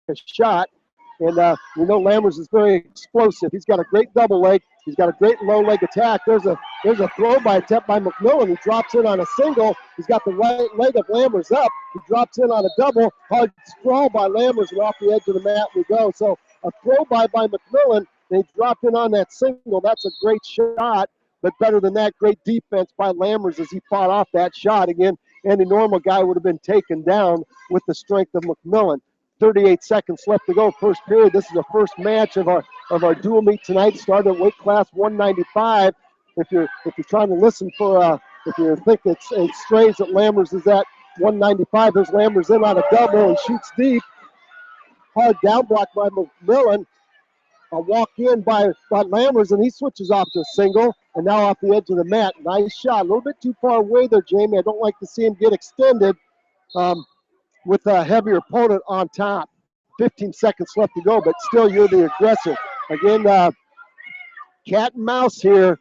a shot. And we know Lammers is very explosive. He's got a great double leg. He's got a great low leg attack. There's a throw by attempt by McMillan. He drops in on a single. He's got the right leg of Lammers up. He drops in on a double. Hard sprawl by Lammers, and off the edge of the mat we go. So a throw by McMillan. They dropped in on that single. That's a great shot, but better than that, great defense by Lammers as he fought off that shot. Again, any normal guy would have been taken down with the strength of McMillan. 38 seconds left to go, first period. This is the first match of our dual meet tonight. Started at weight class 195. If you're trying to listen for if you think it's strange that Lammers is at 195, there's Lammers in on a double and shoots deep. Hard down block by McMillan. A walk in by Lammers, and he switches off to a single, and now off the edge of the mat. Nice shot. A little bit too far away there, Jamie. I don't like to see him get extended with a heavier opponent on top. 15 seconds left to go, but still you're the aggressor. Again, cat and mouse here.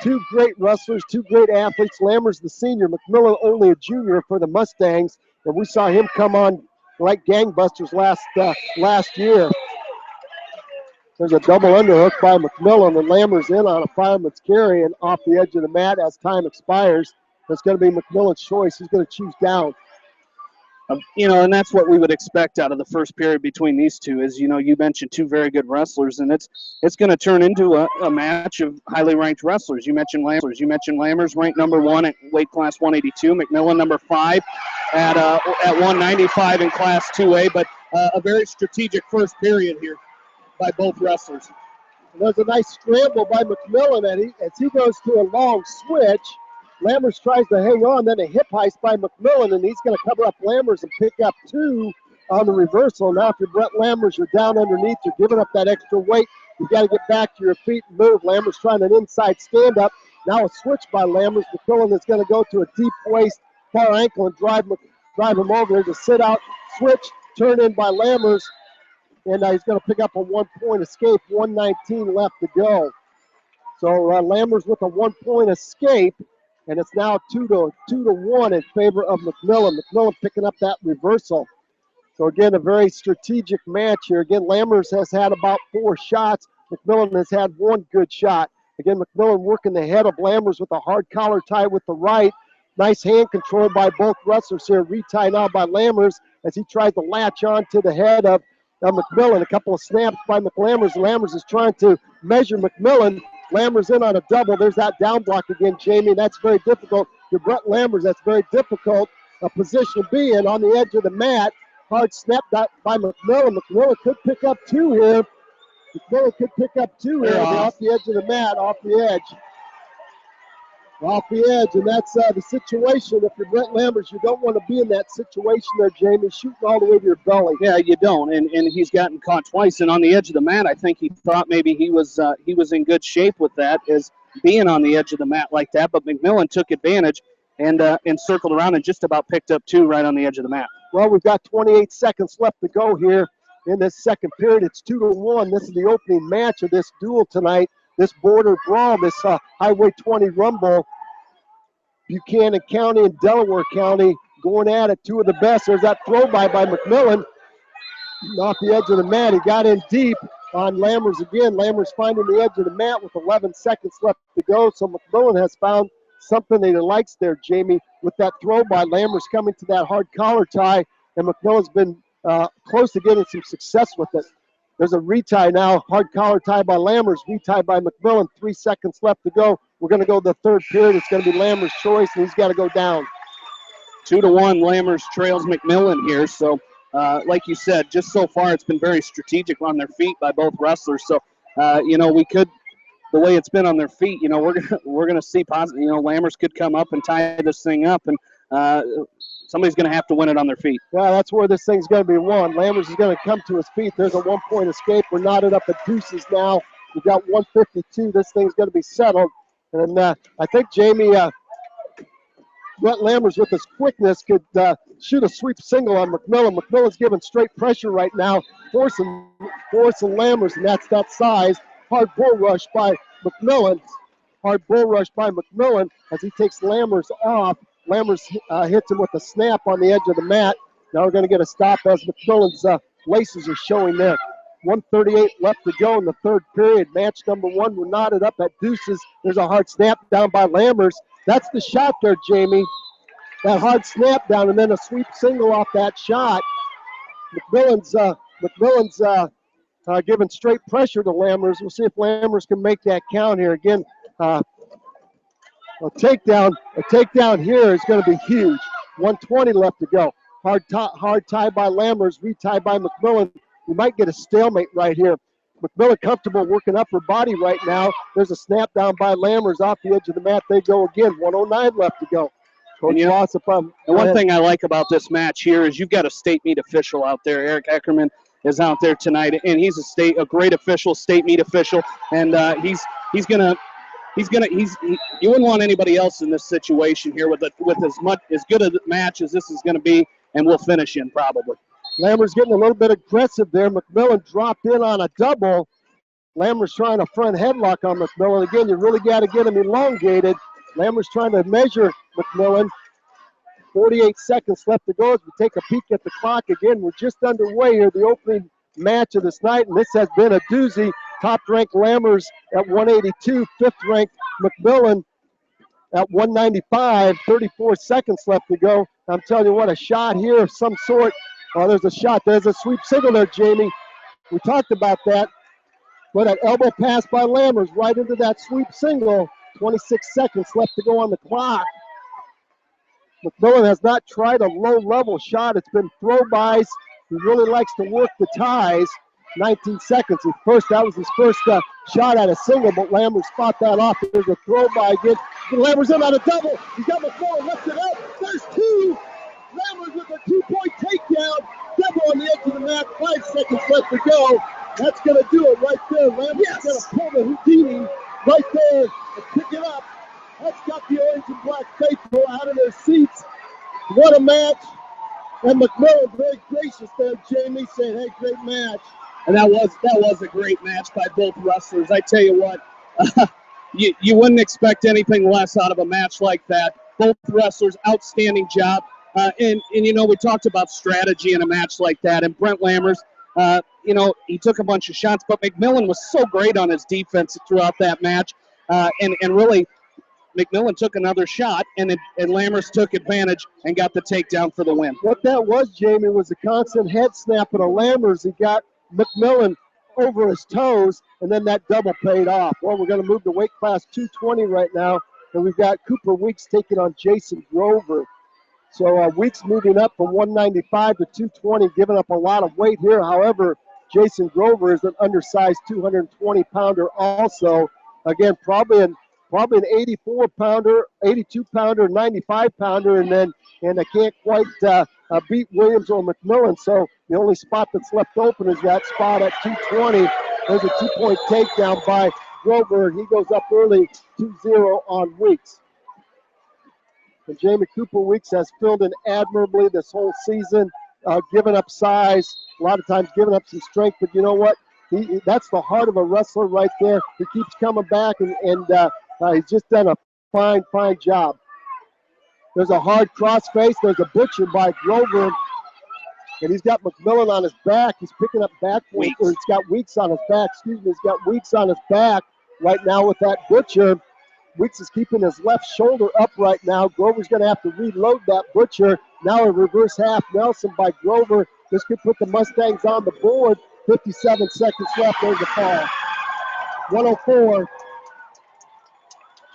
Two great wrestlers, two great athletes. Lammers the senior, McMillan only a junior for the Mustangs, and we saw him come on like gangbusters last year. There's a double underhook by McMillan, and Lammers in on a fireman's carry and off the edge of the mat as time expires. That's going to be McMillan's choice. He's going to choose down. And that's what we would expect out of the first period between these two is, you mentioned two very good wrestlers, and it's going to turn into a match of highly ranked wrestlers. You mentioned Lammers ranked number 1 at weight class 182, McMillan number 5 at 195 in class 2A, but a very strategic first period here by both wrestlers. And there's a nice scramble by McMillan as he goes to a long switch. Lammers tries to hang on, then a hip heist by McMillan, and he's going to cover up Lammers and pick up 2 on the reversal. Now if you're Brett Lammers, you're down underneath, you're giving up that extra weight. You've got to get back to your feet and move. Lammers trying an inside stand-up. Now a switch by Lammers. McMillan is going to go to a deep waist, far ankle, and drive him over. There's a sit-out switch, turn in by Lammers, and he's going to pick up a 1-point escape, 1:19 left to go. So Lammers with a 1-point escape, and it's now 2-1 in favor of McMillan. McMillan picking up that reversal. So again, a very strategic match here. Again, Lammers has had about 4 shots. McMillan has had 1 good shot. Again, McMillan working the head of Lammers with a hard collar tie with the right. Nice hand control by both wrestlers here. Retie now by Lammers as he tries to latch on to the head of McMillan. A couple of snaps by McLammers. Lammers is trying to measure McMillan. Lammers in on a double. There's that down block again, Jamie. That's very difficult. For Brett Lammers, that's very difficult a position to be in on the edge of the mat. Hard snap by McMillan. McMillan could pick up 2 here. McMillan could pick up 2 here. Off the edge of the mat, off the edge. Off the edge, and that's the situation. If you're Brett Lammers, you don't want to be in that situation there, Jamie, shooting all the way to your belly. Yeah, you don't, and he's gotten caught twice, and on the edge of the mat, I think he thought maybe he was in good shape with that, as being on the edge of the mat like that, but McMillan took advantage and circled around and just about picked up 2 right on the edge of the mat. Well, we've got 28 seconds left to go here in this second period. It's 2-1. This is the opening match of this duel tonight. This border brawl, this Highway 20 Rumble. Buchanan County and Delaware County going at it, 2 of the best. There's that throw by McMillan. Off the edge of the mat. He got in deep on Lammers again. Lammers finding the edge of the mat with 11 seconds left to go. So McMillan has found something that he likes there, Jamie, with that throw by Lammers coming to that hard collar tie. And McMillan's been close to getting some success with it. There's a retie now, hard collar tie by Lammers, retie by McMillan. 3 seconds left to go. We're going to go to the third period. It's going to be Lammers' choice, and he's got to go down. 2-1, Lammers trails McMillan here. So, like you said, just so far it's been very strategic on their feet by both wrestlers. So, we could, the way it's been on their feet, we're gonna see positive. Lammers could come up and tie this thing up, and somebody's going to have to win it on their feet. Yeah, that's where this thing's going to be won. Lammers is going to come to his feet. There's a 1-point escape. We're knotted up at deuces now. We've got 1:52. This thing's going to be settled. And I think, Jamie, Brett Lammers with his quickness could shoot a sweep single on McMillan. McMillan's giving straight pressure right now, forcing Lammers, and that's that size. Hard bull rush by McMillan. Hard bull rush by McMillan as he takes Lammers off. Lammers hits him with a snap on the edge of the mat. Now we're going to get a stop as McMillan's laces are showing there. 1:38 left to go in the third period. Match number one, we're knotted up at deuces. There's a hard snap down by Lammers. That's the shot there, Jamie. That hard snap down and then a sweep single off that shot. McMillan's giving straight pressure to Lammers. We'll see if Lammers can make that count here. Again, a takedown here is going to be huge. 1:20 left to go. Hard tie by Lammers, retie by McMillan. We might get a stalemate right here. McMillan comfortable working upper body right now. There's a snap down by Lammers off the edge of the mat. They go again. 1:09 left to go. Coach Glossop, and one thing I like about this match here is you've got a state meet official out there. Eric Eckerman is out there tonight, and he's a great official, state meet official, and you wouldn't want anybody else in this situation here with as good a match as this is going to be, and we'll finish in probably. Lammers getting a little bit aggressive there. McMillan dropped in on a double. Lammers trying a front headlock on McMillan. Again, you really got to get him elongated. Lammers trying to measure McMillan. 48 seconds left to go as we take a peek at the clock. Again, we're just underway here, the opening match of this night, and this has been a doozy. Top-ranked Lammers at 182, fifth-ranked McMillan at 195, 34 seconds left to go. I'm telling you what, a shot here of some sort. Oh, there's a shot. There's a sweep signal there, Jamie. We talked about that. But an elbow pass by Lammers right into that sweep single. 26 seconds left to go on the clock. McMillan has not tried a low-level shot. It's been throw-bys. He really likes to work the ties. 19 seconds. That was his first shot at a single, but Lammers fought that off. There's a throw-by again. Lammers in on a double. He's got McMillan lifted up. There's two. Lammers with a two-point takedown. Double on the edge of the mat. 5 seconds left to go. That's going to do it right there. Lammers is going to pull the Houdini right there and pick it up. That's got the orange and black faithful out of their seats. What a match. And McMillan very gracious there, Jamie, saying, hey, great match. And that was a great match by both wrestlers. I tell you what, you wouldn't expect anything less out of a match like that. Both wrestlers, outstanding job. And we talked about strategy in a match like that. And Brent Lammers, he took a bunch of shots, but McMillan was so great on his defense throughout that match. And really, McMillan took another shot, and Lammers took advantage and got the takedown for the win. What that was, Jamie, was a constant head snap of Lammers. He got McMillan over his toes, and then that double paid off. Well, we're going to move to weight class 220 right now, and we've got Cooper Weeks taking on Jason Grover. So Weeks moving up from 195 to 220, giving up a lot of weight here. However, Jason Grover is an undersized 220-pounder also. Again, probably an 84-pounder, 82-pounder, 95-pounder, and I can't quite beat Williams or McMillan. So the only spot that's left open is that spot at 220. There's a 2-point takedown by Grover, and he goes up early 2-0 on Weeks. And Jamie Cooper Weeks has filled in admirably this whole season, giving up size, a lot of times giving up some strength, but you know what? That's the heart of a wrestler right there. He keeps coming back, and he's just done a fine job. There's a hard crossface. There's a butcher by Grover, and he's got McMillan on his back. He's picking up back weight, or he's got Weeks on his back. He's got Weeks on his back right now with that butcher. Weeks is keeping his left shoulder up right now. Grover's going to have to reload that butcher. Now a reverse half Nelson by Grover. This could put the Mustangs on the board. 57 seconds left. There's a fall. 104.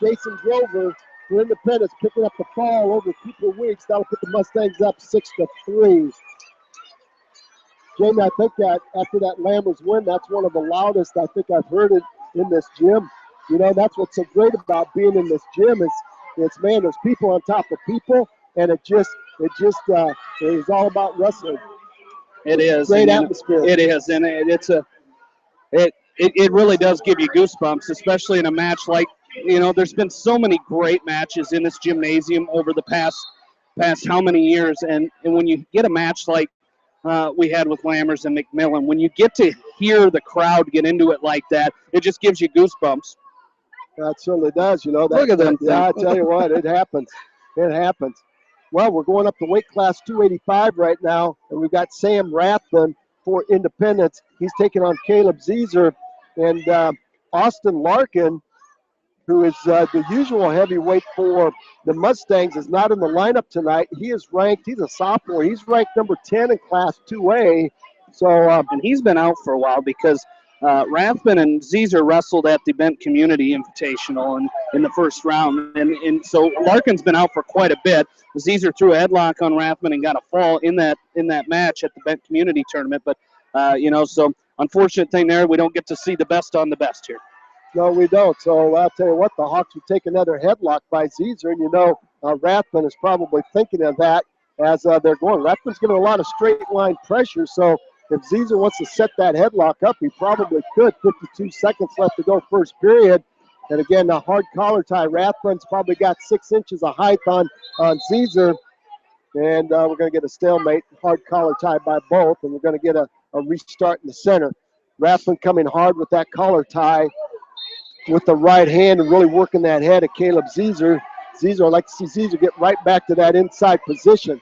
Jason Grover for Independence picking up the fall over Cooper Weeks. That'll put the Mustangs up 6-3. Jamie, I think that after that Lammers win, that's one of the loudest I think I've heard it in this gym. You know, that's what's so great about being in this gym is man, there's people on top of people, and it is all about wrestling. It is. Great atmosphere. It is, and it really does give you goosebumps, especially in a match like, there's been so many great matches in this gymnasium over the past how many years, and when you get a match like we had with Lammers and McMillan, when you get to hear the crowd get into it like that, it just gives you goosebumps. That certainly does, Look at them. Yeah, I tell you what, it happens. It happens. Well, we're going up to weight class 285 right now, and we've got Sam Rathbun for Independence. He's taking on Caleb Zeeser. And Austin Larkin, who is the usual heavyweight for the Mustangs, is not in the lineup tonight. He is ranked, he's a sophomore, he's ranked number 10 in Class 2A. So, and he's been out for a while because Rathman and Zeeser wrestled at the Bent Community Invitational in the first round. And so Larkin's been out for quite a bit. Zeeser threw a headlock on Rathman and got a fall in that match at the Bent Community Tournament. But, so unfortunate thing there, we don't get to see the best on the best here. No, we don't. So I'll tell you what, the Hawks would take another headlock by Zeeser. And, Rathman is probably thinking of that as they're going. Rathman's getting a lot of straight line pressure. So if Zeeser wants to set that headlock up, he probably could. 52 seconds left to go first period. And again, a hard collar tie. Rathman's probably got 6 inches of height on Zeeser. And we're going to get a stalemate, hard collar tie by both. And we're going to get a restart in the center. Rathman coming hard with that collar tie with the right hand and really working that head of Caleb Zeeser. Zeeser, I'd like to see Zeeser get right back to that inside position.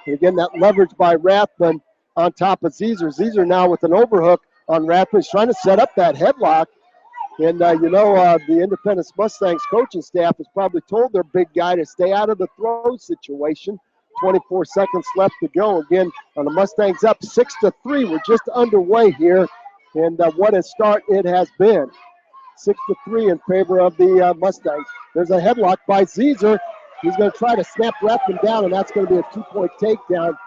And again, that leverage by Rathman on top of Zeeser. Zeeser now with an overhook on Rathman. He's trying to set up that headlock. And, the Independence Mustangs coaching staff has probably told their big guy to stay out of the throw situation. 24 seconds left to go. Again, on the Mustangs up 6-3. We're just underway here. And what a start it has been. 6-3 in favor of the Mustangs. There's a headlock by Zeeser. He's going to try to snap Rathman down, and that's going to be a 2-point takedown.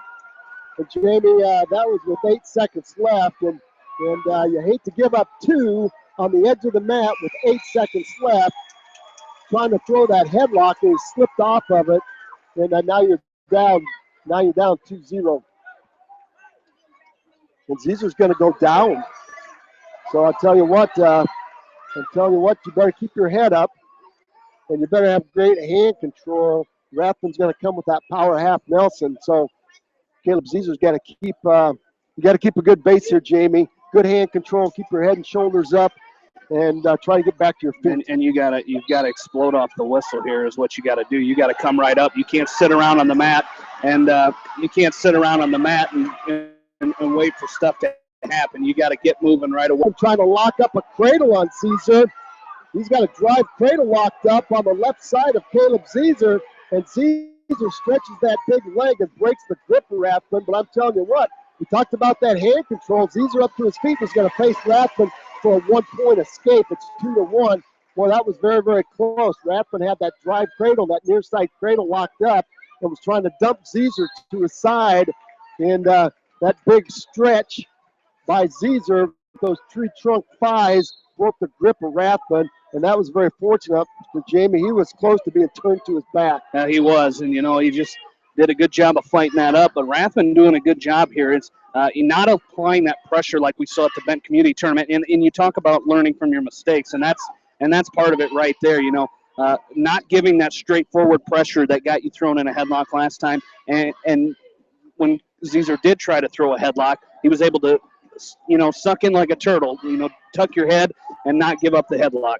And Jamie, that was with 8 seconds left, and you hate to give up 2 on the edge of the mat with 8 seconds left, trying to throw that headlock, and he slipped off of it, and now you're down. Now you're down 2-0. And Zeezer's going to go down. So I'll tell you what. You better keep your head up, and you better have great hand control. Rathman's going to come with that power half Nelson. So Caleb Zeezer's got to keep. You got to keep a good base here, Jamie. Good hand control. Keep your head and shoulders up, and try to get back to your feet. And you've got to explode off the whistle here is what you got to do. You got to come right up. You can't sit around on the mat, and wait for stuff to happen. You got to get moving right away. I'm trying to lock up a cradle on Zeeser. He's got a drive cradle locked up on the left side of Caleb Zeeser, and Zeeser stretches that big leg and breaks the grip of Rathman. But I'm telling you what, we talked about that hand control. Zeeser up to his feet is going to face Rathman for a 1-point escape. It's 2-1. Boy, that was very, very close. Rathman had that drive cradle, that near side cradle locked up, and was trying to dump Zeeser to his side. And that big stretch by Zeeser, those tree trunk thighs, broke the grip of Rathman, and that was very fortunate for Jamie. He was close to being turned to his back. Yeah, he was, and he just did a good job of fighting that up. But Rathman doing a good job here. It's not applying that pressure like we saw at the Bent Community Tournament. And you talk about learning from your mistakes, and that's part of it right there. Not giving that straightforward pressure that got you thrown in a headlock last time. And when Zeeser did try to throw a headlock, he was able to suck in like a turtle, tuck your head and not give up the headlock.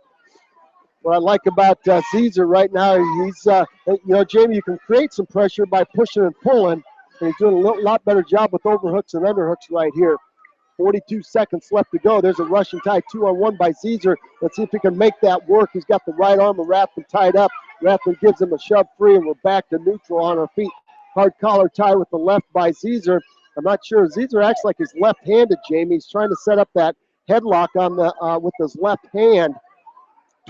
What I like about Zeeser right now, he's, Jamie, you can create some pressure by pushing and pulling, and he's doing a lot better job with overhooks and underhooks right here. 42 seconds left to go. There's a Russian tie 2-on-1 by Zeeser. Let's see if he can make that work. He's got the right arm of Rathman tied up. Rathman gives him a shove free, and we're back to neutral on our feet. Hard collar tie with the left by Zeeser. I'm not sure. Zeeser acts like he's left-handed, Jamie. He's trying to set up that headlock on the with his left hand.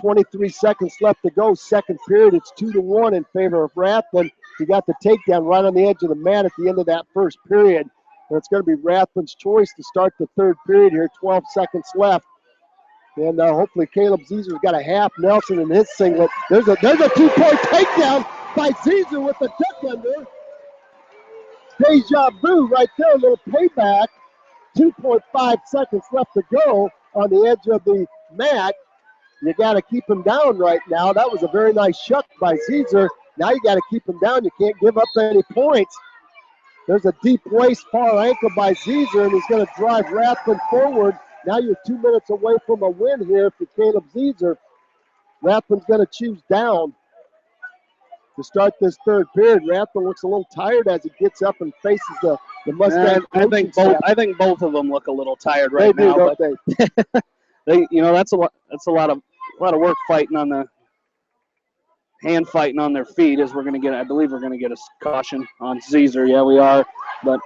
23 seconds left to go. Second period. It's 2-1 in favor of Rathman. He got the takedown right on the edge of the mat at the end of that first period. And it's going to be Rathman's choice to start the third period here. 12 seconds left. And hopefully Caleb Zeezer's got a half Nelson in his singlet. There's a 2-point takedown by Zeeser with the duck under. Deja vu right there, a little payback. 2.5 seconds left to go on the edge of the mat. You got to keep him down right now. That was a very nice shuck by Zeeser. Now you got to keep him down. You can't give up any points. There's a deep waist far ankle by Zeeser, and he's going to drive Rathman forward. Now you're 2 minutes away from a win here for Caleb Zeeser. Rathman's going to choose down to start this third period. Rathman looks a little tired as he gets up and faces the the Mustang. I think both of them look a little tired right they do, now. Don't but they, that's a lot of work fighting on the hand fighting on their feet. As we're going to get, I believe we're going to get a caution on Caesar. Yeah, we are, but.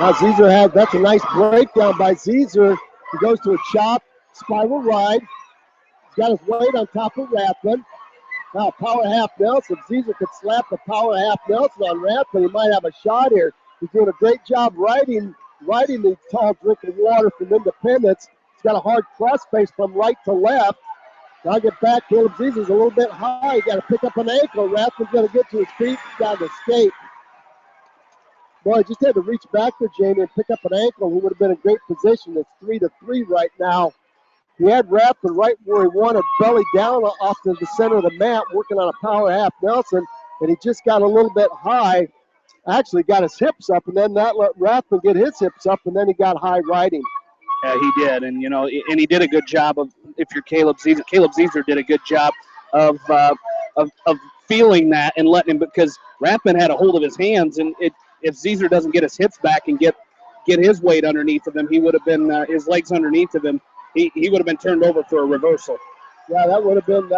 Now Caesar that's a nice breakdown by Caesar. He goes to a chop, spiral ride. He's got his weight on top of Rathman. Now power half Nelson. If Caesar could slap the power half Nelson on Rathman, he might have a shot here. He's doing a great job riding the tall drink of water from Independence. He's got a hard cross face from right to left. Now get back. Caleb Caesar's a little bit high. He's got to pick up an ankle. Rathman's going to get to his feet. He's got to escape. Boy, just had to reach back there, Jamie, and pick up an ankle. He would have been in great position. It's 3-3 right now. He had Rathman right where he wanted, belly down off to the center of the mat, working on a power half Nelson, and he just got a little bit high. Actually got his hips up, and then that let Rathman get his hips up, and then he got high riding. Yeah, he did, and and he did a good job of. If you're Caleb Caesar did a good job of feeling that and letting him, because Rathman had a hold of his hands, and if Caesar doesn't get his hips back and get his weight underneath of him, he would have been his legs underneath of him. He would have been turned over for a reversal. Yeah, that would have been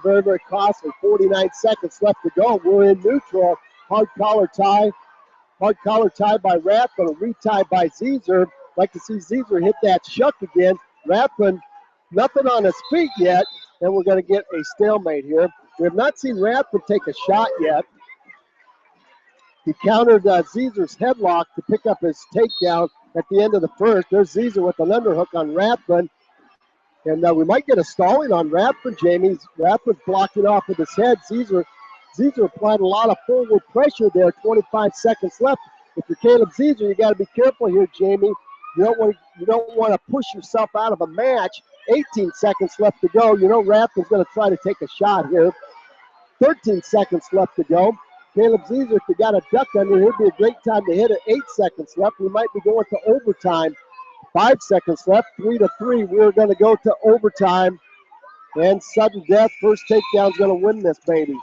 very, very costly. 49 seconds left to go. We're in neutral. Hard collar tie by Rathman, a retie by Caesar. Like to see Caesar hit that shuck again. Rathman, nothing on his feet yet, and we're going to get a stalemate here. We have not seen Rathman take a shot yet. He countered Caesar's headlock to pick up his takedown at the end of the first. There's Caesar with an underhook on Rathman. And we might get a stalling on Rathman, Jamie. Rathman's blocking off with his head. Caesar applied a lot of forward pressure there. 25 seconds left. If you're Caleb Caesar, you got to be careful here, Jamie. You don't want to push yourself out of a match. 18 seconds left to go. Rathman's going to try to take a shot here. 13 seconds left to go. Caleb Caesar, if you got a duck under here, it'd be a great time to hit it. 8 seconds left. We might be going to overtime. 5 seconds left. 3-3. We're going to go to overtime. And sudden death. First takedown's going to win this baby.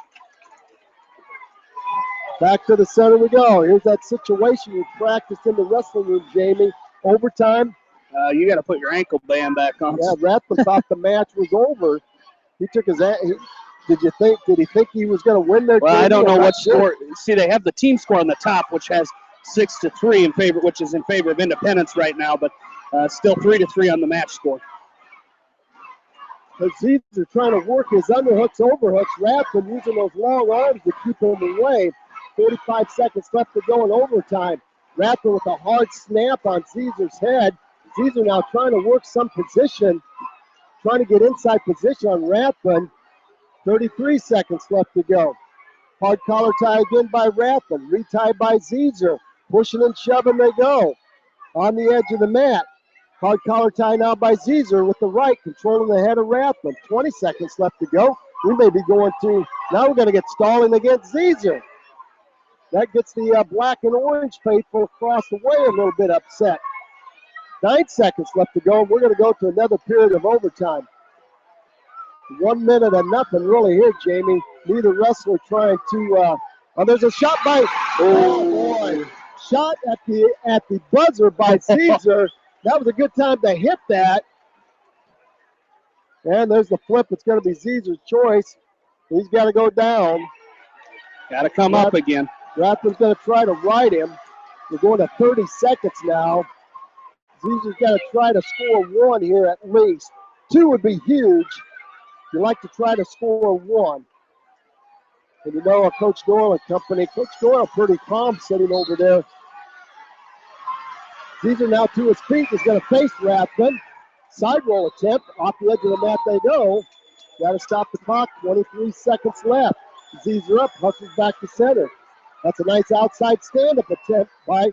Back to the center we go. Here's that situation we practiced in the wrestling room, Jamie. Overtime. You got to put your ankle band back on. Yeah, Rathman thought the match was over. He took his. Did he think he was going to win there? Well, I don't know what score. See, they have the team score on the top, which has 6-3 in favor, which is in favor of Independence right now, but still 3-3 on the match score. Caesar trying to work his underhooks, overhooks. Rathman using those long arms to keep him away. 45 seconds left to go in overtime. Rathman with a hard snap on Caesar's head. Caesar now trying to work some position, trying to get inside position on Rathman. 33 seconds left to go. Hard collar tie again by Rathman. Retie by Caesar. Pushing and shoving they go. On the edge of the mat. Hard collar tie now by Caesar with the right, controlling the head of Rathman. 20 seconds left to go. We may be going to, now we're going to get stalling against Caesar. That gets the black and orange faithful across the way a little bit upset. 9 seconds left to go. We're going to go to another period of overtime. 1 minute and nothing really here, Jamie. Neither wrestler trying to. There's a shot by. Oh boy! Shot at the buzzer by Caesar. That was a good time to hit that. And there's the flip. It's going to be Caesar's choice. He's got to go down. Got to come up again. Rathman's going to try to ride him. We're going to 30 seconds now. Caesar's got to try to score 1 here at least. 2 would be huge. You like to try to score 1. And Coach Doyle and company. Coach Doyle pretty calm sitting over there. Caesar now to his feet. He's going to face Rathman. Side roll attempt. Off the edge of the mat they go. Got to stop the clock. 23 seconds left. Caesar up. Hustles back to center. That's a nice outside stand-up attempt by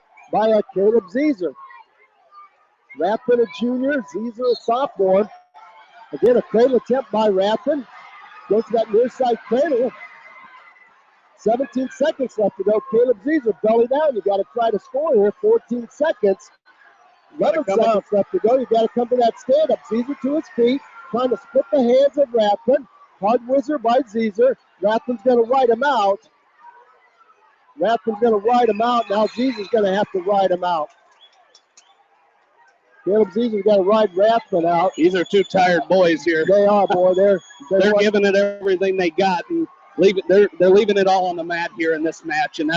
Caleb Caesar. Rathman a junior. Caesar a sophomore. Again, a cradle attempt by Rathman. Goes to that near side cradle. 17 seconds left to go. Caleb Caesar belly down. You got to try to score here. 14 seconds. 11 seconds left to go. You got to come to that stand-up. Caesar to his feet, trying to split the hands of Rathman. Hard whizzer by Zezer. Rathman's going to ride him out. Rathman's going to ride him out. Now Zezer's going to have to ride him out. Caleb Zezer's got to ride Rathman out. These are two tired boys here. They are, boy. They're giving it everything they got, and they're leaving it all on the mat here in this match, and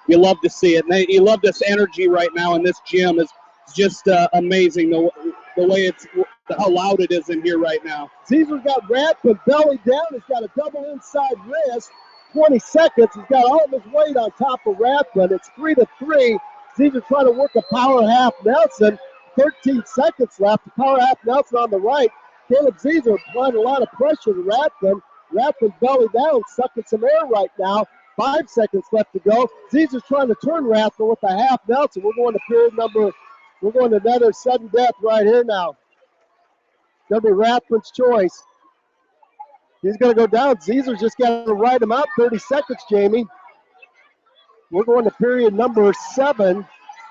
you love to see it. And you love this energy right now in this gym. Is just amazing the way how loud it is in here right now. Zezer's got Rathman belly down. He's got a double inside wrist. 20 seconds. He's got all of his weight on top of Rathman. It's 3-3. Zezer trying to work a power half Nelson. 13 seconds left. The power half Nelson on the right. Caleb Zezer applying a lot of pressure to Rathman. Rathman belly down, sucking some air right now. 5 seconds left to go. Zezer's trying to turn Rathman with a half Nelson. We're going to another sudden death right here now. Going to be Rathman's choice. He's going to go down. Zezer's just got to ride him out. 30 seconds, Jamie. We're going to period number 7.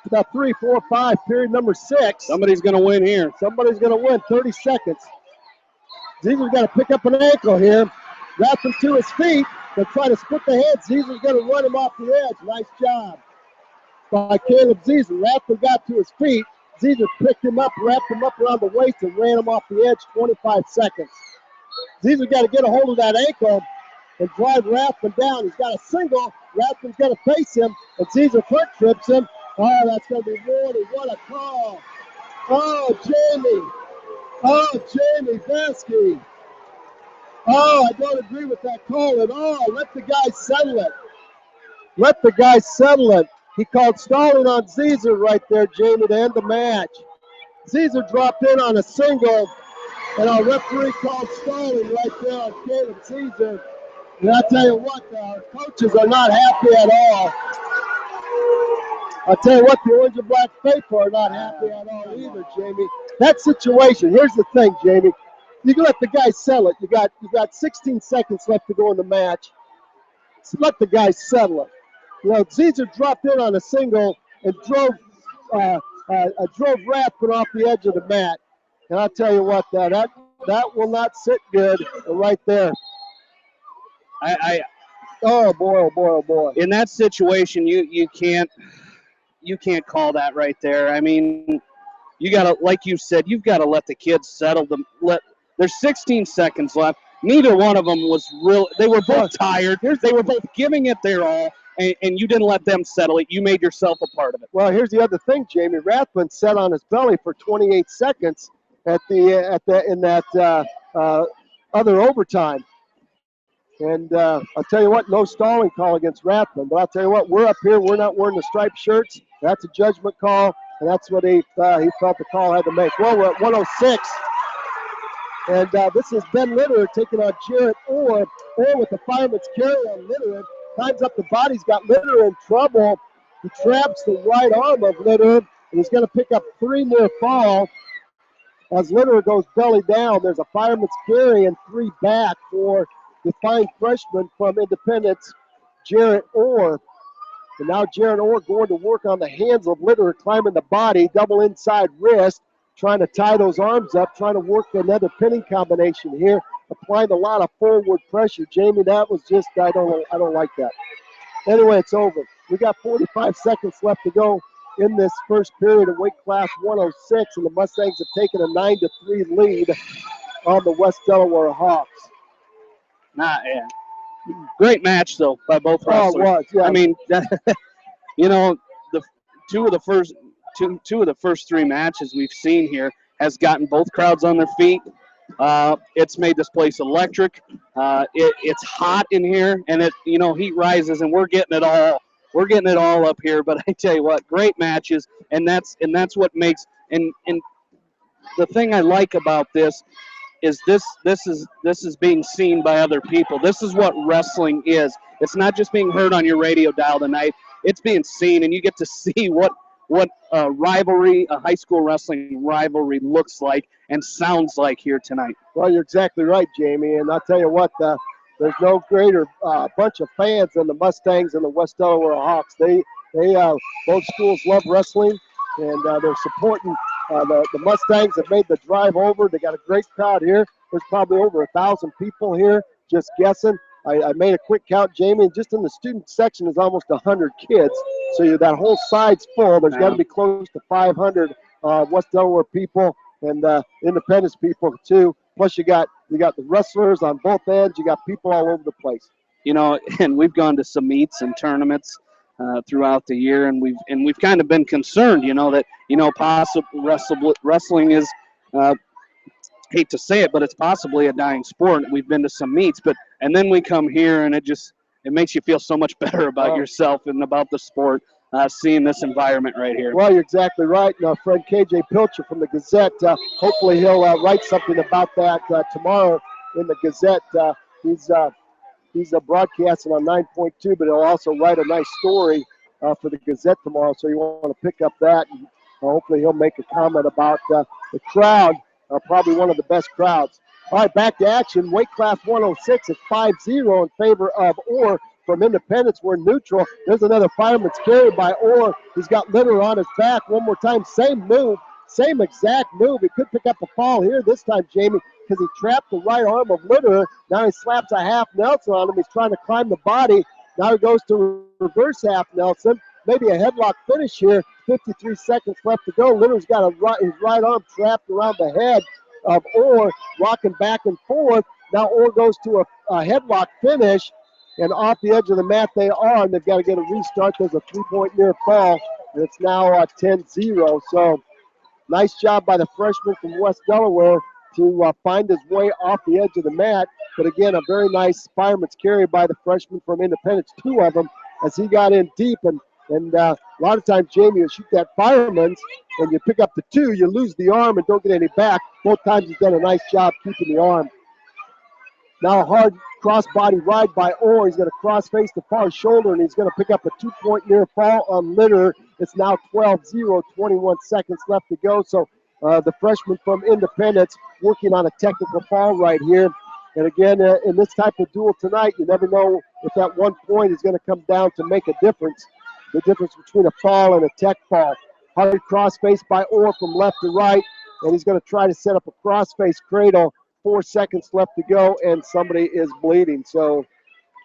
About 3, 4, 5, period number 6. Somebody's going to win here. Somebody's going to win. 30 seconds. Zezer's got to pick up an ankle here. Rathman to his feet. They're trying to split the head. Zezer's going to run him off the edge. Nice job by Caleb Zezer. Rathman got to his feet. Zezer picked him up, wrapped him up around the waist, and ran him off the edge. 25 seconds. Zezer got to get a hold of that ankle and drive Rathman down. He's got a single. Rathman's going to face him, and Zezer front trips him. Oh, that's going to be warning. What a call. Oh, Jamie. Oh, Jamie Vesky. Oh, I don't agree with that call at all. Let the guy settle it. Let the guy settle it. He called stalling on Zezer right there, Jamie, to end the match. Zezer dropped in on a single, and our referee called stalling right there on Caleb Zezer. And I'll tell you what, our coaches are not happy at all. I'll tell you what, the orange and black faithful are not happy at all either, Jamie. That situation, here's the thing, Jamie. You can let the guy sell it. You got 16 seconds left to go in the match. So let the guy settle it. You know, Zezer dropped in on a single and drove Rathman off the edge of the mat. And I'll tell you what, that will not sit good right there. Oh boy, oh boy, oh boy. In that situation, you can't call that right there. I mean, you gotta, like you said, you've got to let the kids settle them. There's 16 seconds left. Neither one of them was real. They were both tired. They were both giving it their all, and you didn't let them settle it. You made yourself a part of it. Well, here's the other thing, Jamie. Rathman sat on his belly for 28 seconds in that other overtime. And I'll tell you what, no stalling call against Rathman. But I'll tell you what, we're up here. We're not wearing the striped shirts. That's a judgment call, and that's what he felt the call had to make. Well, we're at 106. And this is Ben Litterer taking on Jarrett Orr. Orr with the fireman's carry on Litterer. Times up the body. He's got Litterer in trouble. He traps the right arm of Litterer, and he's going to pick up 3 near fall. As Litterer goes belly down, there's a fireman's carry and 3 back for the fine freshman from Independence, Jarrett Orr. And now Jarrett Orr going to work on the hands of Litterer, climbing the body, double inside wrist, trying to tie those arms up, trying to work another pinning combination here, applying a lot of forward pressure. Jamie, that was just, I don't like that. Anyway, it's over. We got 45 seconds left to go in this first period of weight class 106, and the Mustangs have taken a 9-3 lead on the West Delaware Hawks. Yeah. Great match, though, by both wrestlers. Oh, it was, yeah. I mean, you know, two of the first 3 matches we've seen here has gotten both crowds on their feet. It's made this place electric. It's hot in here, and heat rises, and we're getting it all. We're getting it all up here. But I tell you what, great matches, and that's what makes. And the thing I like about this is this is being seen by other people. This is what wrestling is. It's not just being heard on your radio dial tonight. It's being seen, and you get to see what a rivalry, a high school wrestling rivalry looks like and sounds like here tonight. Well, you're exactly right, Jamie. And I'll tell you what, there's no greater bunch of fans than the Mustangs and the West Delaware Hawks. They both schools love wrestling, and they're supporting the Mustangs have made the drive over. They got a great crowd here. There's probably over 1,000 people here. just guessing. I made a quick count, Jamie, and just in the student section is almost 100 kids. So that whole side's full. There's got to be close to 500 West Delaware people and Independence people too. Plus you got the wrestlers on both ends. You got people all over the place. And we've gone to some meets and tournaments throughout the year, and we've kind of been concerned, that possible wrestling is. Hate to say it, but it's possibly a dying sport. We've been to some meets, and then we come here, and it makes you feel so much better about yourself and about the sport, seeing this environment right here. Well, you're exactly right. And our friend KJ Pilcher from the Gazette, hopefully he'll write something about that tomorrow in the Gazette. He's broadcasting on 9.2, but he'll also write a nice story for the Gazette tomorrow, so you want to pick up that. And hopefully he'll make a comment about the crowd. Probably one of the best crowds. All right, back to action. Weight class 106 at 5-0 in favor of Orr from Independence. We're neutral. There's another fireman's carry by Orr. He's got Litter on his back. One more time, same move, same exact move. He could pick up a fall here this time, Jamie, because he trapped the right arm of Litter. Now he slaps a half Nelson on him. He's trying to climb the body. Now he goes to reverse half Nelson. Maybe a headlock finish here. 53 seconds left to go. Litter's got his right arm trapped around the head of Orr, rocking back and forth. Now Orr goes to a headlock finish, and off the edge of the mat they are, and they've got to get a restart. There's a 3-point near fall, and it's now 10-0. So nice job by the freshman from West Delaware to find his way off the edge of the mat. But again, a very nice fireman's carry by the freshman from Independence, two of them, as he got in deep. And a lot of times, Jamie, you shoot that fireman's and you pick up the two, you lose the arm and don't get any back. Both times he's done a nice job keeping the arm. Now a hard cross-body ride by Orr. He's going to cross-face the far shoulder, and he's going to pick up a 2-point near fall on Litter. It's now 12-0, 21 seconds left to go. So the freshman from Independence working on a technical fall right here. And again, in this type of duel tonight, you never know if that 1 point is going to come down to make a difference. The difference between a fall and a tech fall. Hard crossface by Orr from left to right, and he's going to try to set up a crossface cradle. 4 seconds left to go, and somebody is bleeding. So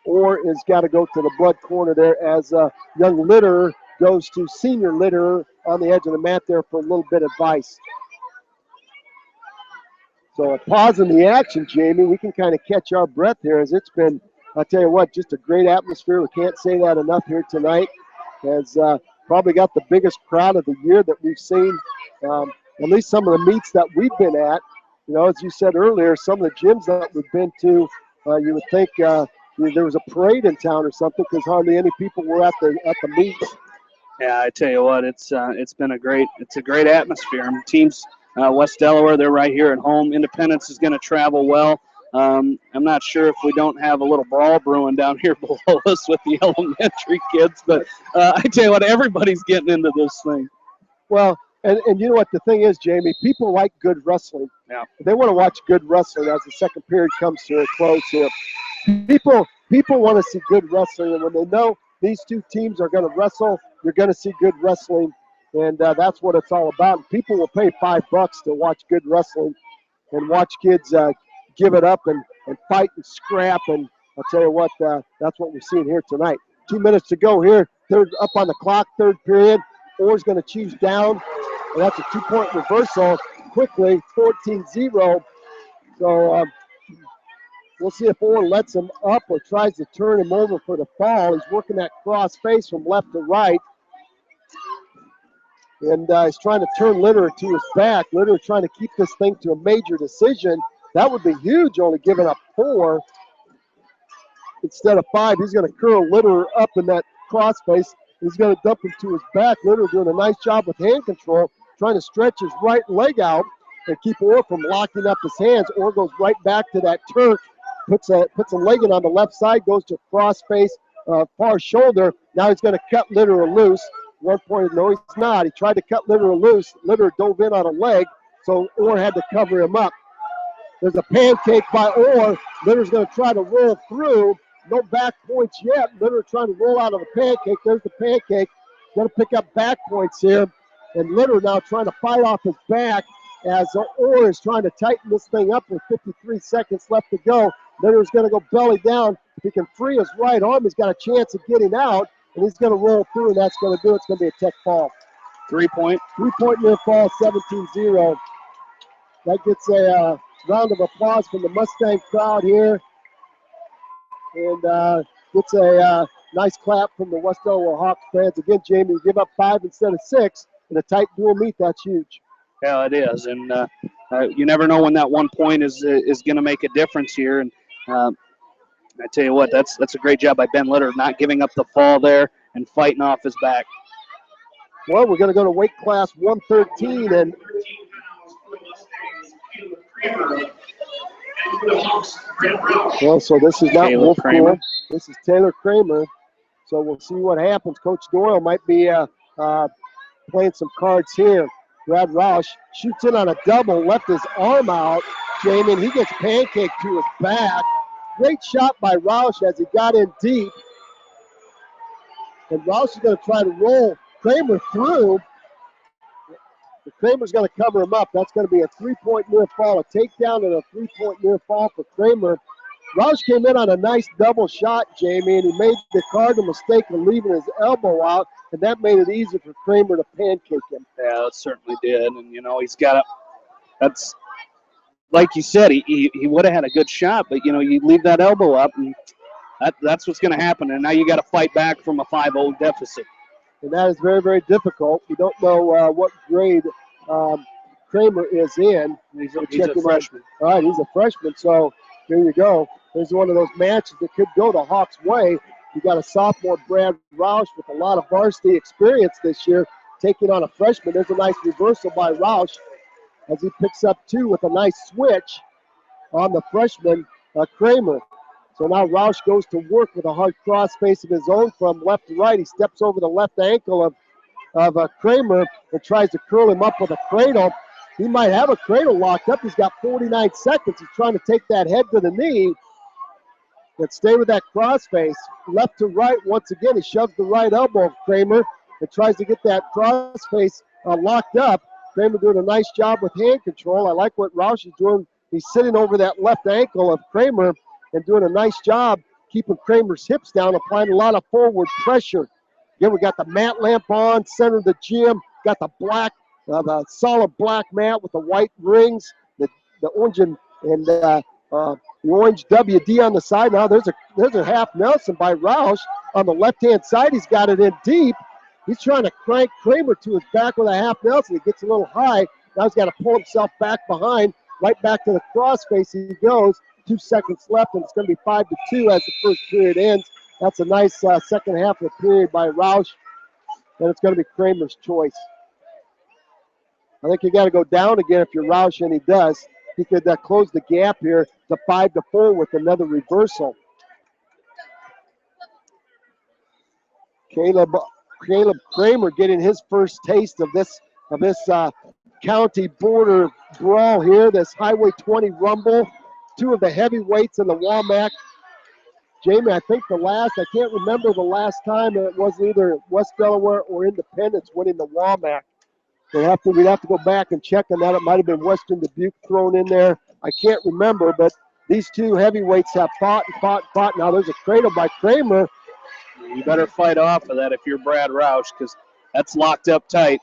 Orr has got to go to the blood corner there as young Litter goes to senior Litter on the edge of the mat there for a little bit of advice. So a pause in the action, Jamie. We can kind of catch our breath here as it's been, I'll tell you what, just a great atmosphere. We can't say that enough here tonight. Has probably got the biggest crowd of the year that we've seen, at least some of the meets that we've been at. As you said earlier, some of the gyms that we've been to, you would think there was a parade in town or something because hardly any people were at the meets. Yeah, I tell you what, it's been a great atmosphere. And teams, West Delaware, they're right here at home. Independence is going to travel well. I'm not sure if we don't have a little brawl brewing down here below us with the elementary kids, but I tell you what, everybody's getting into this thing. Well, and you know what the thing is, Jamie? People like good wrestling. Yeah. They want to watch good wrestling as the second period comes to a close here. People want to see good wrestling, and when they know these two teams are going to wrestle, you're going to see good wrestling, and that's what it's all about. And people will pay $5 to watch good wrestling and watch kids give it up and fight and scrap. And I'll tell you what, that's what we're seeing here tonight. 2 minutes to go here. Third up on the clock, third period. Orr's going to choose down. And that's a 2-point reversal quickly, 14-0. So we'll see if Orr lets him up or tries to turn him over for the fall. He's working that cross face from left to right. And he's trying to turn Litter to his back. Litter trying to keep this thing to a major decision. That would be huge, only giving up 4 instead of 5. He's going to curl Litter up in that crossface. He's going to dump him to his back. Litter doing a nice job with hand control, trying to stretch his right leg out and keep Orr from locking up his hands. Orr goes right back to that Turk, puts a legging on the left side, goes to crossface, far shoulder. Now he's going to cut Litter loose. 1 point, no, he's not. He tried to cut Litter loose. Litter dove in on a leg, so Orr had to cover him up. There's a pancake by Orr. Litter's going to try to roll through. No back points yet. Litter trying to roll out of the pancake. There's the pancake. Going to pick up back points here. And Litter now trying to fight off his back as Orr is trying to tighten this thing up with 53 seconds left to go. Miller's going to go belly down. If he can free his right arm, he's got a chance of getting out, and he's going to roll through, and that's going to do it. It's going to be a tech fall. 3-point. 3-point near fall, 17-0. That gets a round of applause from the Mustang crowd here, and gets a nice clap from the West Delaware Hawks fans. Again, Jamie, you give up 5 instead of 6 in a tight dual meet. That's huge. Yeah, it is, and you never know when that 1 point is going to make a difference here. And I tell you what, that's a great job by Ben Litter, not giving up the fall there and fighting off his back. Well, we're going to go to weight class 113, and well, so this is not Wolf Kramer. This is Taylor Kramer. So we'll see what happens. Coach Doyle might be playing some cards here. Brad Roush shoots in on a double, left his arm out, Jamie, and he gets pancaked to his back. Great shot by Roush as he got in deep. And Roush is going to try to roll Kramer through. But Kramer's going to cover him up. That's going to be a 3-point near fall, a takedown and a 3-point near fall for Kramer. Roush came in on a nice double shot, Jamie, and he made the cardinal mistake of leaving his elbow out, and that made it easy for Kramer to pancake him. Yeah, it certainly did. And, you know, he's got a – that's – like you said, he would have had a good shot, but, you know, you leave that elbow up, and that's what's going to happen. And now you got to fight back from a 5-0 deficit. And that is very, very difficult. We don't know what grade Kramer is in. He's a freshman. All right, he's a freshman, so there you go. There's one of those matches that could go the Hawks' way. You got a sophomore, Brad Roush, with a lot of varsity experience this year, taking on a freshman. There's a nice reversal by Roush as he picks up 2 with a nice switch on the freshman, Kramer. So now Roush goes to work with a hard cross face of his own from left to right. He steps over the left ankle of Kramer and tries to curl him up with a cradle. He might have a cradle locked up. He's got 49 seconds. He's trying to take that head to the knee. But stay with that cross face. Left to right, once again, he shoves the right elbow of Kramer and tries to get that cross face locked up. Kramer doing a nice job with hand control. I like what Roush is doing. He's sitting over that left ankle of Kramer and doing a nice job keeping Kramer's hips down, applying a lot of forward pressure. Again, we got the mat lamp on, center of the gym, got the black, the solid black mat with the white rings, the orange and the orange WD on the side. Now there's a half Nelson by Roush on the left-hand side. He's got it in deep. He's trying to crank Kramer to his back with a half Nelson. He gets a little high. Now he's got to pull himself back behind. Right back to the cross face he goes. 2 seconds left, and it's going to be 5-2 as the first period ends. That's a nice second half of the period by Roush, and it's going to be Kramer's choice. I think you got to go down again if you're Roush, and he does. He could close the gap here to 5-4 with another reversal. Caleb Kramer getting his first taste of this county border brawl here, this Highway 20 rumble. 2 of the heavyweights in the WAMAC. Jamie, I think I can't remember the last time it was either West Delaware or Independence winning the WAMAC. We'd have to go back and check on that. It might have been Western Dubuque thrown in there. I can't remember, but these 2 heavyweights have fought and fought and fought. Now there's a cradle by Kramer. You better fight off of that if you're Brad Roush, because that's locked up tight.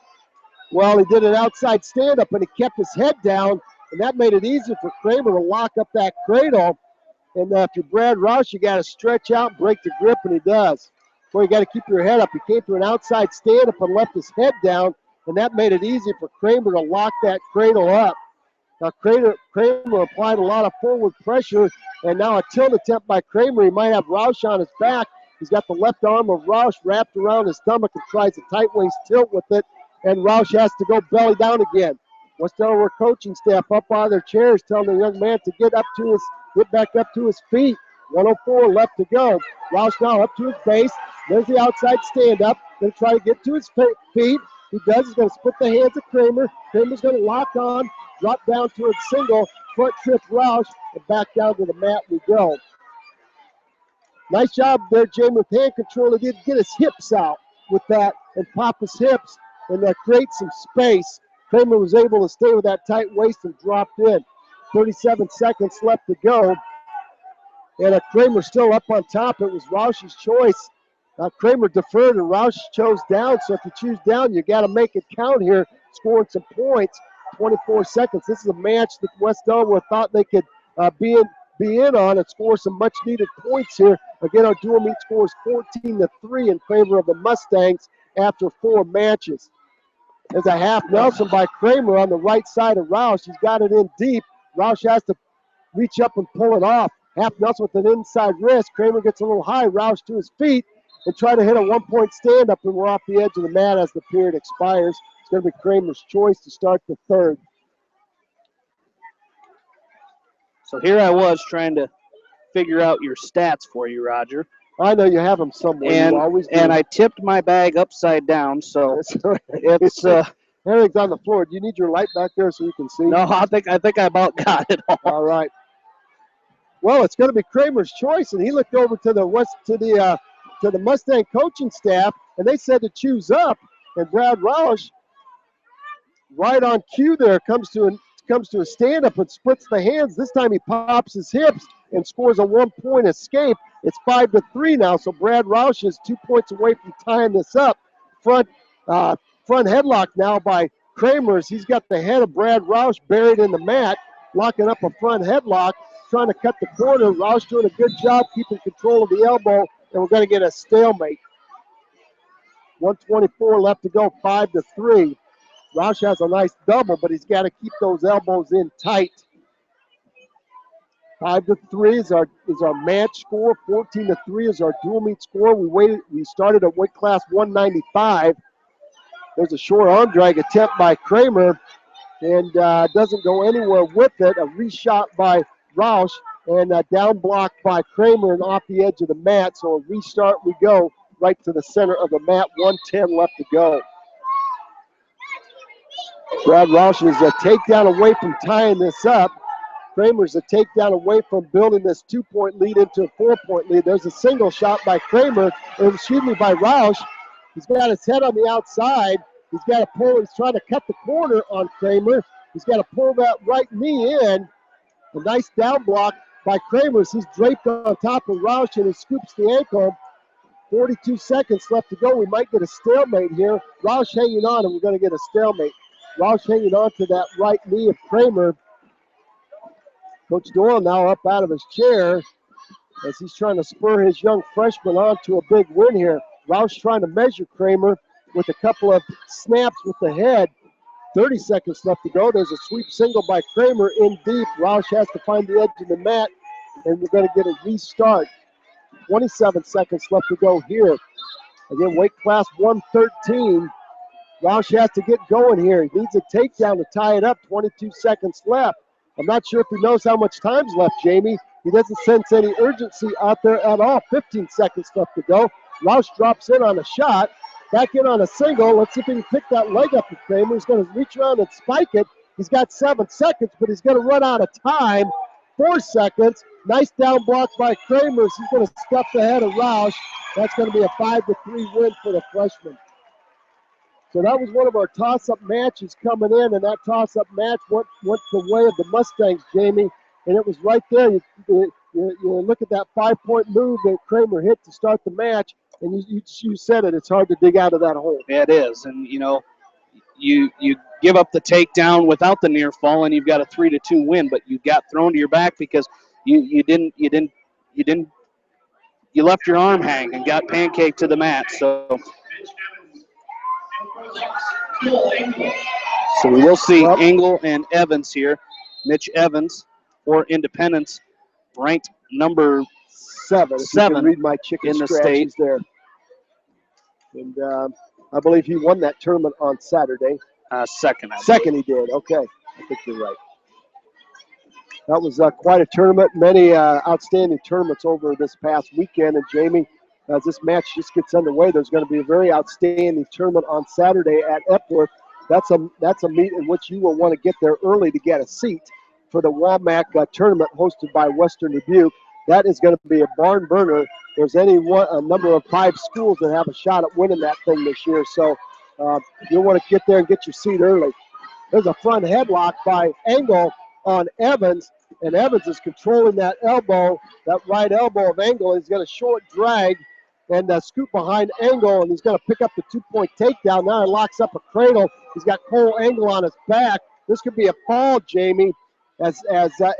Well, he did an outside stand-up, and he kept his head down, and that made it easier for Kramer to lock up that cradle. And if you're Brad Roush, you got to stretch out and break the grip, and he does. Well, you got to keep your head up. He came to an outside stand-up and left his head down, and that made it easier for Kramer to lock that cradle up. Now, Kramer applied a lot of forward pressure, and now a tilt attempt by Kramer. He might have Roush on his back. He's got the left arm of Roush wrapped around his stomach and tries a tight waist tilt with it, and Roush has to go belly down again. West Delaware coaching staff up out of their chairs telling the young man to get back up to his feet. 1:04 left to go. Roush now up to his base. There's the outside stand-up. Going to try to get to his feet. He does. He's going to split the hands of Kramer. Kramer's going to lock on, drop down to a single, front trip Roush, and back down to the mat we go. Nice job there, Jamie, with hand control. He did get his hips out with that and pop his hips and create some space. Kramer was able to stay with that tight waist and dropped in. 37 seconds left to go. And Kramer still up on top. It was Roush's choice. Kramer deferred and Roush chose down. So if you choose down, you got to make it count here, scoring some points. 24 seconds. This is a match that West Delaware thought they could be in on and score some much needed points here. Again, our dual meet scores 14-3 in favor of the Mustangs after 4 matches. There's a half Nelson by Kramer on the right side of Roush. He's got it in deep. Roush has to reach up and pull it off. Half Nelson with an inside wrist. Kramer gets a little high. Roush to his feet and try to hit a 1-point stand-up, and we're off the edge of the mat as the period expires. It's going to be Kramer's choice to start the third. So here I was trying to figure out your stats for you, Roger. I know you have them somewhere. And, you always do. And I tipped my bag upside down, so it's everything's on the floor. Do you need your light back there so you can see? No, I think I about got it all. All right. Well, it's going to be Kramer's choice, and he looked over to the Mustang coaching staff, and they said to choose up. And Brad Roush, right on cue there, comes to a stand-up and splits the hands. This time he pops his hips and scores a 1-point escape. It's 5-3 now, so Brad Roush is 2 points away from tying this up. Front headlock now by Kramer. He's got the head of Brad Roush buried in the mat, locking up a front headlock, trying to cut the corner. Roush doing a good job keeping control of the elbow, and we're going to get a stalemate. 1:24 left to go, 5-3. Roush has a nice double, but he's got to keep those elbows in tight. 5-3 is our match score. 14-3 is our dual meet score. We started at weight class 195. There's a short arm drag attempt by Kramer, and doesn't go anywhere with it. A reshot by Roush, and a down block by Kramer and off the edge of the mat. So a restart we go right to the center of the mat. 1:10 left to go. Brad Roush is a takedown away from tying this up. Kramer's a takedown away from building this 2-point lead into a 4-point lead. There's a single shot by by Roush. He's got his head on the outside. He's got to pull. He's trying to cut the corner on Kramer. He's got to pull that right knee in. A nice down block by Kramer. He's draped on top of Roush and he scoops the ankle. 42 seconds left to go. We might get a stalemate here. Roush hanging on, and we're going to get a stalemate. Roush hanging on to that right knee of Kramer. Coach Doyle now up out of his chair as he's trying to spur his young freshman on to a big win here. Roush trying to measure Kramer with a couple of snaps with the head. 30 seconds left to go. There's a sweep single by Kramer in deep. Roush has to find the edge of the mat, and we're going to get a restart. 27 seconds left to go here. Again, weight class 113. Roush has to get going here. He needs a takedown to tie it up. 22 seconds left. I'm not sure if he knows how much time's left, Jamie. He doesn't sense any urgency out there at all. 15 seconds left to go. Roush drops in on a shot. Back in on a single. Let's see if he can pick that leg up of Kramer. He's going to reach around and spike it. He's got 7 seconds, but he's going to run out of time. 4 seconds. Nice down block by Kramer. He's going to stuff the head of Roush. That's going to be a 5-3 win for the freshman. So that was one of our toss-up matches coming in, and that toss-up match went the way of the Mustangs, Jamie. And it was right there. You look at that 5-point move that Kramer hit to start the match, and you said it. It's hard to dig out of that hole. Yeah, it is. And, you give up the takedown without the near fall, and you've got a 3-2 win, but you got thrown to your back because you left your arm hang and got pancaked to the mat. So we will see Engel and Evans here. Mitch Evans for Independence, ranked number 7 If you can read my chicken in the state. There. And I believe he won that tournament on Saturday. Second. Second he did. Okay. I think you're right. That was quite a tournament. Many outstanding tournaments over this past weekend. And Jamie, as this match just gets underway, there's going to be a very outstanding tournament on Saturday at Epworth. That's a meet in which you will want to get there early to get a seat for the WAMAC tournament hosted by Western Dubuque. That is going to be a barn burner. There's a number of 5 schools that have a shot at winning that thing this year. So you'll want to get there and get your seat early. There's a front headlock by Engel on Evans. and Evans is controlling that elbow, that right elbow of Engel. He's got a short drag and scoop behind Engel, and he's going to pick up the 2-point takedown. Now he locks up a cradle. He's got Cole Engel on his back. This could be a fall, Jamie, as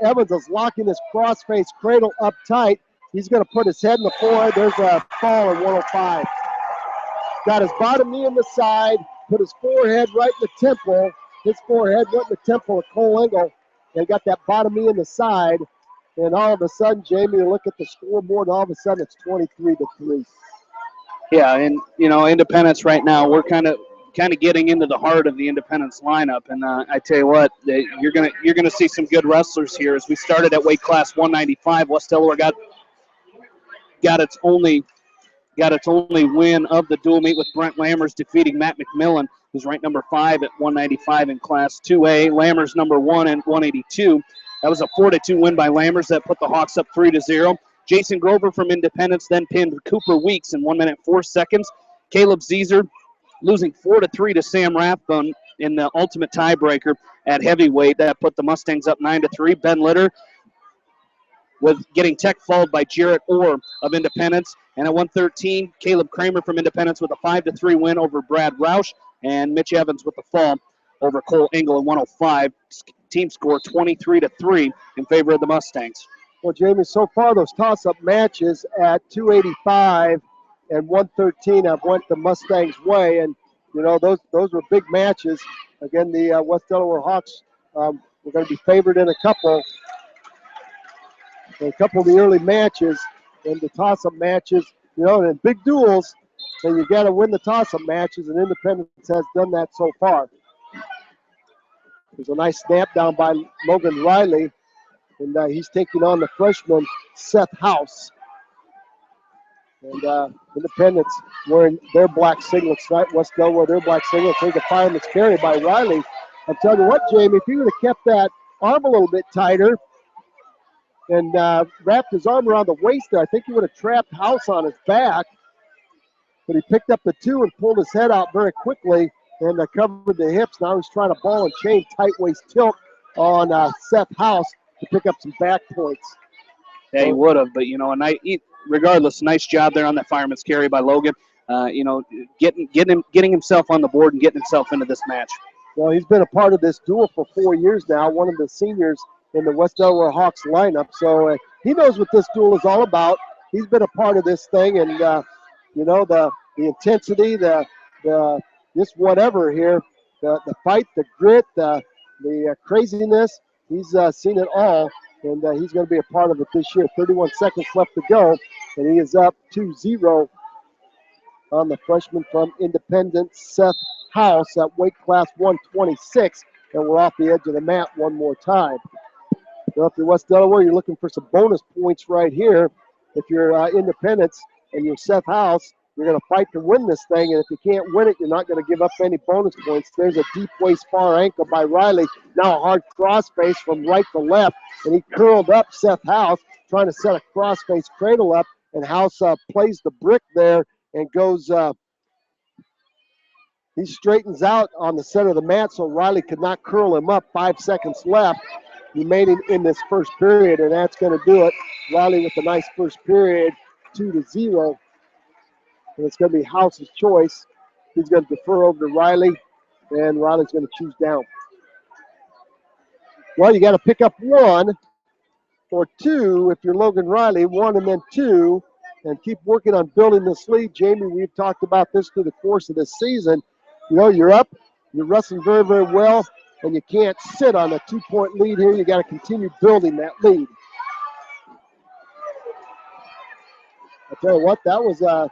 Evans is locking his crossface cradle up tight. He's going to put his head in the forehead. There's a fall in 105. Got his bottom knee in the side, put his forehead right in the temple. His forehead went in the temple of Cole Engel, and got that bottom knee in the side. And all of a sudden, Jamie, you look at the scoreboard, and all of a sudden it's 23-3. Yeah, and Independence right now, we're kind of getting into the heart of the Independence lineup, and I tell you what, you're gonna see some good wrestlers here. As we started at weight class 195, West Delaware got its only win of the dual meet with Brent Lammers defeating Matt McMillan, who's ranked number 5 at 195 in Class 2A. Lammers number 1 at 182. That was a 4-2 win by Lammers that put the Hawks up 3-0. Jason Grover from Independence then pinned Cooper Weeks in 1 minute 4 seconds. Caleb Zeezer losing 4-3 to Sam Rathbone in the ultimate tiebreaker at heavyweight. That put the Mustangs up 9-3. Ben Litter with getting tech followed by Jarrett Orr of Independence. And at 113, Caleb Kramer from Independence with a 5-3 win over Brad Roush, and Mitch Evans with the fall over Cole Engel at 105. Team score 23-3 in favor of the Mustangs. Well, Jamie, so far those toss-up matches at 285 and 113 have went the Mustangs' way, and those were big matches. Again, the West Delaware Hawks were going to be favored in a couple of the early matches, and the toss-up matches, and in big duels, then you got to win the toss-up matches, and Independence has done that so far. There's a nice snap down by Logan Riley, and he's taking on the freshman Seth House. And Independence wearing their black singlets, right? West Delaware, their black singlets. There's a fireman's carry by Riley. I'm telling you what, Jamie, if he would have kept that arm a little bit tighter and wrapped his arm around the waist there, I think he would have trapped House on his back. But he picked up the 2 and pulled his head out very quickly and covered the hips. Now he's trying to ball and chain tight waist tilt on Seth House to pick up some back points. Yeah, he would have, but regardless, nice job there on that fireman's carry by Logan. Getting himself on the board and getting himself into this match. Well, he's been a part of this duel for 4 years now, one of the seniors in the West Delaware Hawks lineup. So he knows what this duel is all about. He's been a part of this thing, and the intensity, the just whatever here, the fight, the grit, the craziness. He's seen it all, and he's going to be a part of it this year. 31 seconds left to go, and he is up 2-0 on the freshman from Independence, Seth House, at weight class 126, and we're off the edge of the mat one more time. So if you're West Delaware, you're looking for some bonus points right here. If you're Independence and you're Seth House, you're going to fight to win this thing, and if you can't win it, you're not going to give up any bonus points. There's a deep waist far ankle by Riley. Now a hard crossface from right to left, and he curled up Seth House, trying to set a crossface cradle up, and House plays the brick there and goes he straightens out on the center of the mat so Riley could not curl him up. 5 seconds left remaining in this first period, and that's going to do it. Riley with a nice first period, 2-0. And it's going to be House's choice. He's going to defer over to Riley, and Riley's going to choose down. Well, you got to pick up 1 or 2 if you're Logan Riley, 1 and then 2, and keep working on building this lead. Jamie, we've talked about this through the course of this season. You're up, you're wrestling very, very well, and you can't sit on a 2-point lead here. You got to continue building that lead. I tell you what, that was a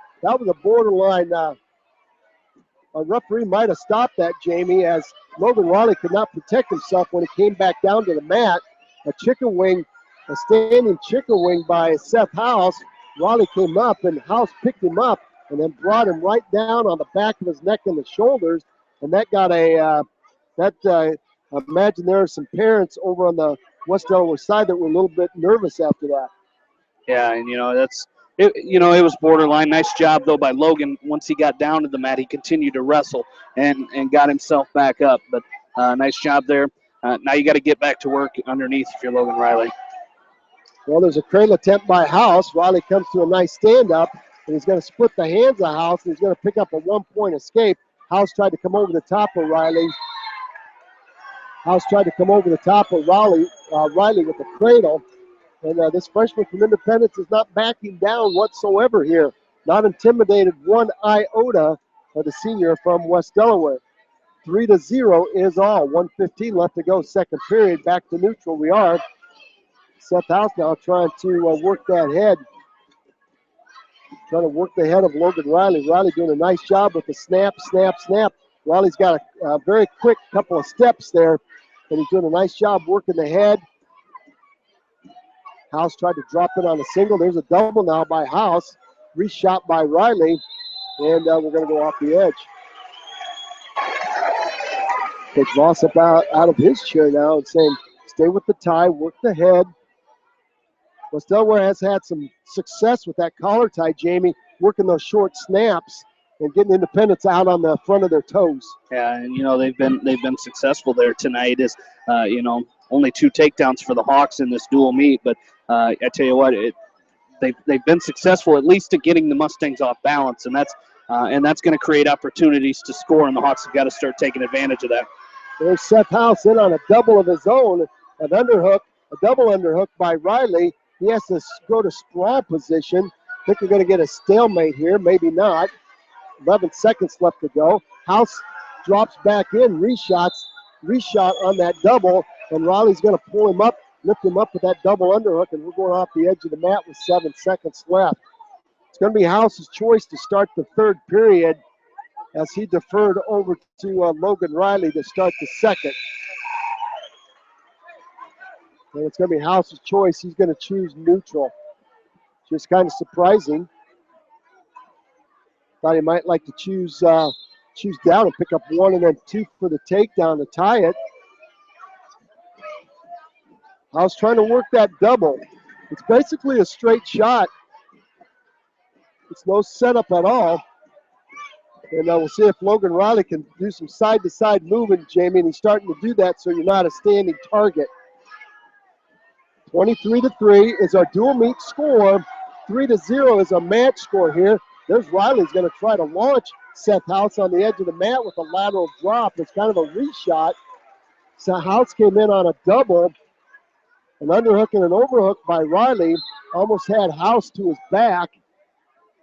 borderline. A referee might have stopped that, Jamie, as Logan Riley could not protect himself when he came back down to the mat. A standing chicken wing by Seth House. Riley came up, and House picked him up and then brought him right down on the back of his neck and the shoulders. And that got I imagine there are some parents over on the West Delaware side that were a little bit nervous after that. Yeah, and it was borderline. Nice job though by Logan. Once he got down to the mat, he continued to wrestle and got himself back up. But nice job there now you got to get back to work underneath if you're Logan Riley. Well, there's a cradle attempt by House. Riley comes to a nice stand-up, and he's going to split the hands of House, and he's going to pick up a one-point escape. House tried to come over the top of Riley. House tried to come over the top of Riley with the cradle. And this freshman from Independence is not backing down whatsoever here. Not intimidated one iota of the senior from West Delaware. 3-0 is all. 1:15 left to go, second period. Back to neutral we are. Seth House now trying to work that head. Trying to work the head of Logan Riley. Riley doing a nice job with the snap, snap, snap. Riley's got a very quick couple of steps there, and he's doing a nice job working the head. House tried to drop it on a single. There's a double now by House. Reshot by Riley, and we're going to go off the edge. Coach Voss up out of his chair now and saying, stay with the tie, work the head. West Delaware has had some success with that collar tie, Jamie, working those short snaps and getting Independence out on the front of their toes. Yeah, and they've been successful there tonight. Is only 2 takedowns for the Hawks in this dual meet, but I tell you what, they've been successful at least at getting the Mustangs off balance, and that's going to create opportunities to score, and the Hawks have got to start taking advantage of that. There's Seth House in on a double of his own, a double underhook by Riley. He has to go to sprawl position. I think we're going to get a stalemate here, maybe not. 11 seconds left to go. House drops back in, reshot on that double, and Riley's going to pull him up, lift him up with that double underhook, and we're going off the edge of the mat with 7 seconds left. It's going to be House's choice to start the third period as he deferred over to Logan Riley to start the second. And it's going to be House's choice. He's going to choose neutral. Just kind of surprising. Thought he might like to choose down and pick up 1 and then 2 for the takedown to tie it. House trying to work that double. It's basically a straight shot. It's no setup at all. And we'll see if Logan Riley can do some side-to-side moving, Jamie, and he's starting to do that so you're not a standing target. 23-3 is our dual meet score. 3-0 is our match score here. There's Riley's going to try to launch Seth House on the edge of the mat with a lateral drop. It's kind of a reshot. So House came in on a double. An underhook and an overhook by Riley. Almost had House to his back.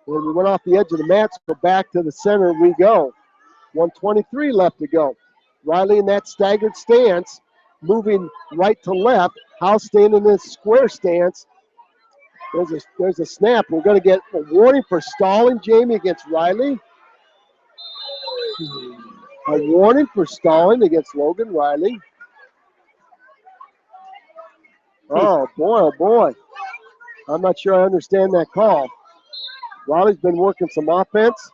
And we went off the edge of the mat, so back to the center we go. 1:23 left to go. Riley in that staggered stance, moving right to left. House staying in this square stance. There's a snap. We're going to get a warning for stalling, Jamie, against Riley. A warning for stalling against Logan Riley. Oh, boy. I'm not sure I understand that call. Riley's been working some offense.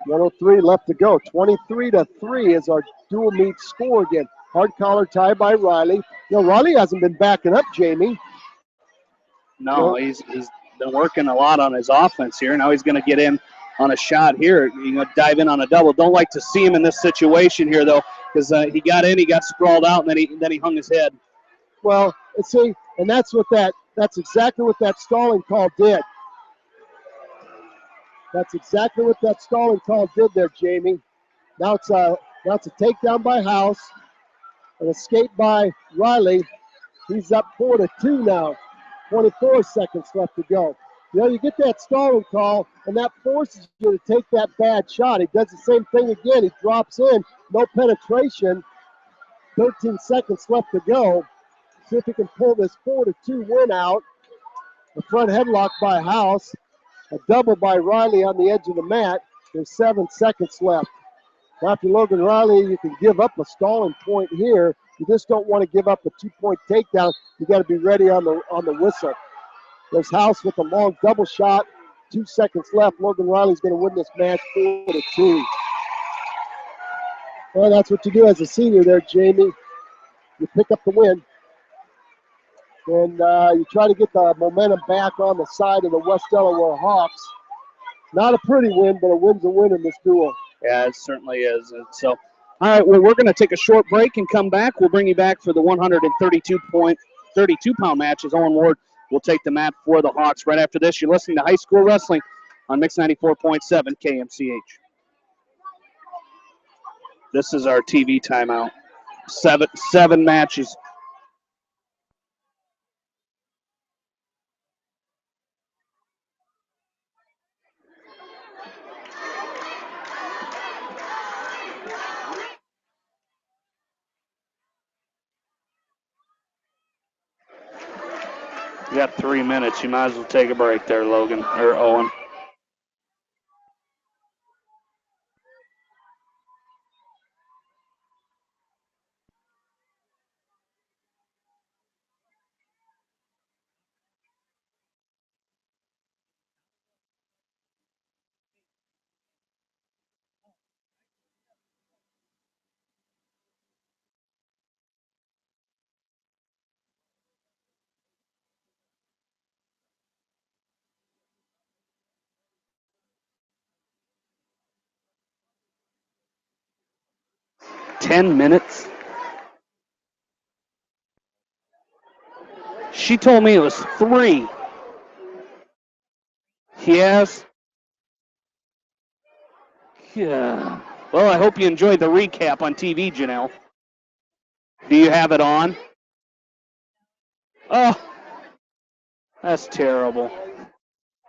1:03 left to go. 23-3 is our dual meet score again. Hard collar tie by Riley. Riley hasn't been backing up, Jamie. No, he's been working a lot on his offense here. Now he's going to get in on a shot here. Dive in on a double. Don't like to see him in this situation here, though, because he got in, he got sprawled out, and then he hung his head. Well, see, and that's exactly what that stalling call did. That's exactly what that stalling call did there, Jamie. Now it's a takedown by House, an escape by Riley. He's up 4-2 now. 24 seconds left to go. You get that stalling call, and that forces you to take that bad shot. He does the same thing again. He drops in, no penetration. 13 seconds left to go. See if he can pull this 4-2 win out. The front headlock by House. A double by Riley on the edge of the mat. There's 7 seconds left. Now, if you're Logan Riley, you can give up a stalling point here. You just don't want to give up a 2-point takedown. You got to be ready on the whistle. There's House with a long double shot. 2 seconds left. Logan Riley's going to win this match 4-2. Well, that's what you do as a senior there, Jamie. You pick up the win. And you try to get the momentum back on the side of the West Delaware Hawks. Not a pretty win, but a win's a win in this duel. Yeah, it certainly is. And so All right, well, we're going to take a short break and come back. We'll bring you back for the 132-pound match as Owen Ward will take the mat for the Hawks. Right after this, you're listening to High School Wrestling on Mix 94.7 KMCH. This is our TV timeout. Seven matches. You got 3 minutes. You might as well take a break there, Logan, or Owen. $10 minutes? She told me it was 3. Yes. Yeah. Well, I hope you enjoyed the recap on TV, Janelle. Do you have it on? Oh, that's terrible.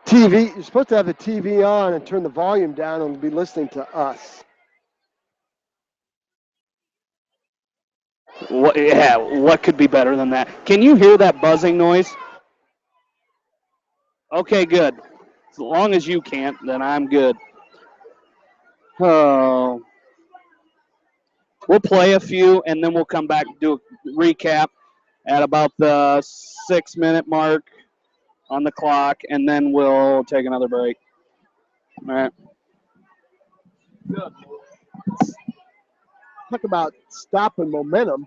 TV, you're supposed to have the TV on and turn the volume down and be listening to us. What could be better than that? Can you hear that buzzing noise? Okay, good. As long as you can't, then I'm good. Oh. We'll play a few, and then we'll come back and do a recap at about the 6-minute mark on the clock, and then we'll take another break. All right. Good. Talk about stopping momentum.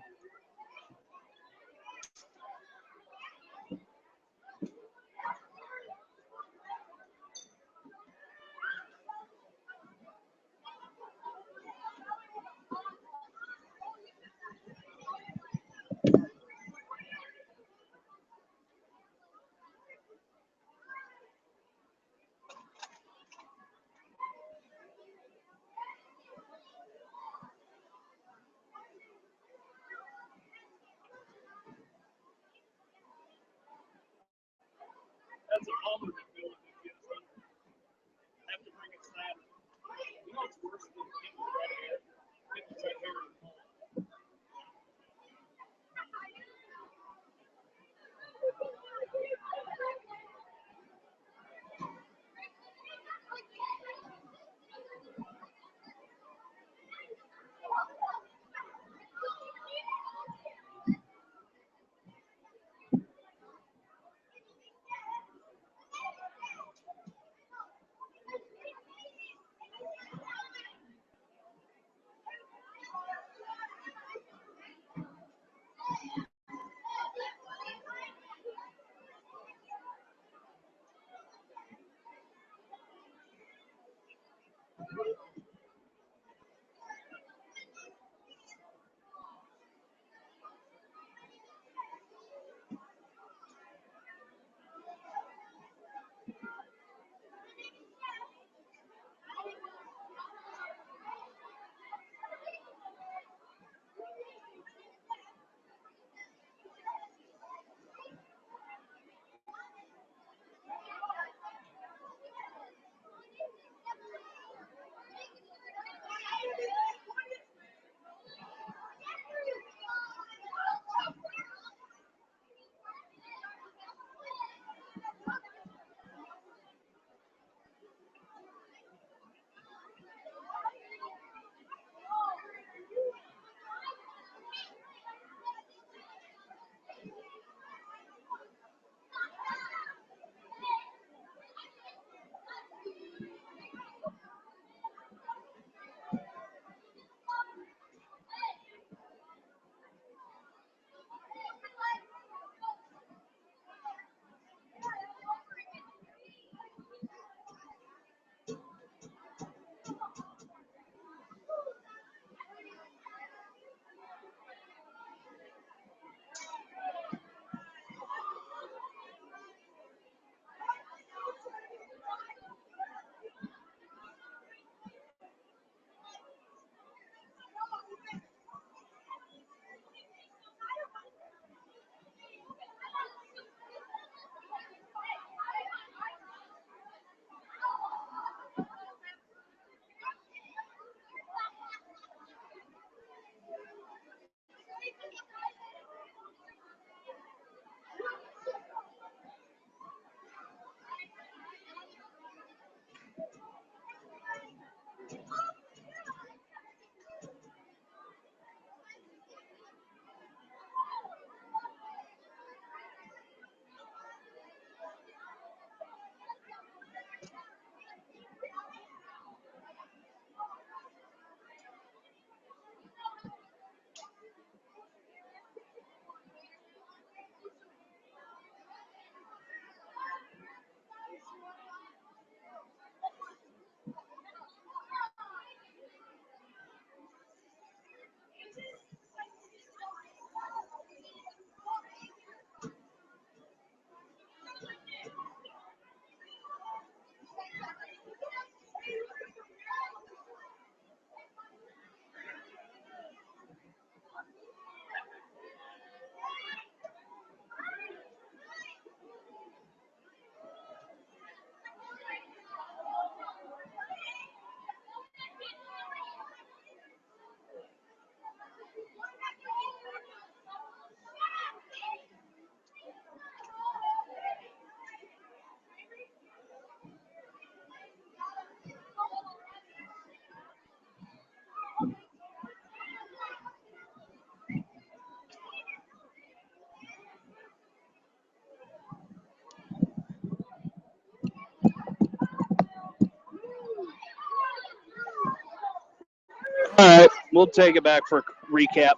All right, we'll take it back for a recap.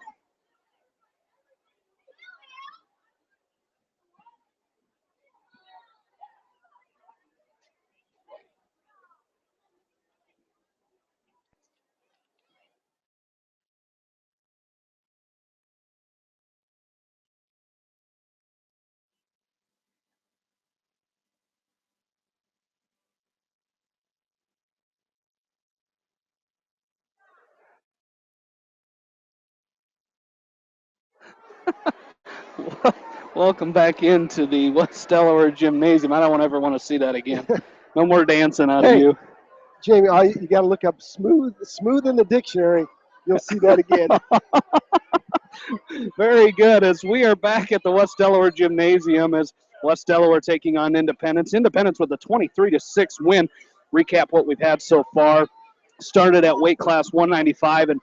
Welcome back into the West Delaware Gymnasium. I don't ever want to see that again. No more dancing out of Hey, you. Jamie, you got to look up smooth in the dictionary. You'll see that again. Very good. As we are back at the West Delaware Gymnasium, as West Delaware taking on Independence. Independence with a 23-6 win. Recap what we've had so far. Started at weight class 195, and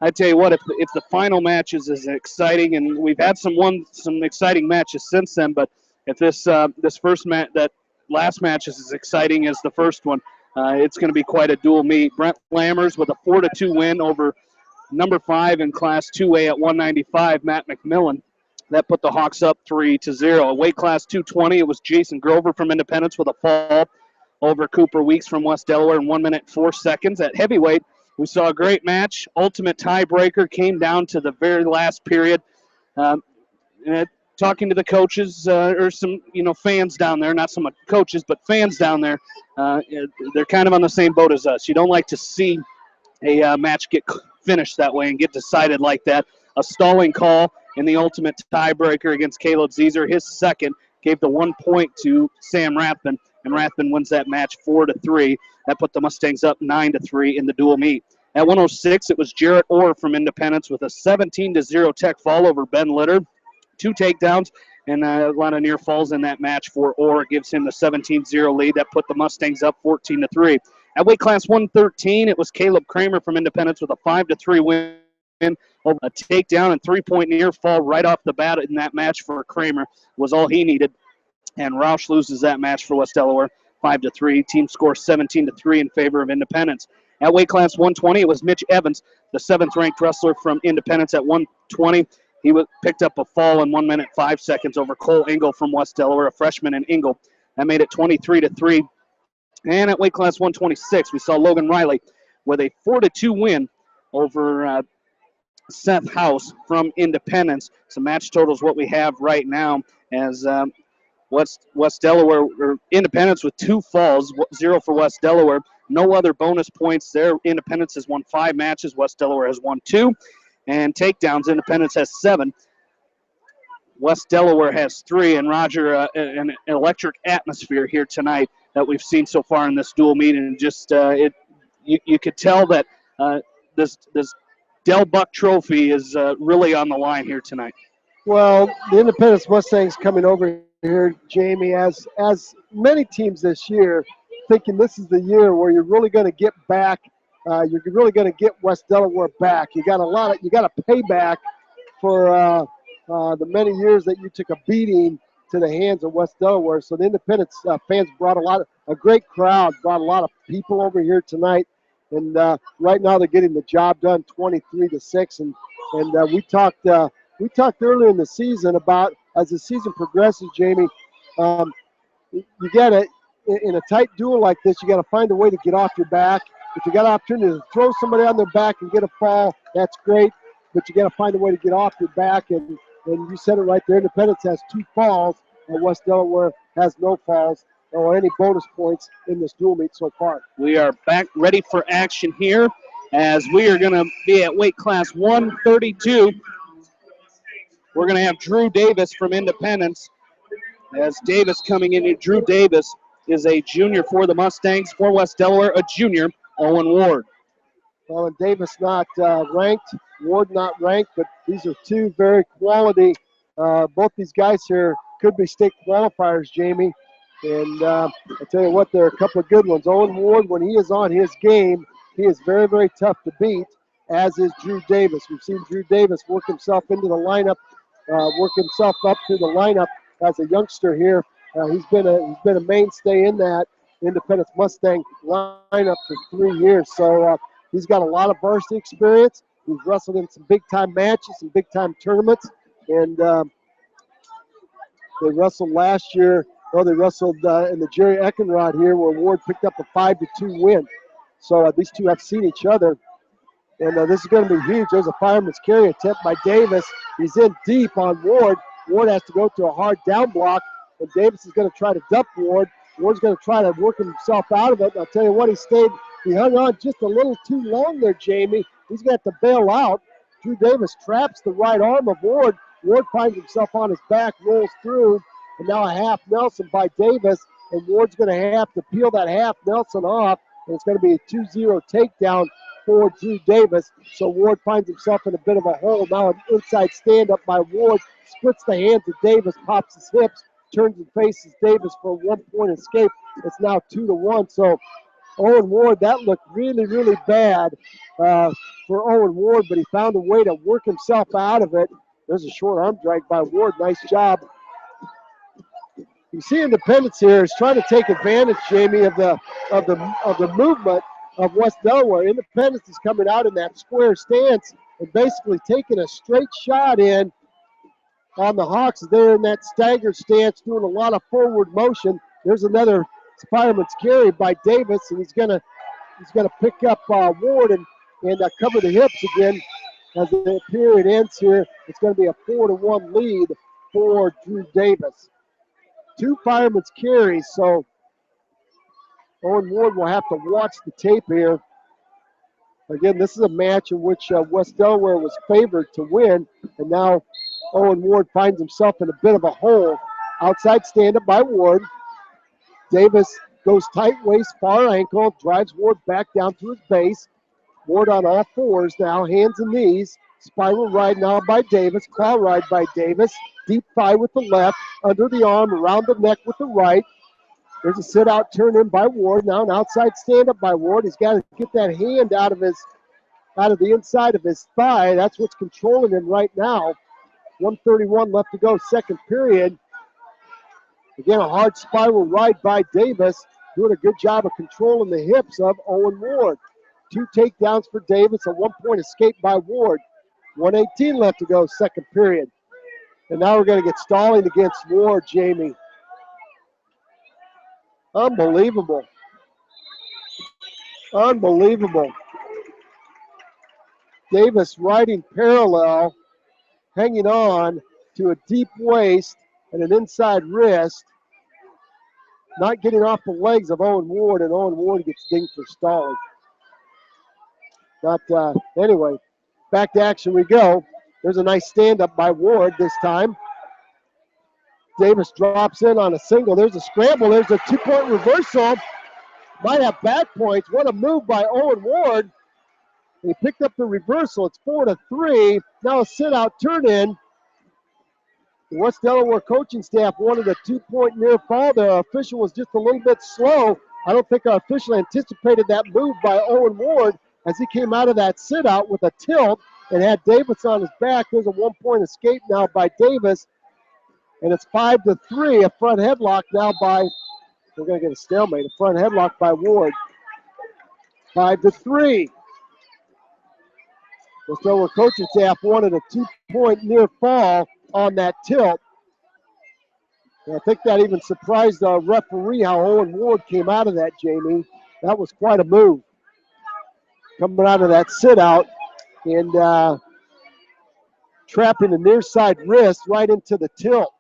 I tell you what, if the final match is as exciting, and we've had some exciting matches since then, but if this first match, that last match is as exciting as the first one, it's going to be quite a dual meet. Brent Lammers with a 4-2 win over number 5 in Class 2A at 195, Matt McMillan. That put the Hawks up 3-0. At weight class 220, it was Jason Grover from Independence with a fall over Cooper Weeks from West Delaware in 1 minute 4 seconds. At heavyweight, we saw a great match. Ultimate tiebreaker came down to the very last period. Um, talking to the coaches or some fans down there, not so much coaches, but fans down there, they're kind of on the same boat as us. You don't like to see a match get finished that way and get decided like that. A stalling call in the ultimate tiebreaker against Caleb Zeeser. His second gave the 1 point to Sam Rathbun, and Rathbun wins that match 4-3. That put the Mustangs up 9-3 in the dual meet. At 106, it was Jarrett Orr from Independence with a 17-0 tech fall over Ben Litter. 2 takedowns and a lot of near falls in that match for Orr. It gives him the 17-0 lead. That put the Mustangs up 14-3. At weight class 113, it was Caleb Kramer from Independence with a 5-3 win over a takedown and 3-point near fall right off the bat in that match for Kramer was all he needed. And Roush loses that match for West Delaware 5-3. Team score 17-3 in favor of Independence. At weight class 120, it was Mitch Evans, the 7th-ranked wrestler from Independence at 120. He picked up a fall in 1 minute 5 seconds over Cole Engel from West Delaware, a freshman in Engel. That made it 23-3. And at weight class 126, we saw Logan Riley with a 4-2 win over Seth House from Independence. So match totals what we have right now as West Delaware, or Independence with 2 falls, 0 for West Delaware. No other bonus points there. Independence has won 5 matches. West Delaware has won 2. And takedowns, Independence has 7. West Delaware has 3. And Roger, an electric atmosphere here tonight that we've seen so far in this dual meet. And just you could tell that this Del Buck Trophy is really on the line here tonight. Well, the Independence Mustangs coming over here, Jamie, as many teams this year, thinking this is the year where you're really going to get back. You're really going to get West Delaware back. You got to pay back for the many years that you took a beating to the hands of West Delaware. So the Independence fans brought a great crowd, brought a lot of people over here tonight. And right now they're getting the job done 23-6. And we talked earlier in the season about, as the season progresses, Jamie, you got to, in a tight duel like this, you got to find a way to get off your back. If you got an opportunity to throw somebody on their back and get a fall, that's great. But you got to find a way to get off your back. And you said it right there. Independence has 2 falls, and West Delaware has no falls or any bonus points in this dual meet so far. We are back ready for action here as we are going to be at weight class 132. We're going to have Drew Davis from Independence. As Davis coming in, Drew Davis is a junior for the Mustangs. For West Delaware, a junior, Owen Ward. Well, and Davis not ranked, Ward not ranked, but these are 2 very quality. Both these guys here could be state qualifiers, Jamie. And I tell you what, there are a couple of good ones. Owen Ward, when he is on his game, he is very, very tough to beat, as is Drew Davis. We've seen Drew Davis work himself into the lineup, work himself up through the lineup as a youngster here. He's been a mainstay in that Independence Mustang lineup for 3 years. So He's got a lot of varsity experience. He's wrestled in some big-time matches, some big-time tournaments, and they wrestled last year. Well, they wrestled in the Jerry Eckenrod here, where Ward picked up a 5-2 win. So these two have seen each other. And this is going to be huge. There's a fireman's carry attempt by Davis. He's in deep on Ward. Ward has to go to a hard down block, and Davis is going to try to dump Ward. Ward's going to try to work himself out of it. And I'll tell you what, he hung on just a little too long there, Jamie. He's got to bail out. Drew Davis traps the right arm of Ward. Ward finds himself on his back, rolls through, and now a half Nelson by Davis, and Ward's going to have to peel that half Nelson off, and it's going to be a 2-0 takedown for Drew Davis. So Ward finds himself in a bit of a hole. Now an inside stand-up by Ward, splits the hands of Davis, pops his hips, turns and faces Davis for a one-point escape. It's now 2-1. So Owen Ward, that looked really, really bad for Owen Ward, but he found a way to work himself out of it. There's a short arm drag by Ward. Nice job. You see Independence here is trying to take advantage, Jamie, of the movement of West Delaware. Independence is coming out in that square stance and basically taking a straight shot in on the Hawks. They're in that staggered stance, doing a lot of forward motion. There's another fireman's carry by Davis, and he's gonna pick up Ward and cover the hips again as the period ends here. It's going to be a 4-1 lead for Drew Davis. 2 fireman's carries, so Owen Ward will have to watch the tape here. Again, this is a match in which West Delaware was favored to win, and now Owen Ward finds himself in a bit of a hole. Outside stand-up by Ward. Davis goes tight waist, far ankle, drives Ward back down to his base. Ward on all fours now, hands and knees. Spiral ride now by Davis, claw ride by Davis. Deep thigh with the left, under the arm, around the neck with the right. There's a sit-out turn in by Ward. Now an outside stand-up by Ward. He's got to get that hand out of the inside of his thigh. That's what's controlling him right now. 1:31 left to go, second period. Again, a hard spiral ride by Davis, doing a good job of controlling the hips of Owen Ward. 2 takedowns for Davis, a 1-point escape by Ward. 1:18 left to go, second period. And now we're going to get stalling against Ward, Jamie. Unbelievable. Unbelievable. Davis riding parallel, hanging on to a deep waist and an inside wrist, not getting off the legs of Owen Ward, and Owen Ward gets dinged for stalling. But anyway, back to action we go. There's a nice stand-up by Ward this time. Davis drops in on a single. There's a scramble. There's a 2-point reversal. Might have back points. What a move by Owen Ward. He picked up the reversal. It's 4-3. Now a sit-out turn-in. The West Delaware coaching staff wanted a 2-point near fall. The official was just a little bit slow. I don't think our official anticipated that move by Owen Ward as he came out of that sit-out with a tilt and had Davis on his back. There's a 1-point escape now by Davis. And it's 5-3. A front headlock now by, we're going to get a stalemate, a front headlock by Ward. 5-3. West Delaware coaching staff wanted a 2-point near fall on that tilt. And I think that even surprised the referee how Owen Ward came out of that, Jamie. That was quite a move. Coming out of that sit-out and trapping the near side wrist right into the tilt.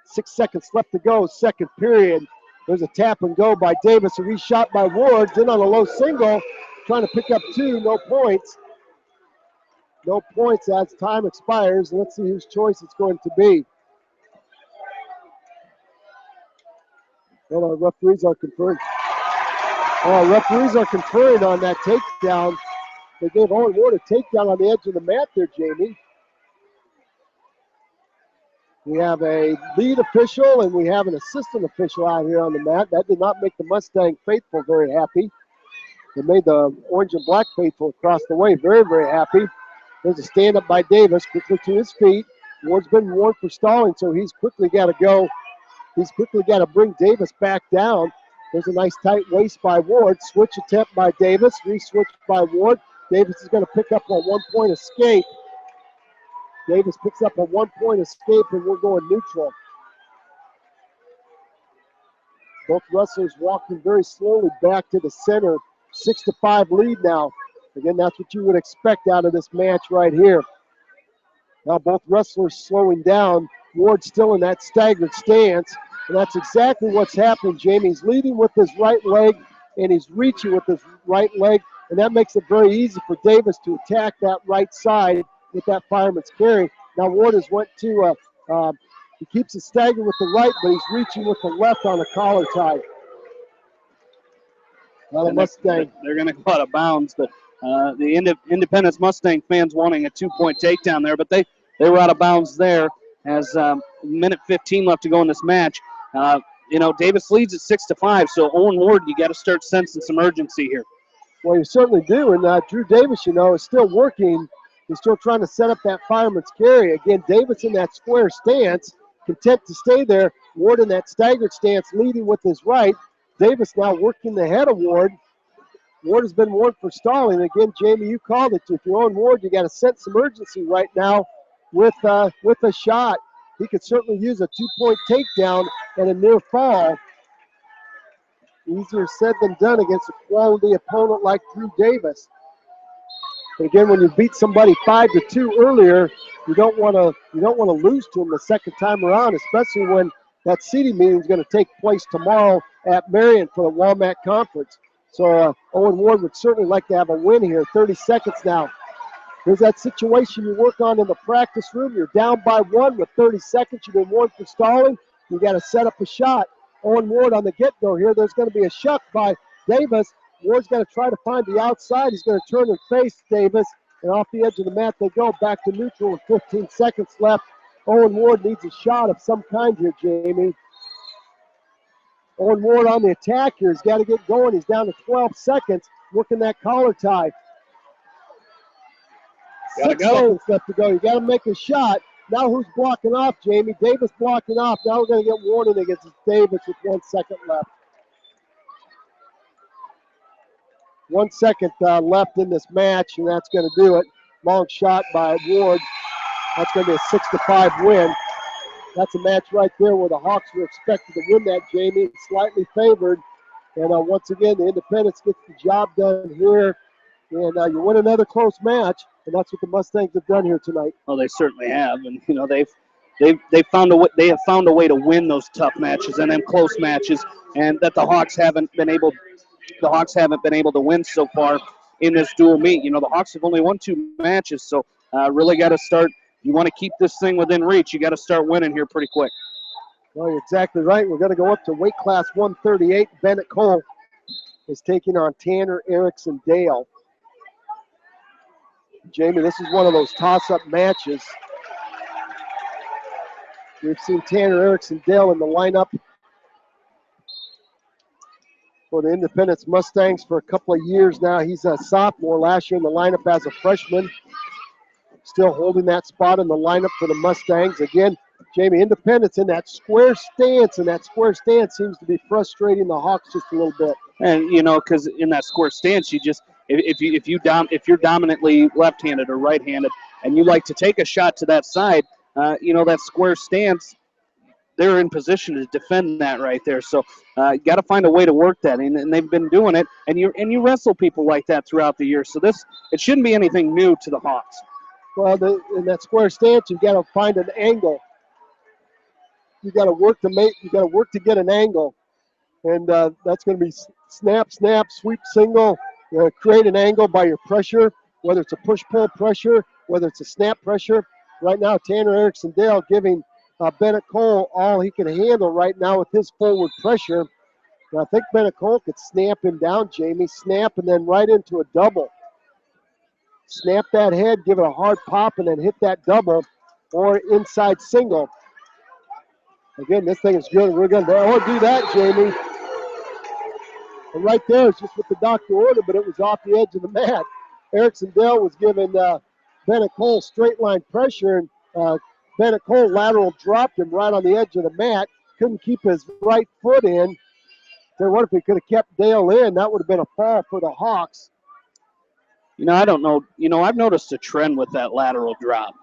6 seconds left to go, second period. There's a tap and go by Davis, a reshot by Ward, in on a low single, trying to pick up 2, no points. No points as time expires. Let's see whose choice it's going to be. Well, our referees are conferring. Referees are conferring on that takedown. They gave Owen Ward a takedown on the edge of the mat there, Jamie. We have a lead official and we have an assistant official out here on the mat. That did not make the Mustang faithful very happy. It made the orange and black faithful across the way very, very happy. There's a stand-up by Davis, quickly to his feet. Ward's been warned for stalling, so he's quickly got to go. He's quickly got to bring Davis back down. There's a nice tight waist by Ward. Switch attempt by Davis. Re-switch by Ward. Davis is going to pick up a 1-point escape. Davis picks up a 1-point escape, and we're going neutral. Both wrestlers walking very slowly back to the center. 6-5 lead now. Again, that's what you would expect out of this match right here. Now both wrestlers slowing down. Ward still in that staggered stance. And that's exactly what's happening, Jamie. He's leading with his right leg, and he's reaching with his right leg. And that makes it very easy for Davis to attack that right side with that fireman's carry. Now Ward has went to, he keeps it staggered with the right, but he's reaching with the left on the collar tie. Now the Mustang. They're going to go out of bounds, but the Independence Mustang fans wanting a 2-point takedown there, but they were out of bounds there as minute 15 left to go in this match. Davis leads at 6-5, so Owen Ward, you got to start sensing some urgency here. Well, you certainly do, and Drew Davis, is still working. He's still trying to set up that fireman's carry. Again, Davis in that square stance, content to stay there. Ward in that staggered stance, leading with his right. Davis now working the head of Ward. Ward has been warned for stalling. Again, Jamie, you called it. If you're on Ward, you got to sense some urgency right now with a shot. He could certainly use a 2-point takedown and a near fall. Easier said than done against a quality opponent like Drew Davis. But again, when you beat somebody 5-2 earlier, you don't want to lose to them the second time around, especially when that seeding meeting is going to take place tomorrow at Marion for the Walmart Conference. So Owen Ward would certainly like to have a win here. 30 seconds now. Here's that situation you work on in the practice room. You're down by 1 with 30 seconds. You've been warned for stalling. You got to set up a shot. Owen Ward on the get-go here. There's going to be a shuck by Davis. Ward's going to try to find the outside. He's going to turn and face Davis. And off the edge of the mat they go. Back to neutral with 15 seconds left. Owen Ward needs a shot of some kind here, Jamie. Owen Ward on the attack here. He's got to get going. He's down to 12 seconds. Working that collar tie. Gotta 6 go. seconds left to go. You got to make a shot. Now who's blocking off, Jamie? Davis blocking off. Now we're going to get warning against Davis with 1 second left. 1 second left in this match, and that's going to do it. Long shot by Ward. That's going to be a 6-5 win. That's a match right there where the Hawks were expected to win that, Jamie. It's slightly favored. And once again, the Independence gets the job done here. And you win another close match, and that's what the Mustangs have done here tonight. Well, they certainly have, and they've found a way. They have found a way to win those tough matches and them close matches, and that the Hawks haven't been able to win so far in this dual meet. The Hawks have only won 2 matches, so really got to start. You want to keep this thing within reach. You got to start winning here pretty quick. Well, you're exactly right. We're going to go up to weight class 138. Bennett Cole is taking on Tanner Erickson Dale. Jamie, this is one of those toss-up matches. We've seen Tanner Erickson Dale in the lineup for the Independence Mustangs for a couple of years now. He's a sophomore, last year in the lineup as a freshman. Still holding that spot in the lineup for the Mustangs. Again, Jamie, Independence in that square stance, and that square stance seems to be frustrating the Hawks just a little bit. And because in that square stance, you just if you're dominantly left-handed or right-handed, and you like to take a shot to that side, that square stance, they're in position to defend that right there. So you got to find a way to work that, and they've been doing it. And you wrestle people like that throughout the year. So it shouldn't be anything new to the Hawks. Well, in that square stance, you've got to find an angle. You got to work to get an angle, and that's going to be snap, snap, sweep, single. Create an angle by your pressure, whether it's a push-pull pressure, whether it's a snap pressure. Right now, Tanner Erickson Dale giving Bennett Cole all he can handle right now with his forward pressure. And I think Bennett Cole could snap him down, Jamie. Snap and then right into a double. Snap that head, give it a hard pop, and then hit that double or inside single. Again, this thing is good. We're going to do that, Jamie. And right there, it's just what the doctor ordered, but it was off the edge of the mat. Erickson Dale was giving Bennett Cole straight line pressure, and Bennett Cole lateral dropped him right on the edge of the mat. Couldn't keep his right foot in Tell you what, if he could have kept Dale in, that would have been a fall for the Hawks. I don't know. I've noticed a trend with that lateral drop.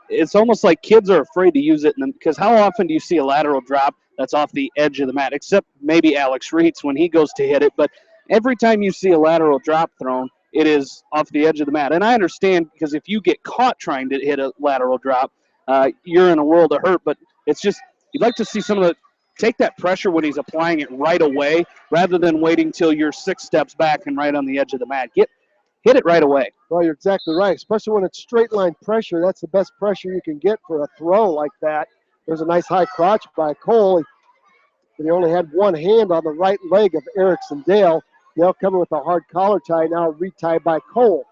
It's almost like kids are afraid to use it because how often do you see a lateral drop that's off the edge of the mat, except maybe Alex Reitz when he goes to hit it. But every time you see a lateral drop thrown, it is off the edge of the mat. And I understand because if you get caught trying to hit a lateral drop, you're in a world of hurt. But it's just you'd like to see some of the take that pressure when he's applying it right away rather than waiting till you're 6 steps back and right on the edge of the mat. Hit it right away. Well, you're exactly right, especially when it's straight line pressure. That's the best pressure you can get for a throw like that. There's a nice high crotch by Cole, but he only had one hand on the right leg of Erickson Dale. Dale coming with a hard collar tie now, retied by Cole.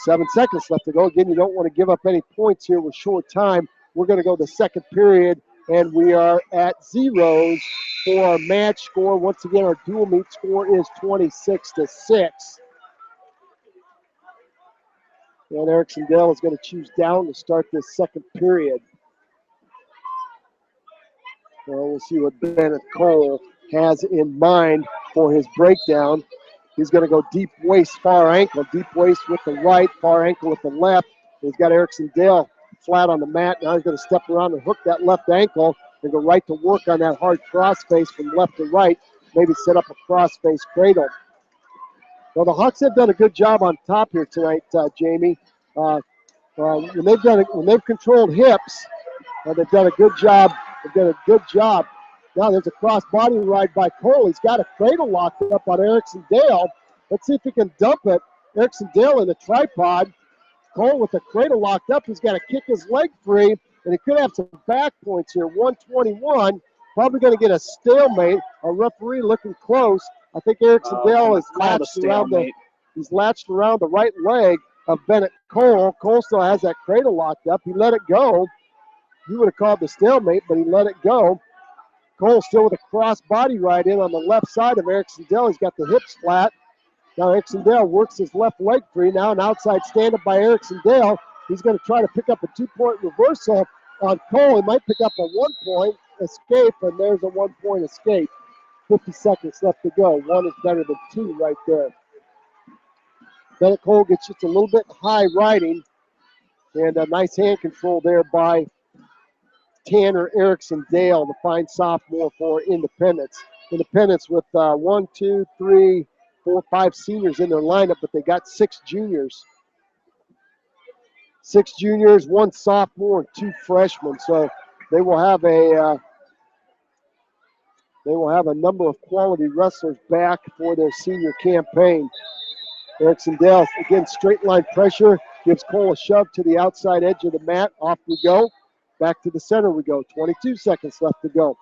7 seconds left to go. Again, you don't want to give up any points here with short time. We're going to go the second period, and we are at zeros for our match score. Once again, our dual meet score is 26-6. And Erickson Dale is going to choose down to start this second period. Well, we'll see what Bennett Cole has in mind for his breakdown. He's going to go deep waist, far ankle, deep waist with the right, far ankle with the left. He's got Erickson Dale flat on the mat. Now he's going to step around and hook that left ankle and go right to work on that hard crossface from left to right, maybe set up a crossface cradle. Well, the Hawks have done a good job on top here tonight, Jamie. When they've controlled hips, they've done a good job. They've done a good job. Now there's a cross body ride by Cole. He's got a cradle locked up on Erickson Dale. Let's see if he can dump it. Erickson Dale in the tripod. Cole with the cradle locked up. He's got to kick his leg free, and he could have some back points here. 121. Probably going to get a stalemate. A referee looking close. I think Erickson Dale is latched around the right leg of Bennett Cole. Cole still has that cradle locked up. He let it go. He would have called the stalemate, but he let it go. Cole still with a cross body ride in on the left side of Erickson Dale. He's got the hips flat. Now Erickson Dale works his left leg free. Now an outside stand-up by Erickson Dale. He's going to try to pick up a 2-point reversal on Cole. He might pick up a 1-point escape, and there's a 1-point escape. 50 seconds left to go. 1 is better than 2 right there. Bennett Cole gets just a little bit high riding, and a nice hand control there by Tanner Erickson Dale, the fine sophomore for Independence. Independence with 1, 2, 3, 4, 5 seniors in their lineup, but they got 6 juniors. 6 juniors, 1 sophomore, and 2 freshmen. So they will have a number of quality wrestlers back for their senior campaign. Erickson Dale, again, straight line pressure, gives Cole a shove to the outside edge of the mat. Off we go. Back to the center we go. 22 seconds left to go.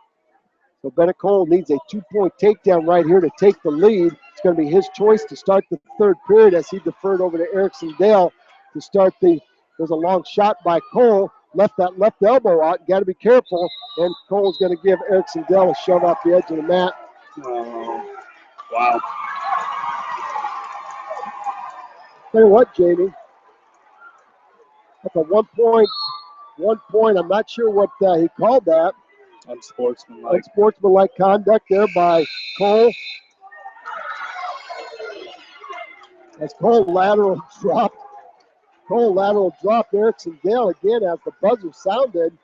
So Bennett Cole needs a 2-point takedown right here to take the lead. It's going to be his choice to start the third period as he deferred over to Erickson Dale to start there's a long shot by Cole. Left that left elbow out. Got to be careful. And Cole's going to give Erickson Dale a shove off the edge of the mat. Oh, wow. Tell you what, Jamie. That's a 1 point. 1 point. I'm not sure what he called that. Unsportsmanlike. Unsportsmanlike conduct there by Cole. As Cole lateral dropped. Erickson Dale again as the buzzer sounded.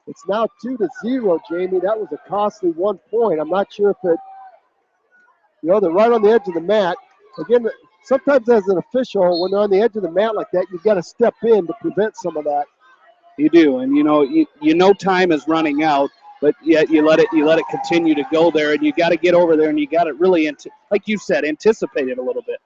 It's now 2-0, Jamie. That was a costly 1 point. I'm not sure if they're right on the edge of the mat. Again, sometimes as an official, when they're on the edge of the mat like that, you've got to step in to prevent some of that. You do, and you know time is running out, but yet you let it continue to go there, and you got to get over there, and you got to really, like you said, anticipate it a little bit.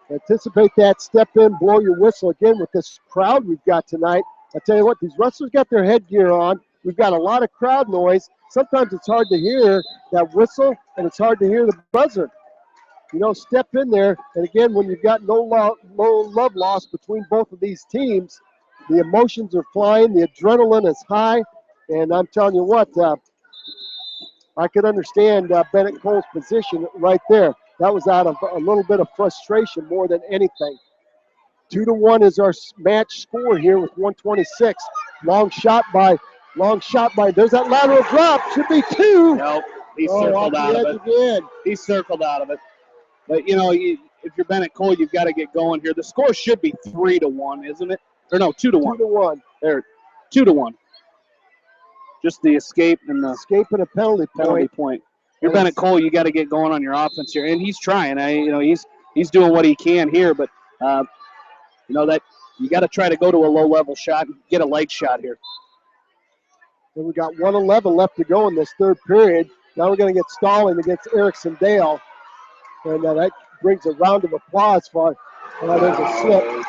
Anticipate that, step in, blow your whistle again with this crowd we've got tonight. I tell you what, these wrestlers got their headgear on. We've got a lot of crowd noise. Sometimes it's hard to hear that whistle, and it's hard to hear the buzzer. Step in there, and again, when you've got no love lost between both of these teams, the emotions are flying, the adrenaline is high, and I'm telling you what, I could understand Bennett Cole's position right there. That was out of a little bit of frustration more than anything. 2-1 is our match score here with 126. Long shot by, there's that lateral drop, should be 2. Nope. He off circled the out of edge it. again. He circled out of it. But, you know, if you're Bennett Cole, you've got to get going here. The score should be 3-1, isn't it? Or no, 2-1. 2-1. There, 2-1. Just the escape and the escape and a penalty point. You're Bennett Cole, you got to get going on your offense here, and he's trying. He's doing what he can here, but that you got to try to go to a low-level shot and get a leg shot here. And we got 1:11 left to go in this third period. Now we're going to get stalling against Erickson Dale, and that brings a round of applause for. There's a slip.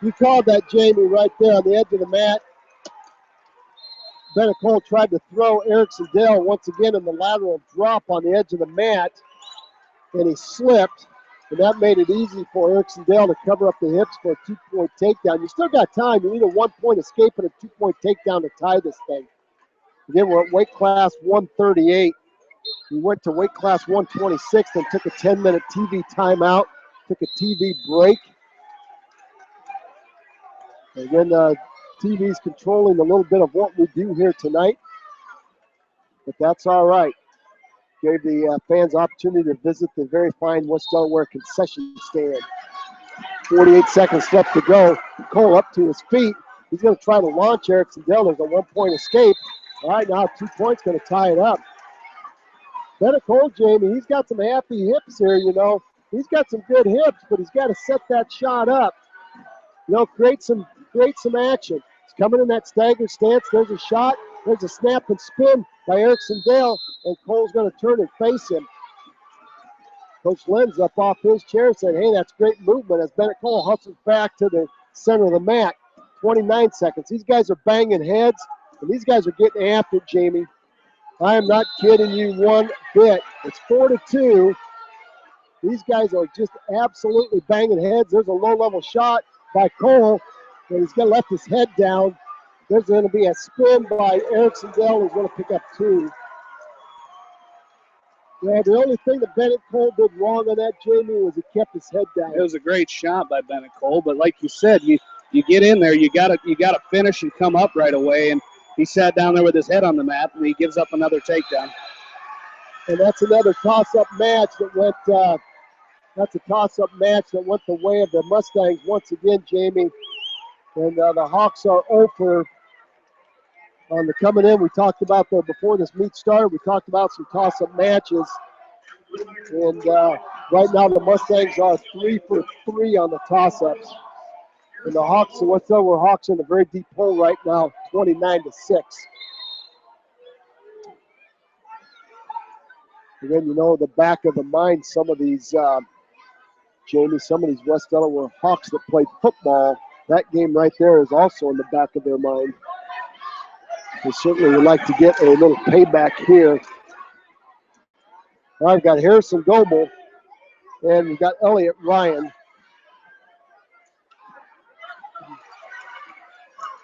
You called that, Jamie, right there on the edge of the mat. Bennett Cole tried to throw Erickson Dale once again in the lateral drop on the edge of the mat, and he slipped, and that made it easy for Erickson Dale to cover up the hips for a 2-point takedown. You still got time. You need a 1-point escape and a 2-point takedown to tie this thing. Again, we're at weight class 138. We went to weight class 126 and took a 10-minute TV timeout, took a TV break. Again, TV's controlling a little bit of what we do here tonight, but that's all right. Gave the fans opportunity to visit the very fine West Delaware concession stand. 48 seconds left to go. Cole up to his feet. He's going to try to launch Erickson Dale. There's a 1-point escape. All right, now 2 points going to tie it up. Bennett Cole, Jamie, he's got some happy hips here, you know. He's got some good hips, but he's got to set that shot up. You know, create some action. He's coming in that staggered stance. There's a shot. There's a snap and spin by Erickson Dale, and Cole's going to turn and face him. Coach Lenz up off his chair said, hey, that's great movement as Bennett Cole hustles back to the center of the mat. 29 seconds. These guys are banging heads, and these guys are getting after it, Jamie. I am not kidding you one bit. It's 4-2. These guys are just absolutely banging heads. There's a low-level shot by Cole, and he's going to let his head down. There's going to be a spin by Erickson Dale, who's going to pick up 2. Yeah, the only thing that Bennett Cole did wrong on that, Jamie, was he kept his head down. It was a great shot by Bennett Cole, but like you said, you get in there, you gotta finish and come up right away. And he sat down there with his head on the mat, and he gives up another takedown. And that's another toss-up match that went. That's a toss-up match that went the way of the Mustangs once again, Jamie. And the Hawks are over on the coming in. We talked about before this meet started. We talked about some toss-up matches, and right now the Mustangs are 3 for 3 on the toss-ups. And the Hawks, the West Delaware Hawks, in a very deep hole right now, 29-6. Again, you know, the back of the mind, some of these, Jamie, some of these West Delaware Hawks that played football, that game right there is also in the back of their mind. They certainly would like to get a little payback here. All right, we've got Harrison Goebel, and we've got Elliott Ryan.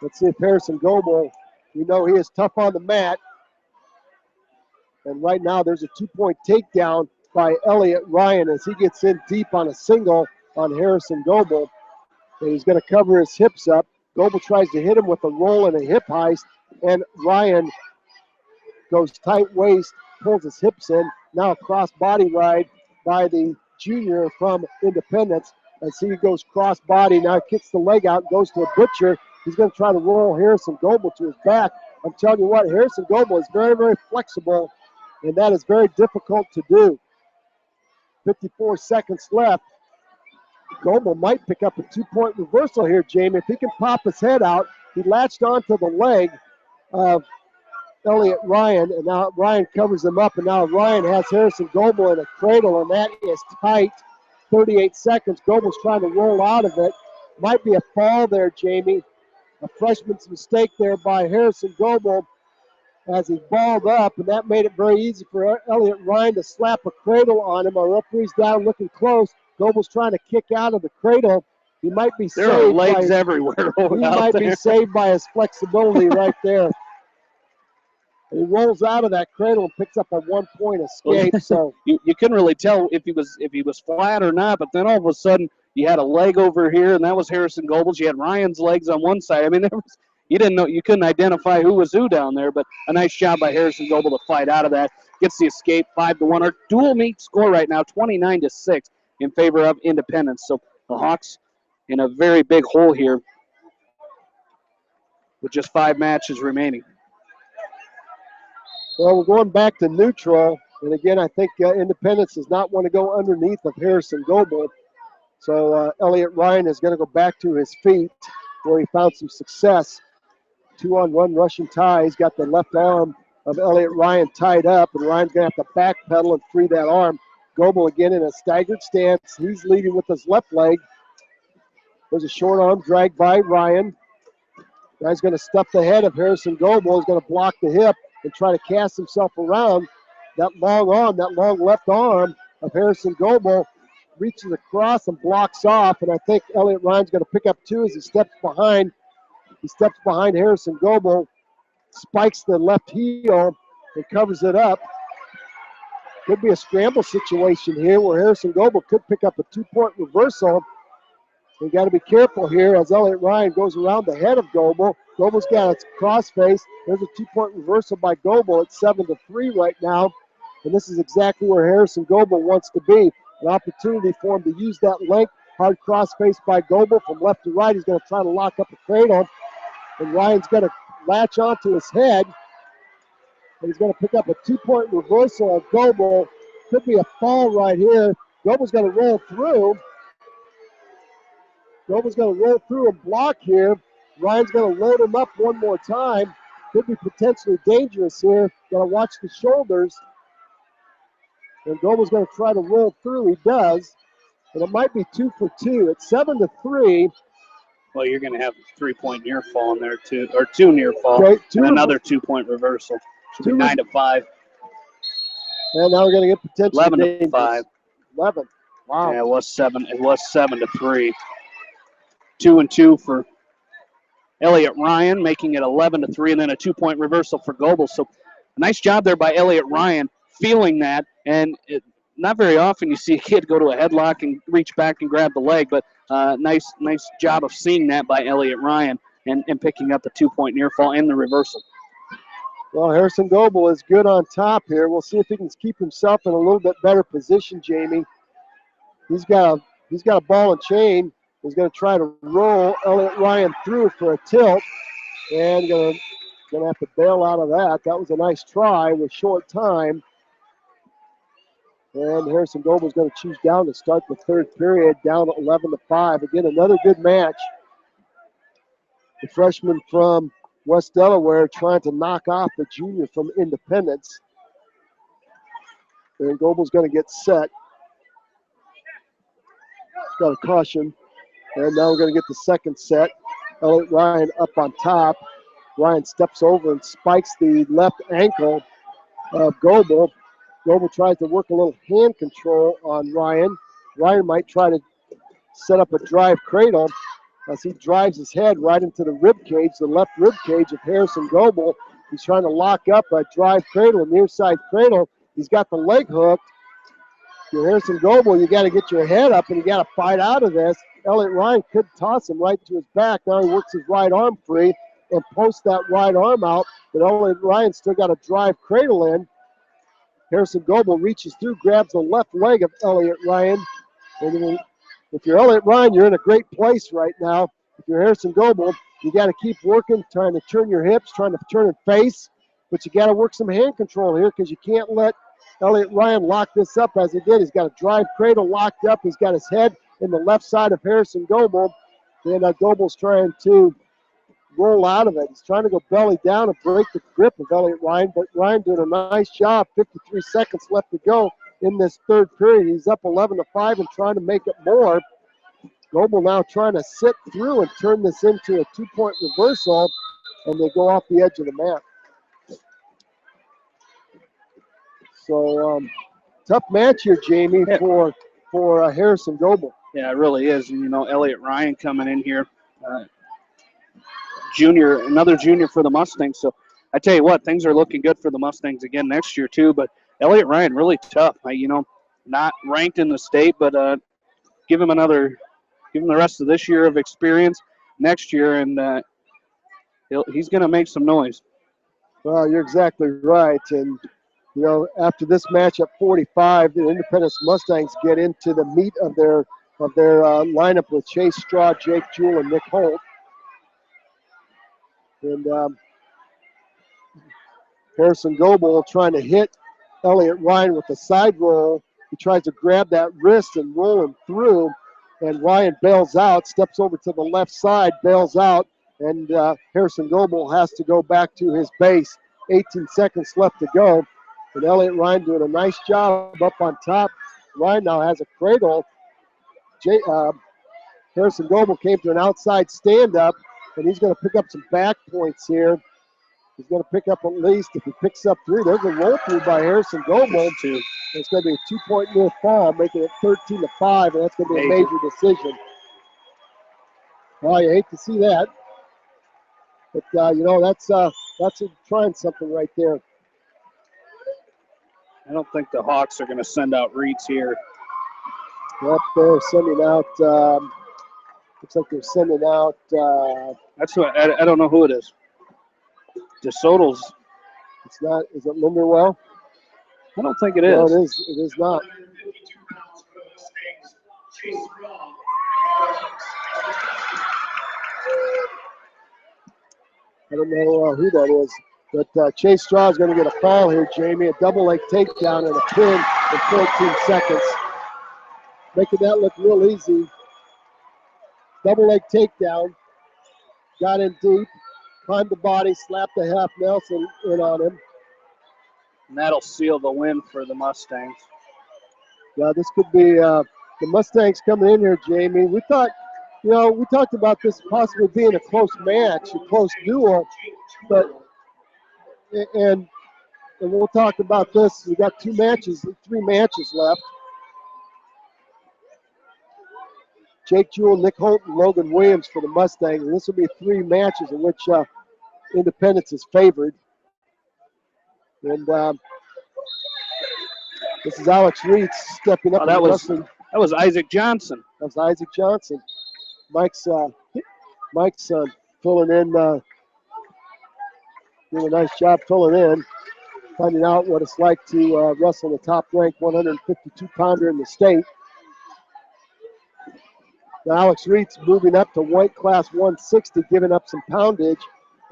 Let's see if Harrison Goebel, we know he is tough on the mat. And right now there's a 2-point takedown by Elliott Ryan as he gets in deep on a single on Harrison Goebel. And he's going to cover his hips up. Goebel tries to hit him with a roll and a hip heist, and Ryan goes tight waist, pulls his hips in. Now a cross body ride by the junior from Independence as he goes cross body. Now kicks the leg out, goes to a butcher. He's going to try to roll Harrison Goebel to his back. I'm telling you what, Harrison Goebel is very, very flexible, and that is very difficult to do. 54 seconds left. Goebel might pick up a 2-point reversal here, Jamie. If he can pop his head out, he latched onto the leg of Elliott Ryan, and now Ryan covers him up, and now Ryan has Harrison Goebel in a cradle, and that is tight. 38 seconds. Goebel's trying to roll out of it. Might be a fall there, Jamie. A freshman's mistake there by Harrison Goebel as he balled up, and that made it very easy for Elliott Ryan to slap a cradle on him. Our referee's down looking close. Goebel's trying to kick out of the cradle. He might be saved. There are legs everywhere. He might be saved by his flexibility right there. He rolls out of that cradle and picks up a 1-point escape. So you couldn't really tell if he was flat or not, but then all of a sudden you had a leg over here, and that was Harrison Goebel's. You had Ryan's legs on one side. I mean, you didn't know, you couldn't identify who was who down there. But a nice job by Harrison Goebel to fight out of that. Gets the escape 5-1. Our dual meet score right now 29-6 in favor of Independence. So the Hawks in a very big hole here with just 5 matches remaining. Well, we're going back to neutral. And again, I think Independence does not want to go underneath of Harrison Goebel. So Elliott Ryan is going to go back to his feet where he found some success. 2-on-1 Russian tie. He's got the left arm of Elliott Ryan tied up, and Ryan's going to have to backpedal and free that arm. Goebel again in a staggered stance. He's leading with his left leg. There's a short arm drag by Ryan. Guy's going to stuff the head of Harrison Goebel. He's going to block the hip and try to cast himself around. That long arm, that long left arm of Harrison Goebel reaches across and blocks off, and I think Elliott Ryan's going to pick up 2 as he steps behind. He steps behind Harrison Goebel, spikes the left heel, and covers it up. Could be a scramble situation here where Harrison Goebel could pick up a 2-point reversal. We got to be careful here as Elliott Ryan goes around the head of Goebel. Goebel's got its crossface. There's a 2-point reversal by Goebel. It's 7-3 right now, and this is exactly where Harrison Goebel wants to be. An opportunity for him to use that length. Hard crossface by Goebel from left to right. He's going to try to lock up the cradle, and Ryan's going to latch onto his head. And he's going to pick up a 2-point reversal of Goebel. Could be a fall right here. Goebel's going to roll through. Goebel's going to roll through and block here. Ryan's going to load him up one more time. Could be potentially dangerous here. Got to watch the shoulders. And Goebel's going to try to roll through. He does. And it might be 2 for 2. It's 7-3. Well, you're going to have a 3-point near fall in there, too, or 2 near fall, Okay, and another 2-point reversal. Should be 9-5. And now we're going to get potentially 11-5. 11. Wow. Yeah, it was 7. It was 7-3. 2-2 for Elliott Ryan, making it 11-3, and then a 2-point reversal for Goebel. So a nice job there by Elliott Ryan, feeling that. And not very often you see a kid go to a headlock and reach back and grab the leg, but nice job of seeing that by Elliott Ryan and picking up the 2-point near fall and the reversal. Well, Harrison Goebel is good on top here. We'll see if he can keep himself in a little bit better position, Jamie. He's got a ball and chain. He's going to try to roll Elliott Ryan through for a tilt, and going to have to bail out of that. That was a nice try with short time. And Harrison Goebel is going to choose down to start the third period, down 11-5. Again, another good match. The freshman from West Delaware trying to knock off the junior from Independence. And Goebel's going to get set. Got a caution. And now we're going to get the second set. Elliott Ryan up on top. Ryan steps over and spikes the left ankle of Goebel. Goebel tries to work a little hand control on Ryan. Ryan might try to set up a drive cradle as he drives his head right into the rib cage, the left rib cage of Harrison Goebel. He's trying to lock up a drive cradle, a near side cradle. He's got the leg hooked. If you're Harrison Goebel, you got to get your head up and you got to fight out of this. Elliott Ryan could toss him right to his back. Now he works his right arm free and posts that right arm out. But Elliott Ryan still got a drive cradle in. Harrison Goebel reaches through, grabs the left leg of Elliott Ryan. And if you're Elliott Ryan, you're in a great place right now. If you're Harrison Goebel, you got to keep working, trying to turn your hips, trying to turn and face. But you got to work some hand control here because you can't let Elliott Ryan lock this up as he did. He's got a drive cradle locked up. He's got his head in the left side of Harrison Goebel. And Goebel's trying to roll out of it. He's trying to go belly down and break the grip of Elliott Ryan, but Ryan doing a nice job. 53 seconds left to go in this third period. He's up 11-5 and trying to make it more. Goebel now trying to sit through and turn this into a 2-point reversal, and they go off the edge of the mat. So tough match here, Jamie, for Harrison Goebel. Yeah, it really is. And, Elliott Ryan coming in here, another junior for the Mustangs. So I tell you what, things are looking good for the Mustangs again next year too. But Elliott Ryan really tough. Not ranked in the state, but give him the rest of this year of experience next year, and He's going to make some noise. Well, you're exactly right. And, you know, after this match at 45, the Independence Mustangs get into the meat of their lineup with Chase Straw, Jake Jewell, and Nick Holt. And Harrison Goebel trying to hit Elliott Ryan with a side roll. He tries to grab that wrist and roll him through, and Ryan bails out, steps over to the left side, bails out, and Harrison Goebel has to go back to his base. 18 seconds left to go, and Elliott Ryan doing a nice job up on top. Ryan now has a cradle. Harrison Goebel came to an outside stand-up, and he's going to pick up some back points here. He's going to pick up at least, if he picks up 3, there's a roll through by Harrison Goebel. It's going to be a 2-point near fall, making it 13-5, and that's going to be a major decision. Well, you hate to see that. But, you know, that's trying something right there. I don't think the Hawks are going to send out Reeds here. Yep, they're sending out, looks like they're sending out. That's what, I don't know who it is. DeSoto's. It's not, is it Linderwell? I don't think it is. No, it is not. I don't know who that is. But Chase Straw is going to get a foul here, Jamie. A double leg takedown and a pin in 14 seconds. Making that look real easy. Double leg takedown. Got in deep. Climbed the body, slapped the half Nelson in on him. And that'll seal the win for the Mustangs. Yeah, this could be the Mustangs coming in here, Jamie. We thought, you know, we talked about this possibly being a close match, a close duel, but and we'll talk about this. We got 3 matches left. Jake Jewell, Nick Holt, and Logan Williams for the Mustangs. And this will be 3 matches in which Independence is favored. And this is Alex Reed stepping up. That was Isaac Johnson. That was Isaac Johnson. Mike's filling in, doing a nice job filling in, finding out what it's like to wrestle the top-ranked 152-pounder in the state. Now Alex Reed's moving up to weight class 160, giving up some poundage,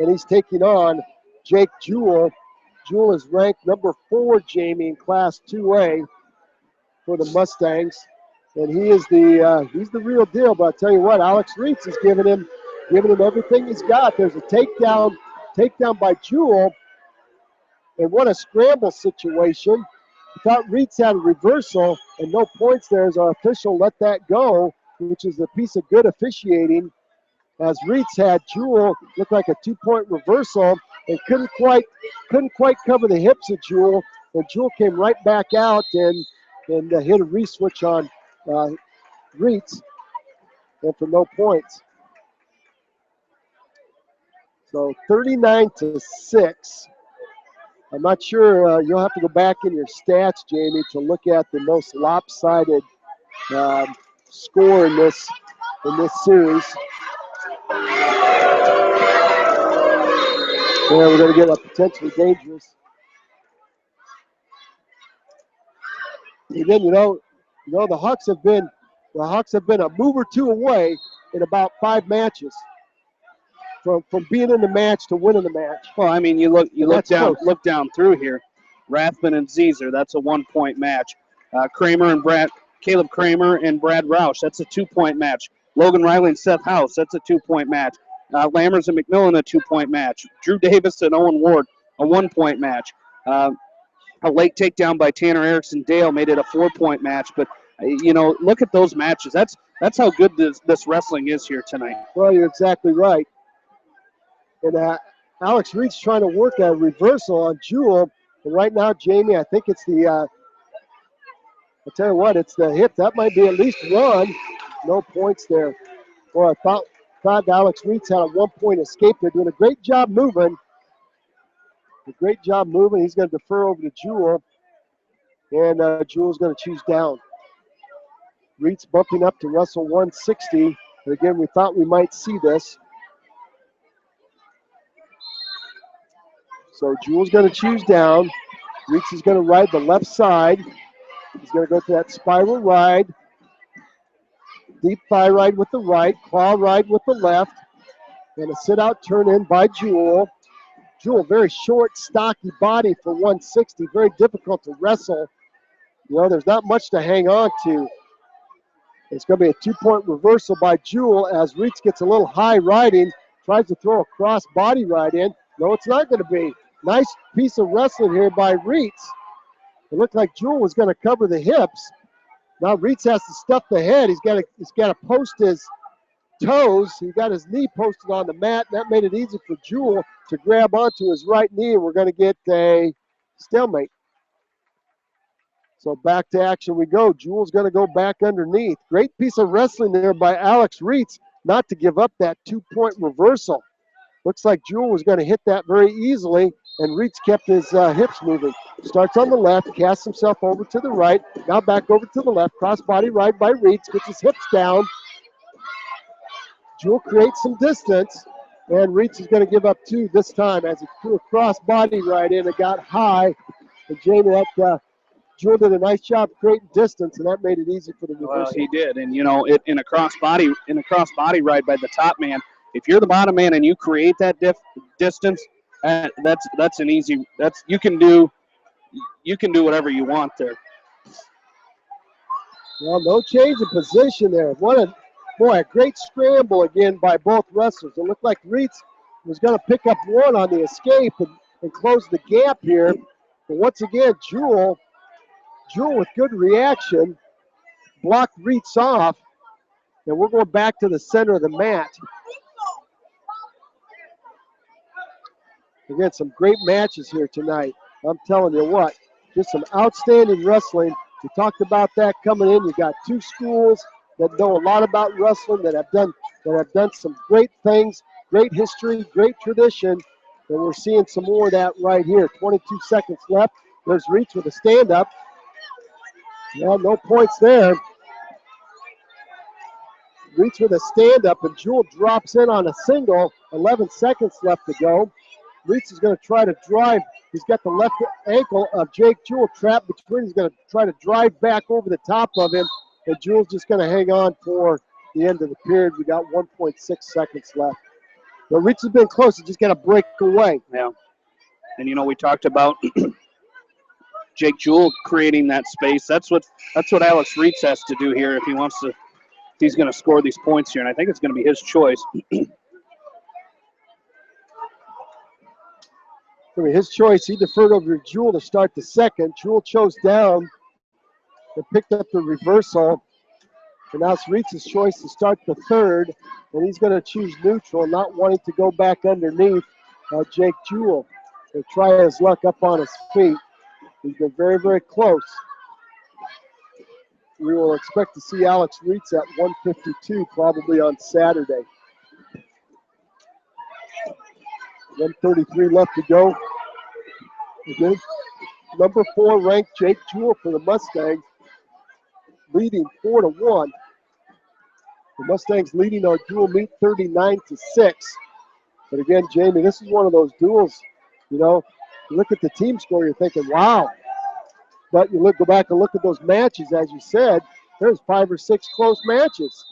and he's taking on Jake Jewell. Jewell is ranked number 4, Jamie, in Class 2A for the Mustangs, and he is he's the real deal. But I tell you what, Alex Reitz is giving him everything he's got. There's a takedown by Jewell, and what a scramble situation. I thought Reitz had a reversal, and no points there as our official let that go, which is a piece of good officiating, as Reitz had Jewell look like a 2-point reversal and couldn't quite cover the hips of Jewell, and Jewell came right back out and hit a re-switch on Reitz, and for no points. So 39-6. I'm not sure, you'll have to go back in your stats, Jamie, to look at the most lopsided score in this series. And we're going to get a potentially dangerous. And then you know the Hawks have been a move or 2 away in about 5 matches from being in the match to winning the match. Well, I mean, you look down through here. Rathman and Zeezer, that's a 1-point match. Caleb Kramer and Brad Roush, that's a 2-point match. Logan Riley and Seth House, that's a 2-point match. Lammers and McMillan, a 2-point match. Drew Davis and Owen Ward, a 1-point match. A late takedown by Tanner Erickson Dale made it a 4-point match. But, look at those matches. That's how good this wrestling is here tonight. Well, you're exactly right. And Alex Reed's trying to work a reversal on Jewell. And right now, Jamie, I think it's I'll tell you what, it's the hip. That might be at least 1. No points there. Well, I thought Alex Reed's had a 1-point escape. They're doing a great job moving. He's going to defer over to Jewell. And Jewell's going to choose down. Reed's bumping up to wrestle 160. And again, we thought we might see this. So Jewel's going to choose down. Reitz is going to ride the left side. He's going to go to that spiral ride. Deep thigh ride with the right, claw ride with the left, and a sit-out turn-in by Jewel. Jewel, very short, stocky body for 160, very difficult to wrestle. You know, there's not much to hang on to. It's going to be a two-point reversal by Jewel as Reitz gets a little high riding, tries to throw a cross body ride in. No, it's not going to be. Nice piece of wrestling here by Reitz. It looked like Jewel was going to cover the hips. Now Reitz has to stuff the head. He's got to post his toes. He got his knee posted on the mat, and that made it easy for Jewel to grab onto his right knee, and we're going to get a stalemate. So back to action we go. Jewel's going to go back underneath. Great piece of wrestling there by Alex Reitz not to give up that two-point reversal. Looks like Jewel was going to hit that very easily, and Reitz kept his hips moving. Starts on the left, casts himself over to the right, now back over to the left. Cross-body ride by Reitz, gets his hips down. Jewel creates some distance, and Reitz is going to give up two this time as he threw a cross-body ride in. It got high, and Jamie, that Jewel did a nice job creating distance, and that made it easy for the reversal. Well, he did, and you know, in a cross-body ride by the top man, if you're the bottom man and you create that distance, that's an easy. You can do whatever you want there. Well, no change in position there. A great scramble again by both wrestlers. It looked like Reitz was going to pick up one on the escape and close the gap here. But once again, Jewel with good reaction blocked Reitz off, and we're going back to the center of the mat. Again, some great matches here tonight. I'm telling you what, just some outstanding wrestling. We talked about that coming in. You got two schools that know a lot about wrestling, that have done some great things, great history, great tradition, and we're seeing some more of that right here. 22 seconds left. There's Reitz with a stand-up. Well, no points there. Reitz with a stand-up, and Jewel drops in on a single. 11 seconds left to go. Reitz is going to try to drive. He's got the left ankle of Jake Jewel trapped between. He's going to try to drive back over the top of him, and Jewel's just going to hang on for the end of the period. We got 1.6 seconds left. But Reitz has been close. He's just got to break away. Yeah. And, you know, we talked about Jake Jewel creating that space. That's what Alex Reitz has to do here if he's going to score these points here, and I think it's going to be his choice. His choice, he deferred over to Jewel to start the second. Jewel chose down and picked up the reversal. And now it's Reitz's choice to start the third, and he's going to choose neutral, not wanting to go back underneath Jake Jewel. He'll try his luck up on his feet. He's been very, very close. We will expect to see Alex Reitz at 152 probably on Saturday. 1:33 left to go. Okay. Number 4 ranked Jake Jewel for the Mustangs, leading 4-1. The Mustangs leading our dual meet 39-6. But again, Jamie, this is one of those duels, you know, you look at the team score, you're thinking, wow. But you go back and look at those matches, as you said, there's 5 or 6 close matches.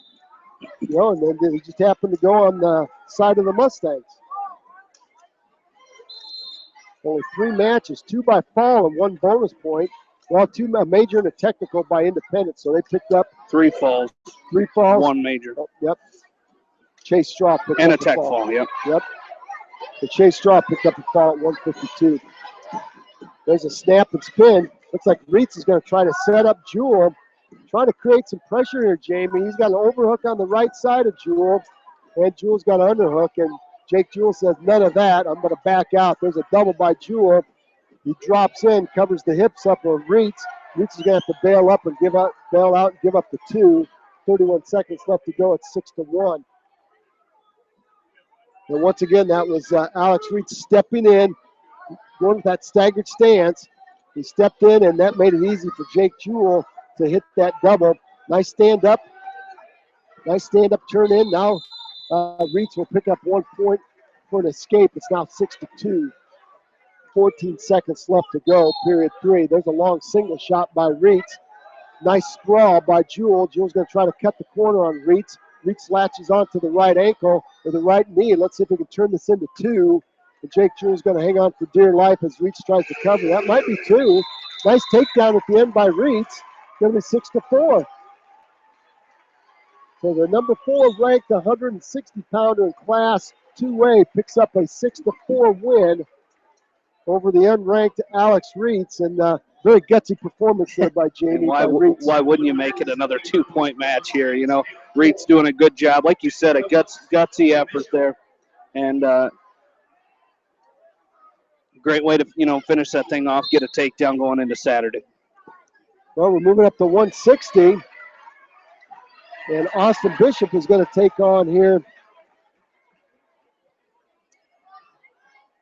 You know, and then they just happen to go on the side of the Mustangs. Only 3 matches, 2 by fall and 1 bonus point. Well, 2 a major and a technical by independent, so they picked up 3 falls. 3 falls. 1 major. Oh, yep. Chase Straw picked and up a tech fall. Yep. The Chase Straw picked up a fall at 152. There's a snap and spin. Looks like Reitz is going to try to set up Jewel. Trying to create some pressure here, Jamie. He's got an overhook on the right side of Jewel, and Jewel's got an underhook, and Jake Jewel says, none of that. I'm going to back out. There's a double by Jewel. He drops in, covers the hips up of Reitz. Reitz is going to have to bail out and give up the 2. 31 seconds left to go. It's 6-1. And once again, that was Alex Reitz stepping in, going with that staggered stance. He stepped in, and that made it easy for Jake Jewel to hit that double. Nice stand up. Nice stand up turn in. Now Reitz will pick up 1 point for an escape. It's now 6-2. 14 seconds left to go, period 3. There's a long single shot by Reitz. Nice sprawl by Jewell. Jewell's going to try to cut the corner on Reitz. Reitz latches onto the right ankle or the right knee. Let's see if we can turn this into 2. And Jake Jewell's going to hang on for dear life as Reitz tries to cover. That might be 2. Nice takedown at the end by Reitz. Going to be 6-4. So the number 4 ranked 160-pounder in Class 2A picks up a 6-4 win over the unranked Alex Reitz, and very gutsy performance there by Jamie. Why wouldn't you make it another 2-point match here? You know, Reitz doing a good job. Like you said, a gutsy effort there. And great way to, finish that thing off, get a takedown going into Saturday. Well, we're moving up to 160. And Austin Bishop is going to take on here.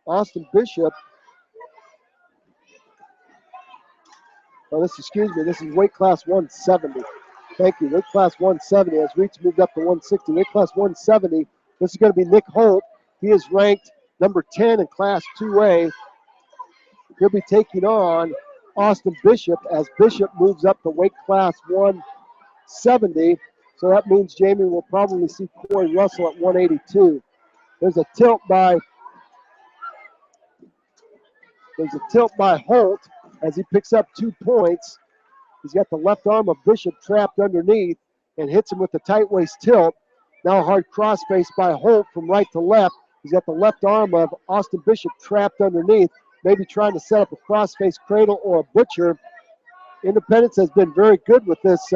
Austin Bishop. Oh, this is weight class 170. Thank you. Weight class 170 as Reitz moved up to 160. Weight class 170. This is going to be Nick Holt. He is ranked number 10 in Class 2A. He'll be taking on Austin Bishop as Bishop moves up to weight class 170. So that means Jamie will probably see Corey Russell at 182. There's a tilt by Holt as he picks up 2 points. He's got the left arm of Bishop trapped underneath and hits him with the tight waist tilt. Now a hard crossface by Holt from right to left. He's got the left arm of Austin Bishop trapped underneath, maybe trying to set up a crossface cradle or a butcher. Independence has been very good with this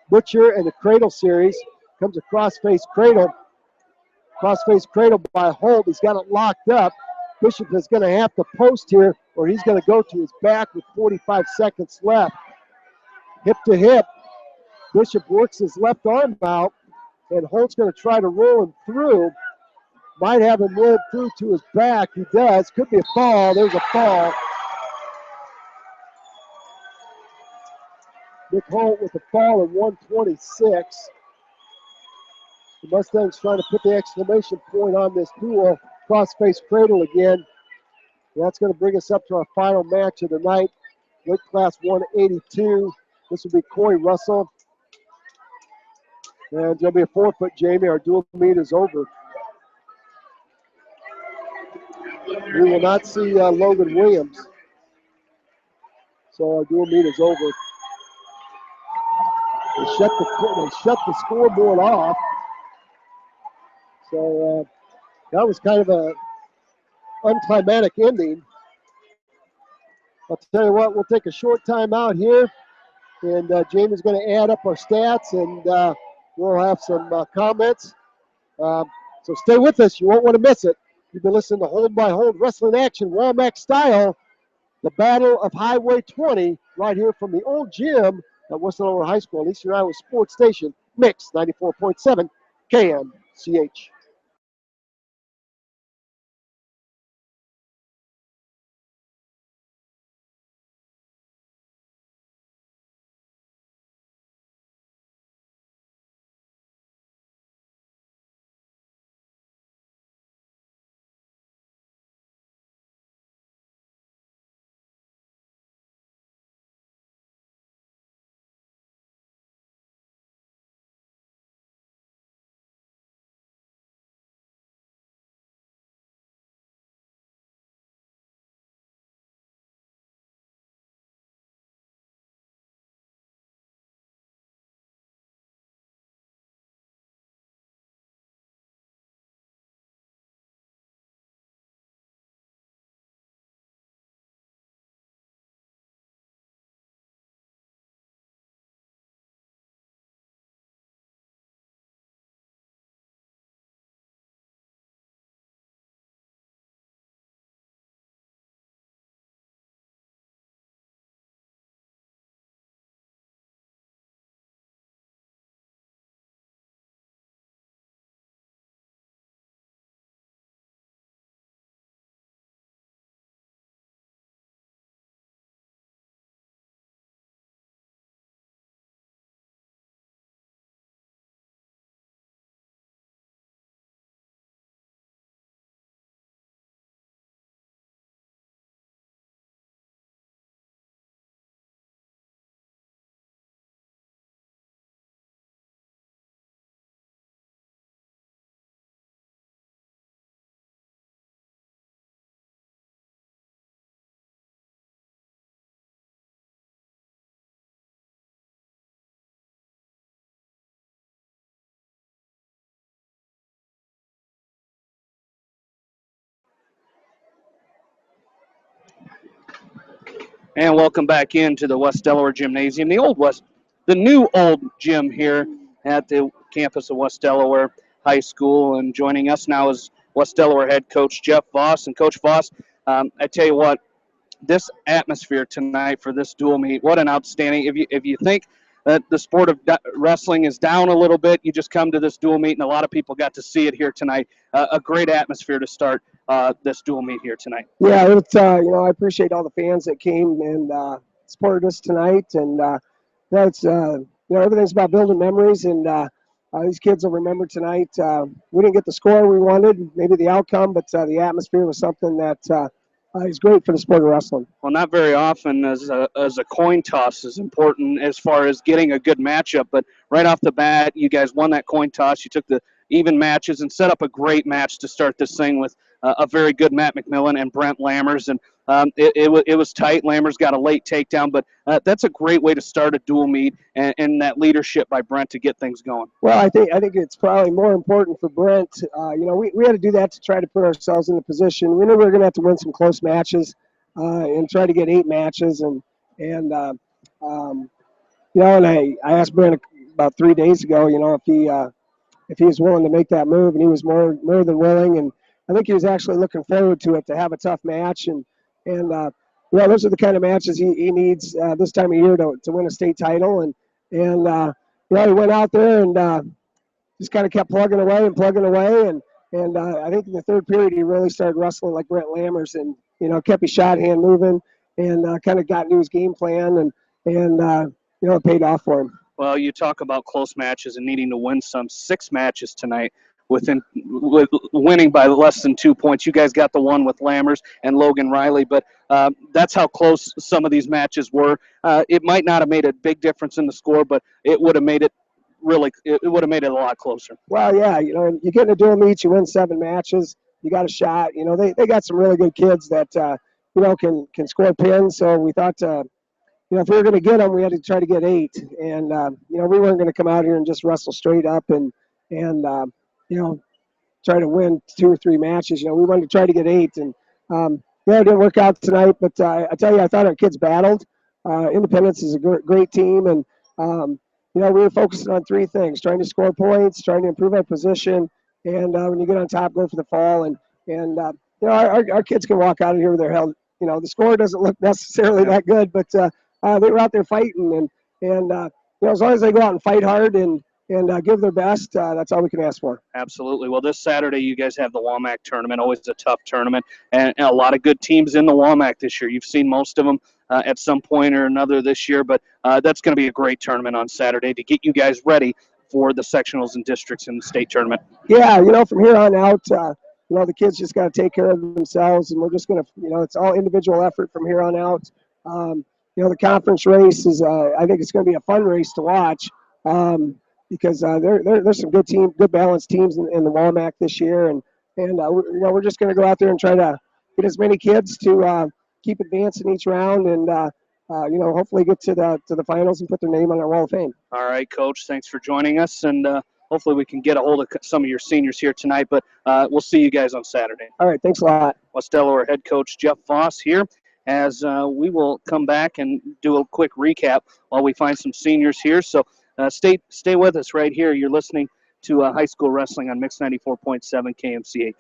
butcher and the cradle series. Comes a crossface cradle. Crossface cradle by Holt. He's got it locked up. Bishop is going to have to post here, or he's going to go to his back with 45 seconds left. Hip to hip. Bishop works his left arm out, and Holt's going to try to roll him through. Might have him rolled through to his back. He does. Could be a fall. There's a fall. Nick Holt with a fall at 126. The Mustangs trying to put the exclamation point on this duel. Crossface cradle again. That's going to bring us up to our final match of the night. Weight class 182. This will be Corey Russell. And there'll be a forfeit, Jamie. Our dual meet is over. We will not see Logan Williams. So our dual meet is over. They shut the scoreboard off. So that was kind of a unclimactic ending. I'll tell you what, we'll take a short time out here, and Jamie's going to add up our stats, and we'll have some comments. So stay with us. You won't want to miss it. You've been listening to Hold by Hold Wrestling Action, Walmack style, the Battle of Highway 20, right here from the old gym at West Delaware High School, Eastern Iowa Sports Station, Mix 94.7 KMCH. And welcome back into the West Delaware Gymnasium, the new old gym here at the campus of West Delaware High School. And joining us now is West Delaware head coach Jeff Voss. And Coach Voss, I tell you what, this atmosphere tonight for this dual meet, what an outstanding. If you think that the sport of wrestling is down a little bit, you just come to this dual meet, and a lot of people got to see it here tonight. A great atmosphere to start this dual meet here tonight. Yeah, it's I appreciate all the fans that came and supported us tonight, and it's everything's about building memories, and these kids will remember tonight. We didn't get the score we wanted, maybe the outcome, but the atmosphere was something that is great for the sport of wrestling. Well, not very often as a coin toss is important as far as getting a good matchup, but right off the bat, you guys won that coin toss. You took the even matches and set up a great match to start this thing with a very good Matt McMillan and Brent Lammers, and it was tight. Lammers got a late takedown, but that's a great way to start a dual meet, and that leadership by Brent to get things going. Well, I think it's probably more important for Brent. We had to do that to try to put ourselves in a position. We knew we were going to have to win some close matches and try to get 8 matches, and and I asked Brent about 3 days ago, if he was willing to make that move, and he was more than willing, and I think he was actually looking forward to it, to have a tough match, and those are the kind of matches he needs this time of year to win a state title, and he went out there and just kind of kept plugging away, and I think in the third period he really started wrestling like Brent Lammers, and kept his shot hand moving, and kind of got into his game plan, and it paid off for him. Well, you talk about close matches and needing to win some 6 matches tonight with winning by less than 2 points. You guys got the one with Lammers and Logan Riley, but that's how close some of these matches were. It might not have made a big difference in the score, but it would have made it a lot closer. Well, yeah, you get in a dual meet, you win 7 matches, you got a shot. They got some really good kids that can score pins. So we thought if we were going to get them, we had to try to get 8, and we weren't going to come out here and just wrestle straight up and try to win 2 or 3 matches. We wanted to try to get 8, and it didn't work out tonight. But I tell you, I thought our kids battled. Independence is a great team, and we were focusing on 3 things: trying to score points, trying to improve our position, and when you get on top, go for the fall. And our kids can walk out of here with their head. The score doesn't look necessarily that good, but they were out there fighting, and as long as they go out and fight hard and give their best, that's all we can ask for. Absolutely. Well, this Saturday you guys have the WAMAC tournament, always a tough tournament, and a lot of good teams in the WAMAC this year. You've seen most of them at some point or another this year, but that's going to be a great tournament on Saturday to get you guys ready for the sectionals and districts in the state tournament. Yeah, from here on out, the kids just got to take care of themselves, and we're just going to, it's all individual effort from here on out. The conference race is, I think it's going to be a fun race to watch because there's some good balanced teams in the WAMAC this year, and we're just going to go out there and try to get as many kids to keep advancing each round, and hopefully get to the finals and put their name on our Wall of Fame. All right, Coach, thanks for joining us, and hopefully we can get a hold of some of your seniors here tonight, but we'll see you guys on Saturday. All right, thanks a lot. West Delaware head coach Jeff Voss here, as we will come back and do a quick recap while we find some seniors here. So stay with us right here. You're listening to high school wrestling on Mix 94.7 KMCH.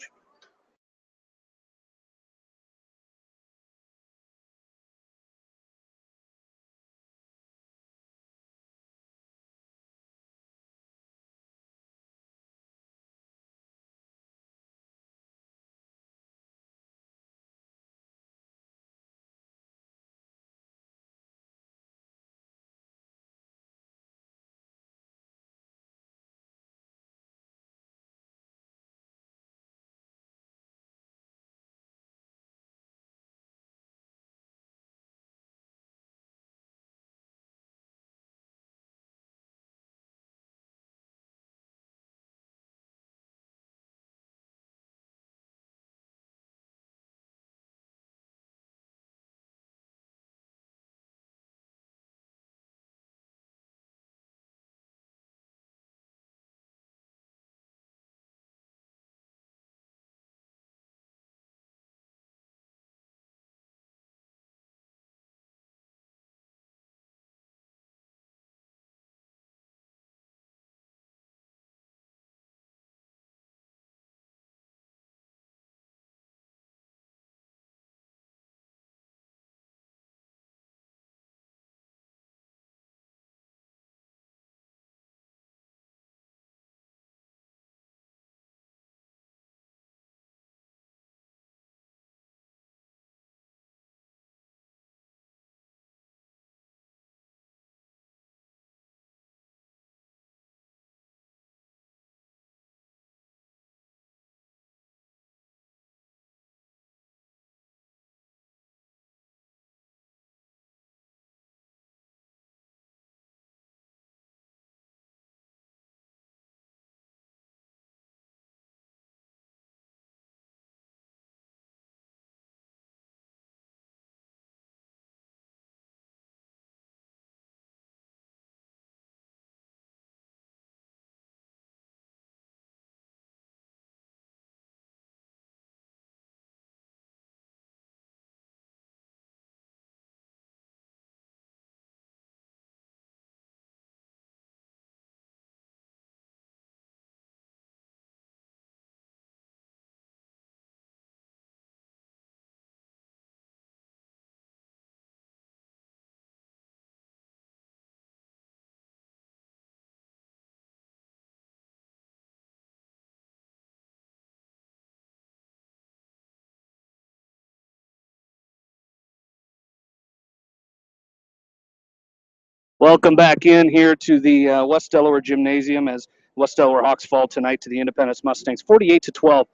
Welcome back in here to the West Delaware Gymnasium as West Delaware Hawks fall tonight to the Independence Mustangs, 48-12.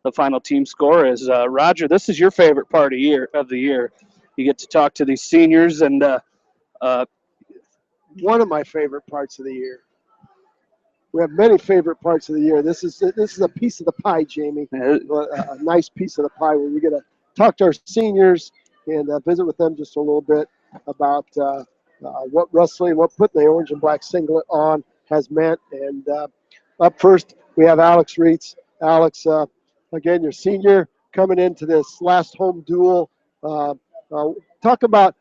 The final team score is Roger. This is your favorite part of the year. You get to talk to these seniors, and One of my favorite parts of the year. We have many favorite parts of the year. This is a piece of the pie, Jamie. A nice piece of the pie where we get to talk to our seniors and visit with them just a little bit about what wrestling, what putting the orange and black singlet on has meant. And up first, we have Alex Reitz. Alex, again, your senior coming into this last home duel. Talk about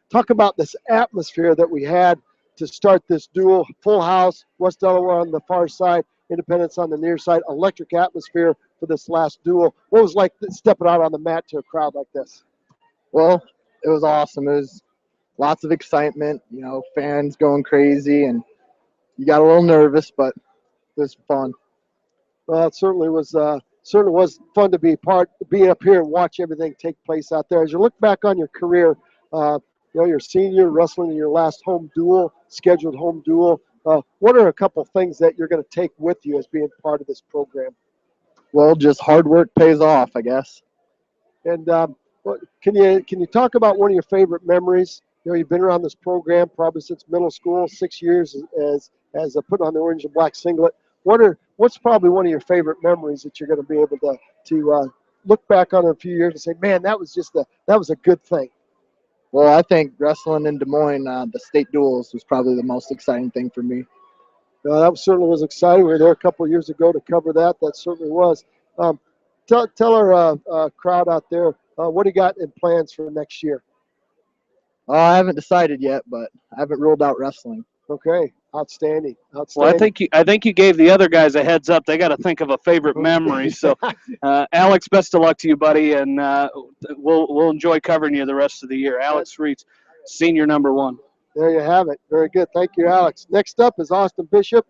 this atmosphere that we had to start this duel. Full house, West Delaware on the far side, Independence on the near side. Electric atmosphere for this last duel. What was it like stepping out on the mat to a crowd like this? Well, it was awesome. It was lots of excitement, fans going crazy, and you got a little nervous, but it was fun. Well, it certainly was fun to be up here and watch everything take place out there. As you look back on your career, your senior wrestling in your last scheduled home duel. What are a couple things that you're going to take with you as being part of this program? Well, just hard work pays off, I guess. And can you talk about one of your favorite memories? You've been around this program probably since middle school, 6 years as putting on the orange and black singlet. What's probably one of your favorite memories that you're going to be able to look back on in a few years and say, man, that was a good thing? Well, I think wrestling in Des Moines, the state duels, was probably the most exciting thing for me. That certainly was exciting. We were there a couple of years ago to cover that. That certainly was. Tell our crowd out there, what do you got in plans for next year? I haven't decided yet, but I haven't ruled out wrestling. Okay, outstanding. Well, I think you gave the other guys a heads up. They got to think of a favorite memory. So, Alex, best of luck to you, buddy, and we'll enjoy covering you the rest of the year. Alex Reitz, senior number 1. There you have it. Very good. Thank you, Alex. Next up is Austin Bishop.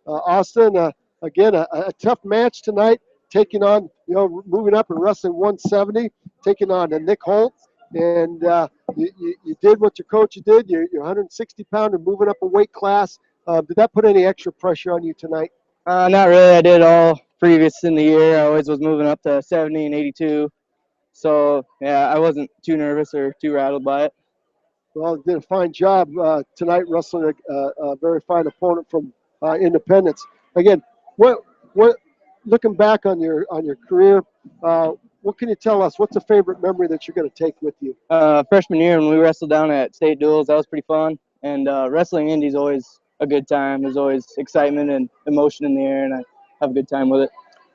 Austin, again, a tough match tonight, taking on, moving up and wrestling 170, taking on Nick Holt. And you did what your coach did. You're 160 pounder, moving up a weight class. Did that put any extra pressure on you tonight? Not really. I did all previous in the year. I always was moving up to 70 and 82. So, yeah, I wasn't too nervous or too rattled by it. Well, you did a fine job tonight wrestling a very fine opponent from Independence. Again, what looking back on your career, what can you tell us? What's a favorite memory that you're going to take with you? Freshman year when we wrestled down at state duels, that was pretty fun. And wrestling Indy's always a good time. There's always excitement and emotion in the air, and I have a good time with it.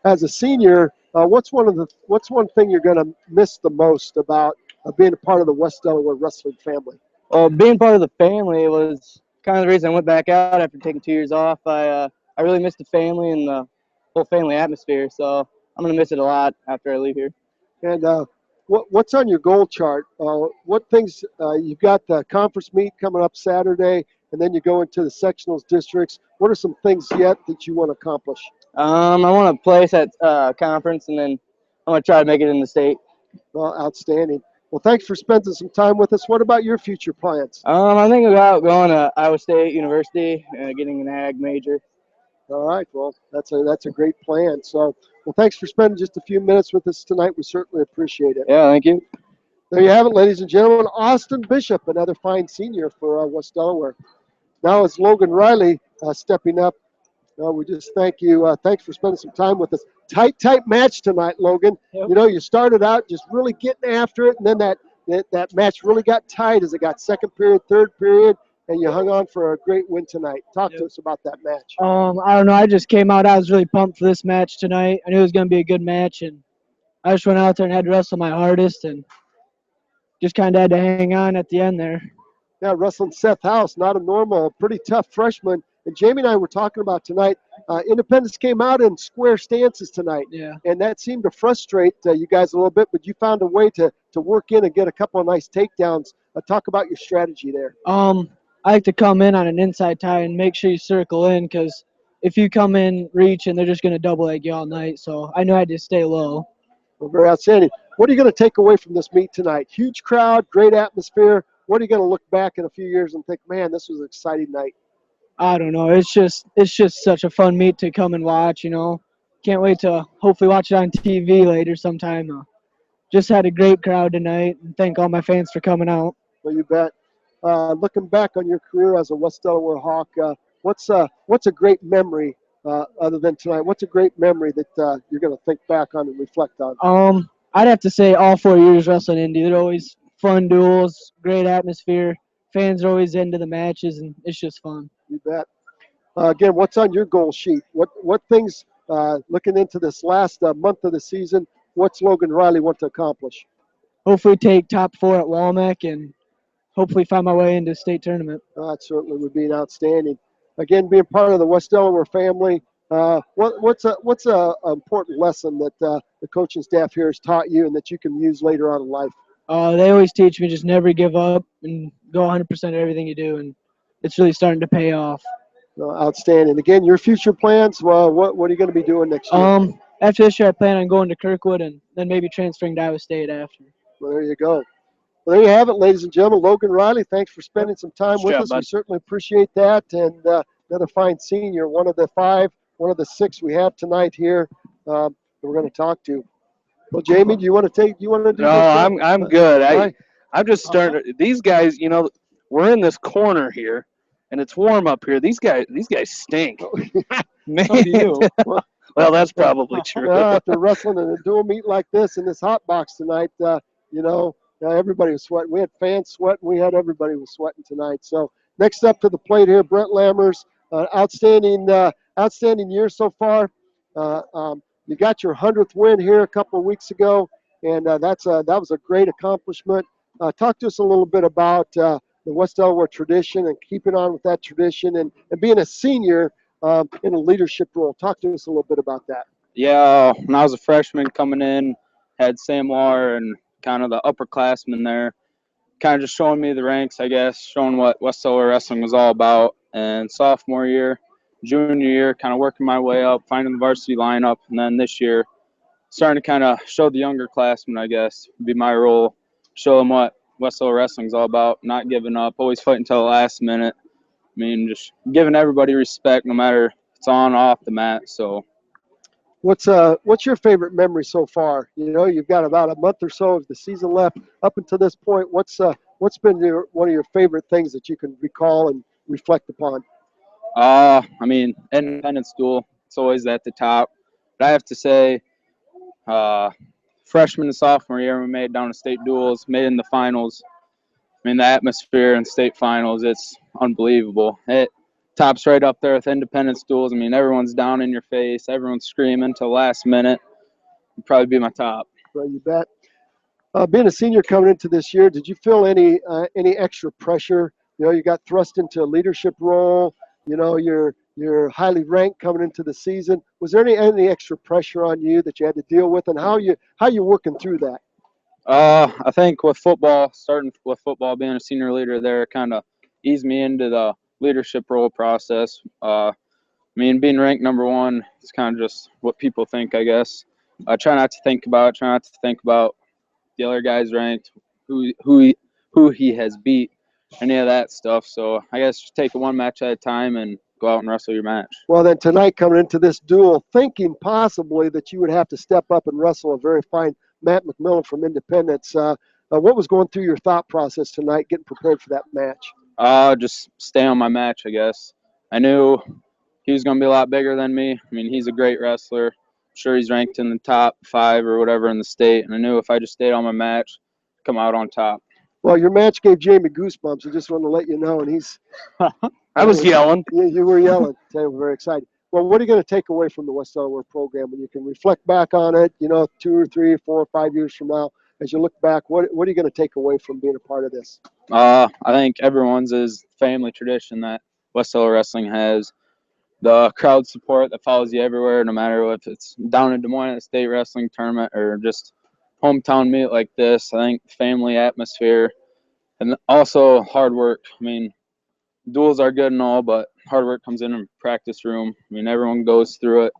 As a senior, what's one thing you're going to miss the most about being a part of the West Delaware wrestling family? Being part of the family was kind of the reason I went back out after taking 2 years off. I really missed the family and the whole family atmosphere, so I'm going to miss it a lot after I leave here. And what's on your goal chart? What things you've got the conference meet coming up Saturday, and then you go into the sectionals districts. What are some things yet that you want to accomplish? I want to place at conference, and then I'm going to try to make it in the state. Well, outstanding. Well, thanks for spending some time with us. What about your future plans? I think about going to Iowa State University and getting an ag major. All right. Well, that's a great plan. So, well, thanks for spending just a few minutes with us tonight. We certainly appreciate it. Yeah, thank you. There you have it, ladies and gentlemen. Austin Bishop, another fine senior for West Delaware. Now it's Logan Riley stepping up. We just thank you. Thanks for spending some time with us. Tight match tonight, Logan. Yep. You started out just really getting after it, and then that match really got tight as it got second period, third period, and you hung on for a great win tonight. Talk to us about that match. I don't know. I just came out. I was really pumped for this match tonight. I knew it was going to be a good match, and I just went out there and had to wrestle my hardest and just kind of had to hang on at the end there. Yeah, wrestling Seth House, not a normal, pretty tough freshman. And Jamie and I were talking about tonight, Independence came out in square stances tonight. Yeah. And that seemed to frustrate you guys a little bit, but you found a way to work in and get a couple of nice takedowns. Talk about your strategy there. I like to come in on an inside tie and make sure you circle in, because if you come in reaching, they're just going to double leg you all night. So I knew I had to stay low. Well, very outstanding. What are you going to take away from this meet tonight? Huge crowd, great atmosphere. what are you going to look back in a few years and think, man, this was an exciting night? I don't know. It's just such a fun meet to come and watch. Can't wait to hopefully watch it on TV later sometime. Just had a great crowd tonight, and thank all my fans for coming out. Well, you bet. Looking back on your career as a West Delaware Hawk, what's a great memory other than tonight? What's a great memory that you're going to think back on and reflect on? I'd have to say all 4 years wrestling Indy. They're always fun duels, great atmosphere. Fans are always into the matches, and it's just fun. You bet. Again, what's on your goal sheet? What things, looking into this last month of the season, what's Logan Riley want to accomplish? Hopefully take top 4 at Walmec and hopefully find my way into state tournament. That certainly would be an outstanding. Again, being part of the West Delaware family, what's a important lesson that the coaching staff here has taught you and that you can use later on in life? They always teach me just never give up and go 100% at everything you do, and it's really starting to pay off. Outstanding. Again, your future plans, well, what are you going to be doing next year? After this year, I plan on going to Kirkwood and then maybe transferring to Iowa State after. Well, there you go. Well, there you have it, ladies and gentlemen. Logan Riley, thanks for spending some time with us. Bud. We certainly appreciate that. And another fine senior, one of the 5, one of the 6 we have tonight here that we're going to talk to. Well, Jamie, do you want to do No, this? I'm good. Right. I'm just starting. These guys, we're in this corner here, and it's warm up here. These guys stink. Man, So do you. well, that's probably true. After wrestling in a dual meet like this in this hot box tonight, everybody was sweating. We had fans sweating. We had everybody was sweating tonight. So next up to the plate here, Brent Lammers, outstanding year so far. You got your 100th win here a couple of weeks ago, and that was a great accomplishment. Talk to us a little bit about the West Delaware tradition and keeping on with that tradition and being a senior in a leadership role. Talk to us a little bit about that. Yeah, when I was a freshman coming in, had Sam Lahr and kind of the upperclassmen there, kind of just showing me the ranks, I guess, showing what West Delaware wrestling was all about. And sophomore year, junior year, kind of working my way up, finding the varsity lineup, and then this year, starting to kind of show the younger classmen, I guess, be my role, show them what West Delaware wrestling is all about, not giving up, always fighting until the last minute. I mean, just giving everybody respect, no matter if it's on or off the mat. So, what's your favorite memory so far? You've got about a month or so of the season left. Up until this point, what's been one of your favorite things that you can recall and reflect upon? I mean, independence duel, it's always at the top. But I have to say, freshman and sophomore year, we made it down to state duels, made it in the finals. I mean, the atmosphere in state finals, it's unbelievable. It tops right up there with independence duels. I mean, everyone's down in your face. Everyone's screaming till last minute. It'd probably be my top. Well, you bet. Being a senior coming into this year, did you feel any extra pressure? You got thrust into a leadership role. You're highly ranked coming into the season. Was there any extra pressure on you that you had to deal with, and how you working through that? I think with football, being a senior leader there kind of eased me into the leadership role process. I mean, being ranked number 1, it's kind of just what people think, I guess. I try not to think about the other guys ranked, who he has beat, any of that stuff. So I guess just take it one match at a time and go out and wrestle your match. Well, then tonight coming into this duel, thinking possibly that you would have to step up and wrestle a very fine Matt McMillan from Independence. What was going through your thought process tonight, getting prepared for that match? Just stay on my match, I guess. I knew he was going to be a lot bigger than me. I mean, he's a great wrestler. I'm sure he's ranked in the top 5 or whatever in the state. And I knew if I just stayed on my match, come out on top. Well, your match gave Jamie goosebumps. I just want to let you know. And he's I was yelling. You were yelling. They were very excited. Well, what are you going to take away from the West Delaware program when you can reflect back on it, 2 or 3 or 4 or 5 years from now? As you look back, what are you going to take away from being a part of this? I think everyone's is family tradition that West Delaware wrestling has. The crowd support that follows you everywhere, no matter if it's down in Des Moines at a state wrestling tournament or just hometown meet like this. I think family atmosphere and also hard work. I mean, duels are good and all, but hard work comes in practice room. I mean, everyone goes through it,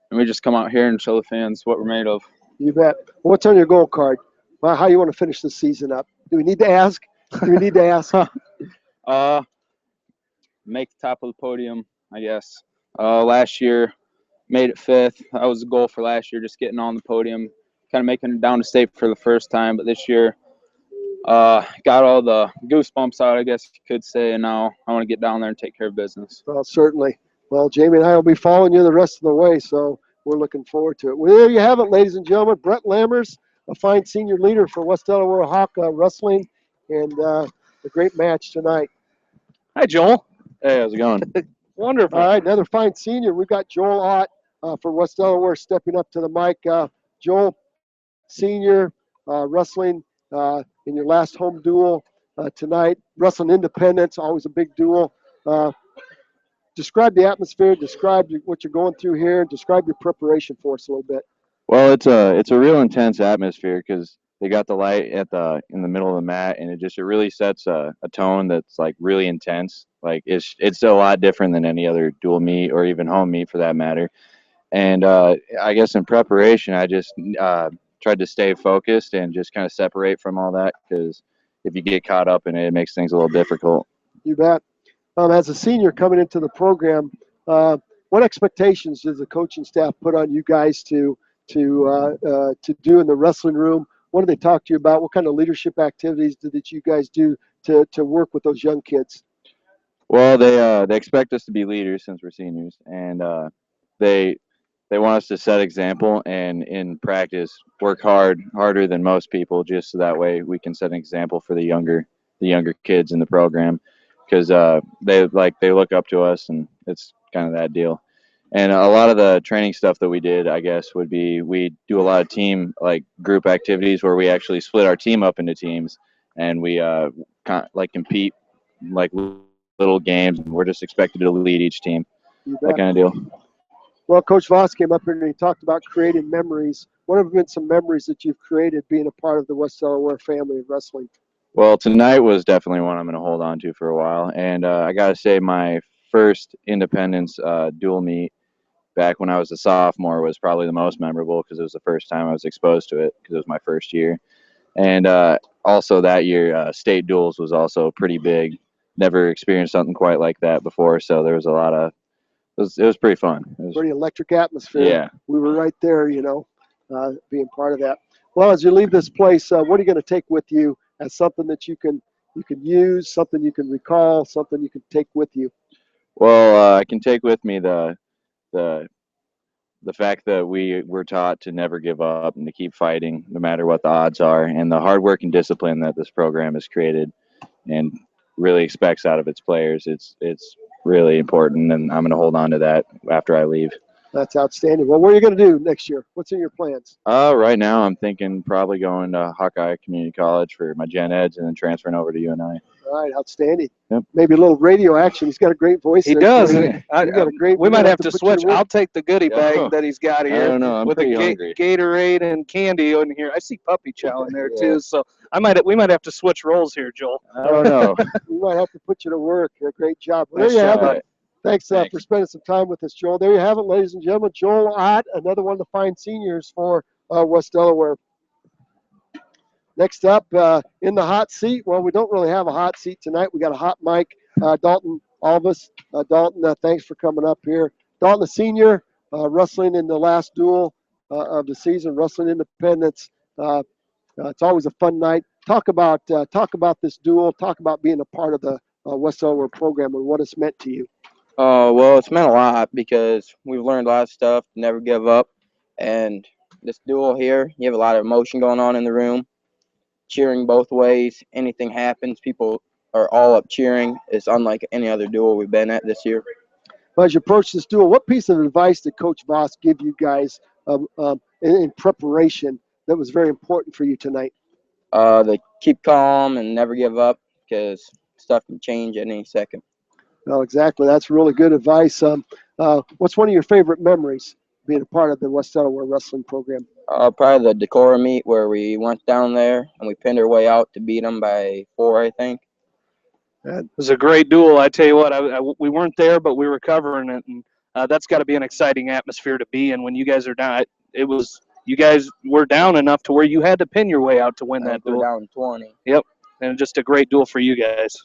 and we just come out here and show the fans what we're made of. You bet. What's on your goal card? Well, how you want to finish the season up? Do we need to ask? We need to ask. Make the top of the podium, I guess. Last year, made it 5th. That was the goal for last year, just getting on the podium, kind of making it down to state for the first time. But this year, got all the goosebumps out, I guess you could say, and now I want to get down there and take care of business. Well, certainly. Well, Jamie and I will be following you the rest of the way, so we're looking forward to it. Well, there you have it, ladies and gentlemen. Brett Lammers, a fine senior leader for West Delaware Hawk Wrestling, and a great match tonight. Hi, Joel. Hey, how's it going? Wonderful. All right, another fine senior. We've got Joel Ott for West Delaware stepping up to the mic. Joel, senior, wrestling in your last home duel tonight. Wrestling independence, always a big duel. Describe the atmosphere, describe what you're going through here, and describe your preparation for us a little bit. Well, it's a real intense atmosphere because they got the light in the middle of the mat, and it really sets a tone that's like really intense. Like it's a lot different than any other dual meet or even home meet for that matter. And I guess in preparation, I just tried to stay focused and just kind of separate from all that, because if you get caught up in it, it makes things a little difficult. You bet. As a senior coming into the program, what expectations does the coaching staff put on you guys to do in the wrestling room? What do they talk to you about? What kind of leadership activities did you guys do to work with those young kids? Well, they expect us to be leaders since we're seniors, and they want us to set example and in practice work harder than most people, just so that way we can set an example for the younger kids in the program, because they look up to us, and it's kind of that deal. And a lot of the training stuff that we did, I guess, would be we do a lot of team group activities where we actually split our team up into teams, and we compete little games, and we're just expected to lead each team. That kind of deal. Well, Coach Voss came up here and he talked about creating memories. What have been some memories that you've created being a part of the West Delaware family of wrestling? Well, tonight was definitely one I'm going to hold on to for a while. And I got to say my first Independence dual meet back when I was a sophomore was probably the most memorable, because it was the first time I was exposed to it, because it was my first year. And also that year, state duels was also pretty big. Never experienced something quite like that before, so there was a lot of it was pretty fun. It was pretty electric atmosphere. Yeah. We were right there, being part of that. Well, as you leave this place, what are you going to take with you as something that you can use, something you can recall, something you can take with you? Well, I can take with me the fact that we were taught to never give up and to keep fighting no matter what the odds are, and the hard work and discipline that this program has created and really expects out of its players. It's really important, and I'm going to hold on to that after I leave. That's outstanding. Well, what are you going to do next year? What's in your plans? Right now I'm thinking probably going to Hawkeye Community College for my gen eds and then transferring over to UNI. All right, outstanding. Yep. Maybe a little radio action. He's got a great voice. He there, does. We might have to switch. I'll take the goodie bag that he's got here. I don't know. I'm with pretty a hungry. Gatorade and candy in here. I see puppy chow in there too. So we might have to switch roles here, Joel. I don't know. We might have to put you to work. Great job. Well, Nice there you have shot. it. Thanks for spending some time with us, Joel. There you have it, ladies and gentlemen. Joel Ott, another one of the fine seniors for West Delaware. Next up in the hot seat, well, we don't really have a hot seat tonight. We got a hot mic, Dalton Alvis. Dalton, thanks for coming up here. Dalton, a senior, wrestling in the last duel of the season, wrestling independence. It's always a fun night. Talk about this duel. Talk about being a part of the West Delaware program and what it's meant to you. Well, it's meant a lot because we've learned a lot of stuff, never give up. And this duel here, you have a lot of emotion going on in the room, cheering both ways. Anything happens, people are all up cheering. It's unlike any other duel we've been at this year. Well, as you approach this duel, what piece of advice did Coach Voss give you guys in preparation that was very important for you tonight? They keep calm and never give up because stuff can change at any second. No, exactly. That's really good advice. What's one of your favorite memories being a part of the West Delaware wrestling program? Probably the Decorah meet where we went down there and we pinned our way out to beat them by 4, I think. It was a great duel. I tell you what, we weren't there, but we were covering it, and that's got to be an exciting atmosphere to be in when you guys are down. You guys were down enough to where you had to pin your way out to win that duel. We're down 20. Yep. and just a great duel for you guys.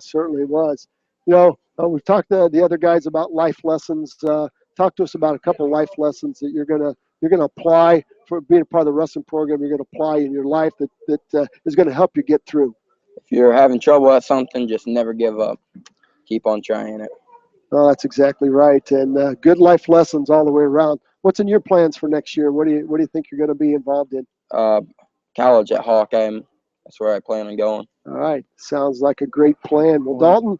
Certainly was. You know, we've talked to the other guys about life lessons. Talk to us about a couple of life lessons that you're gonna apply for being a part of the wrestling program. You're gonna apply in your life that is gonna help you get through. If you're having trouble at something, just never give up. Keep on trying it. Oh, that's exactly right. And good life lessons all the way around. What's in your plans for next year? What do you think you're going to be involved in? College at Hawkeye. That's where I plan on going. All right. Sounds like a great plan. Well, Dalton,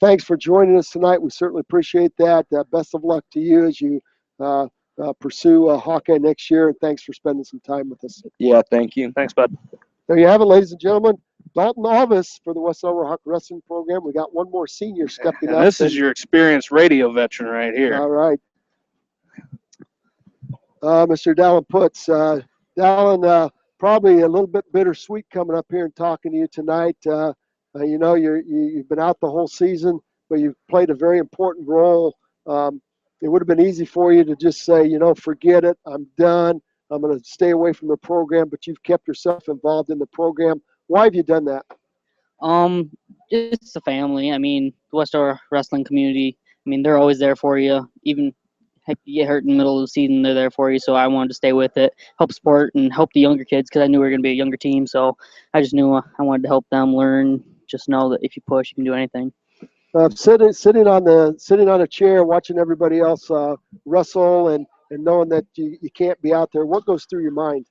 thanks for joining us tonight. We certainly appreciate that. Best of luck to you as you pursue Hawkeye next year. And thanks for spending some time with us. Yeah, thank you. Thanks, bud. There you have it, ladies and gentlemen. Dalton Alvis for the West Delaware Hawk Wrestling Program. We got one more senior stepping up. This is your experienced radio veteran right here. All right. Mr. Dallin Putz. Dallin, probably a little bit bittersweet coming up here and talking to you tonight. You know, you've been out the whole season, but you've played a very important role. It would have been easy for you to just say, you know, forget it, I'm done. I'm going to stay away from the program, but you've kept yourself involved in the program. Why have you done that? Just the family. I mean, the West Delaware wrestling community, I mean, they're always there for you. Even if you get hurt in the middle of the season, they're there for you. So I wanted to stay with it, help support and help the younger kids because I knew we were going to be a younger team. So I just knew I wanted to help them learn. Just know that if you push, you can do anything. Sitting on a chair, watching everybody else wrestle and knowing that you can't be out there, what goes through your mind?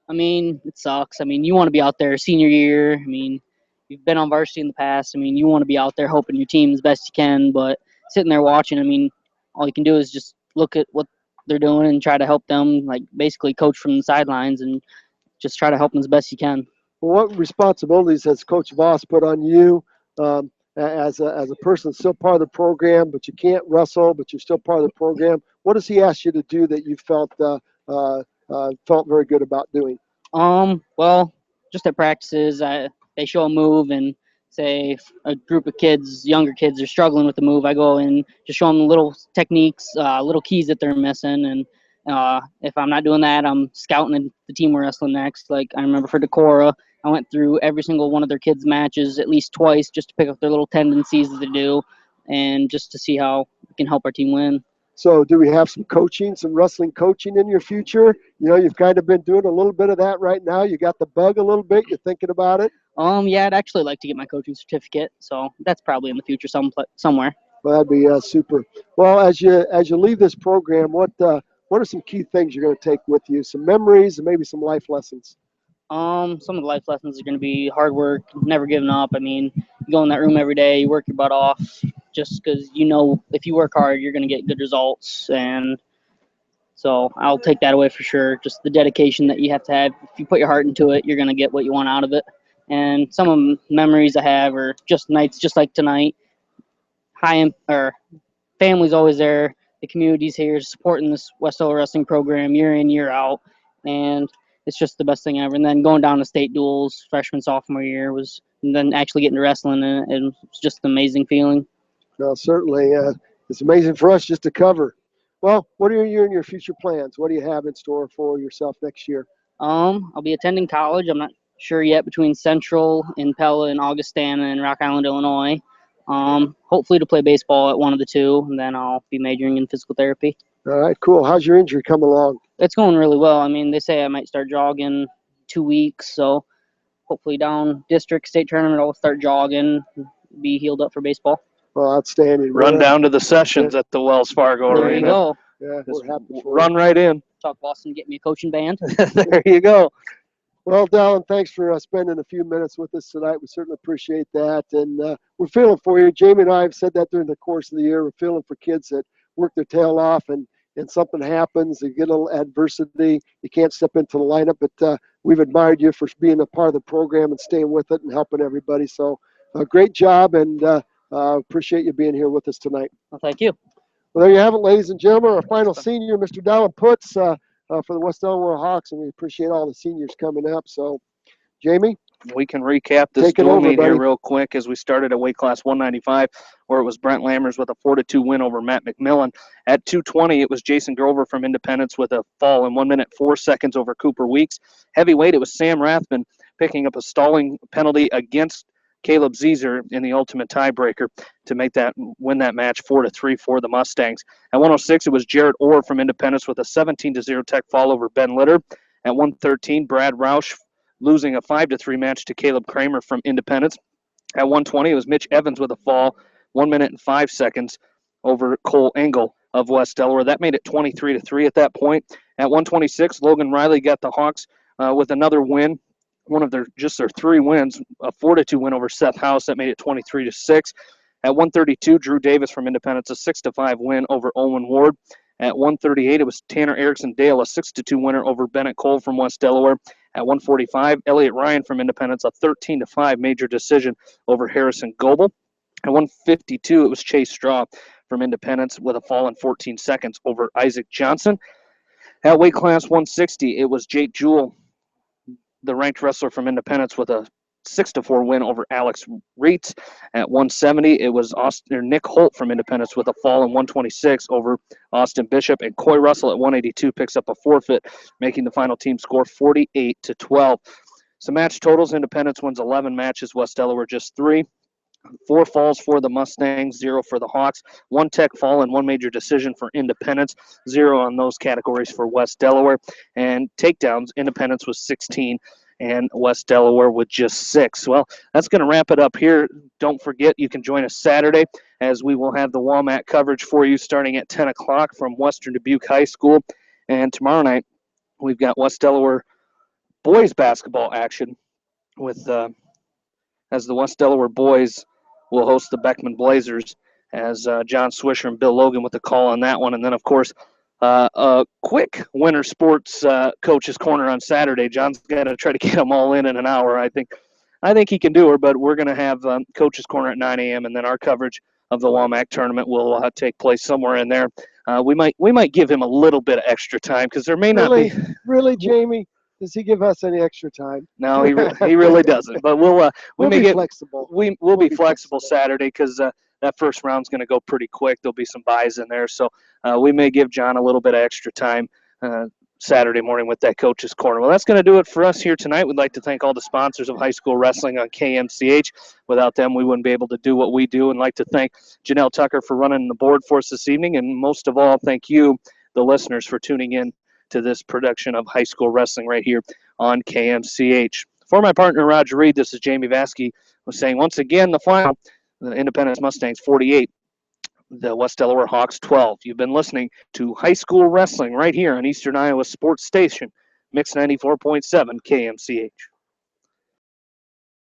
I mean, it sucks. I mean, you want to be out there senior year. I mean, you've been on varsity in the past. I mean, you want to be out there helping your team as best you can. But sitting there watching, I mean, all you can do is just look at what they're doing and try to help them, like basically coach from the sidelines and just try to help them as best you can. Well, what responsibilities has Coach Voss put on you as a person still part of the program, but you can't wrestle, but you're still part of the program? What does he ask you to do that you felt very good about doing? Well, just at practices, they show a move and say if a group of kids, younger kids, are struggling with the move, I go and just show them little techniques, little keys that they're missing. And if I'm not doing that, I'm scouting the team we're wrestling next. Like I remember for Decorah, I went through every single one of their kids' matches at least twice just to pick up their little tendencies that they do and just to see how we can help our team win. So do we have some wrestling coaching in your future? You know, you've kind of been doing a little bit of that right now. You got the bug a little bit. You're thinking about it? Yeah, I'd actually like to get my coaching certificate. So that's probably in the future somewhere. Well, that'd be super. Well, as you leave this program, what are some key things you're going to take with you? Some memories and maybe some life lessons? Some of the life lessons are going to be hard work, never giving up. I mean, you go in that room every day, you work your butt off just because you know if you work hard, you're going to get good results. And so I'll take that away for sure. Just the dedication that you have to have. If you put your heart into it, you're going to get what you want out of it. And some of the memories I have are just nights just like tonight. Family's always there. The community's here supporting this West Delaware wrestling program year in, year out. And it's just the best thing ever. And then going down to state duels freshman, sophomore year and then actually getting to wrestling, and it was just an amazing feeling. Well, certainly. It's amazing for us just to cover. Well, what are your future plans? What do you have in store for yourself next year? I'll be attending college. I'm not sure yet between Central and Pella and Augustana and Rock Island, Illinois. Hopefully to play baseball at one of the two, and then I'll be majoring in physical therapy. All right, cool. How's your injury coming along? It's going really well. I mean, they say I might start jogging 2 weeks, so hopefully down district state tournament I'll start jogging, be healed up for baseball. Well, outstanding. Run down to the sessions at the Wells Fargo There Arena. you go. Yeah, we're happy for Run right in. Talk Boston, get me a coaching band. There you go. Well, Dallin, thanks for spending a few minutes with us tonight. We certainly appreciate that. And we're feeling for you. Jamie and I have said that during the course of the year. We're feeling for kids that work their tail off and something happens, they get a little adversity. You can't step into the lineup, but we've admired you for being a part of the program and staying with it and helping everybody. So great job, and appreciate you being here with us tonight. Well, thank you. Well, there you have it, ladies and gentlemen. Our final senior, Mr. Dallin Putz, for the West Delaware Hawks, and we appreciate all the seniors coming up. So, Jamie? We can recap this dual meet here real quick as we started at weight class 195, where it was Brent Lammers with a 4-2 win over Matt McMillan. At 220, it was Jason Grover from Independence with a fall in 1 minute 4 seconds over Cooper Weeks. Heavyweight, it was Sam Rathman picking up a stalling penalty against Caleb Zeezer in the ultimate tiebreaker to win that match 4-3 for the Mustangs. At 106, it was Jarrett Orr from Independence with a 17-0 tech fall over Ben Litter. At 113, Brad Roush losing a 5-3 match to Caleb Kramer from Independence. At 120, it was Mitch Evans with a fall, 1 minute and 5 seconds over Cole Engel of West Delaware. That made it 23-3 at that point. At 126, Logan Riley got the Hawks with another win, one of their 3 wins, a 4-2 win over Seth House. That made it 23-6. At 132, Drew Davis from Independence, a 6-5 win over Owen Ward. At 138, it was Tanner Erickson Dale, a 6-2 winner over Bennett Cole from West Delaware. At 145, Elliott Ryan from Independence, a 13-5 major decision over Harrison Goebel. At 152, it was Chase Straw from Independence with a fall in 14 seconds over Isaac Johnson. At weight class 160, it was Jake Jewell, the ranked wrestler from Independence, with a 6-4 win over Alex Reitz. At 170, it was Nick Holt from Independence with a fall in 126 over Austin Bishop. And Coy Russell at 182 picks up a forfeit, making the final team score 48-12. So match totals: Independence wins 11 matches, West Delaware just 3. 4 falls for the Mustangs, 0 for the Hawks. 1 tech fall and 1 major decision for Independence, 0 on those categories for West Delaware. And takedowns, Independence was 16 and West Delaware with just 6. Well, that's going to wrap it up here. Don't forget, you can join us Saturday as we will have the WAMAC coverage for you starting at 10 o'clock from Western Dubuque High School. And tomorrow night, we've got West Delaware boys basketball action with as the West Delaware boys will host the Beckman Blazers, as John Swisher and Bill Logan with the call on that one. And then, of course, a quick winter sports coach's corner on Saturday. John's got to try to get them all in an hour. I think he can do it, but we're going to have coach's corner at 9 a.m. and then our coverage of the WAMAC tournament will take place somewhere in there. We might give him a little bit of extra time because there may not be. Really, Jamie? Does he give us any extra time? No, he really doesn't. But we'll be flexible. We'll be flexible Saturday because that first round's going to go pretty quick. There'll be some buys in there, so we may give John a little bit of extra time Saturday morning with that coach's corner. Well, that's going to do it for us here tonight. We'd like to thank all the sponsors of high school wrestling on KMCH. Without them, we wouldn't be able to do what we do. And like to thank Janelle Tucker for running the board for us this evening, and most of all, thank you, the listeners, for tuning in to this production of high school wrestling right here on KMCH. For my partner, Roger Reed, this is Jamie Vasky saying once again the final, the Independence Mustangs 48, the West Delaware Hawks 12. You've been listening to high school wrestling right here on Eastern Iowa Sports Station, Mix 94.7 KMCH.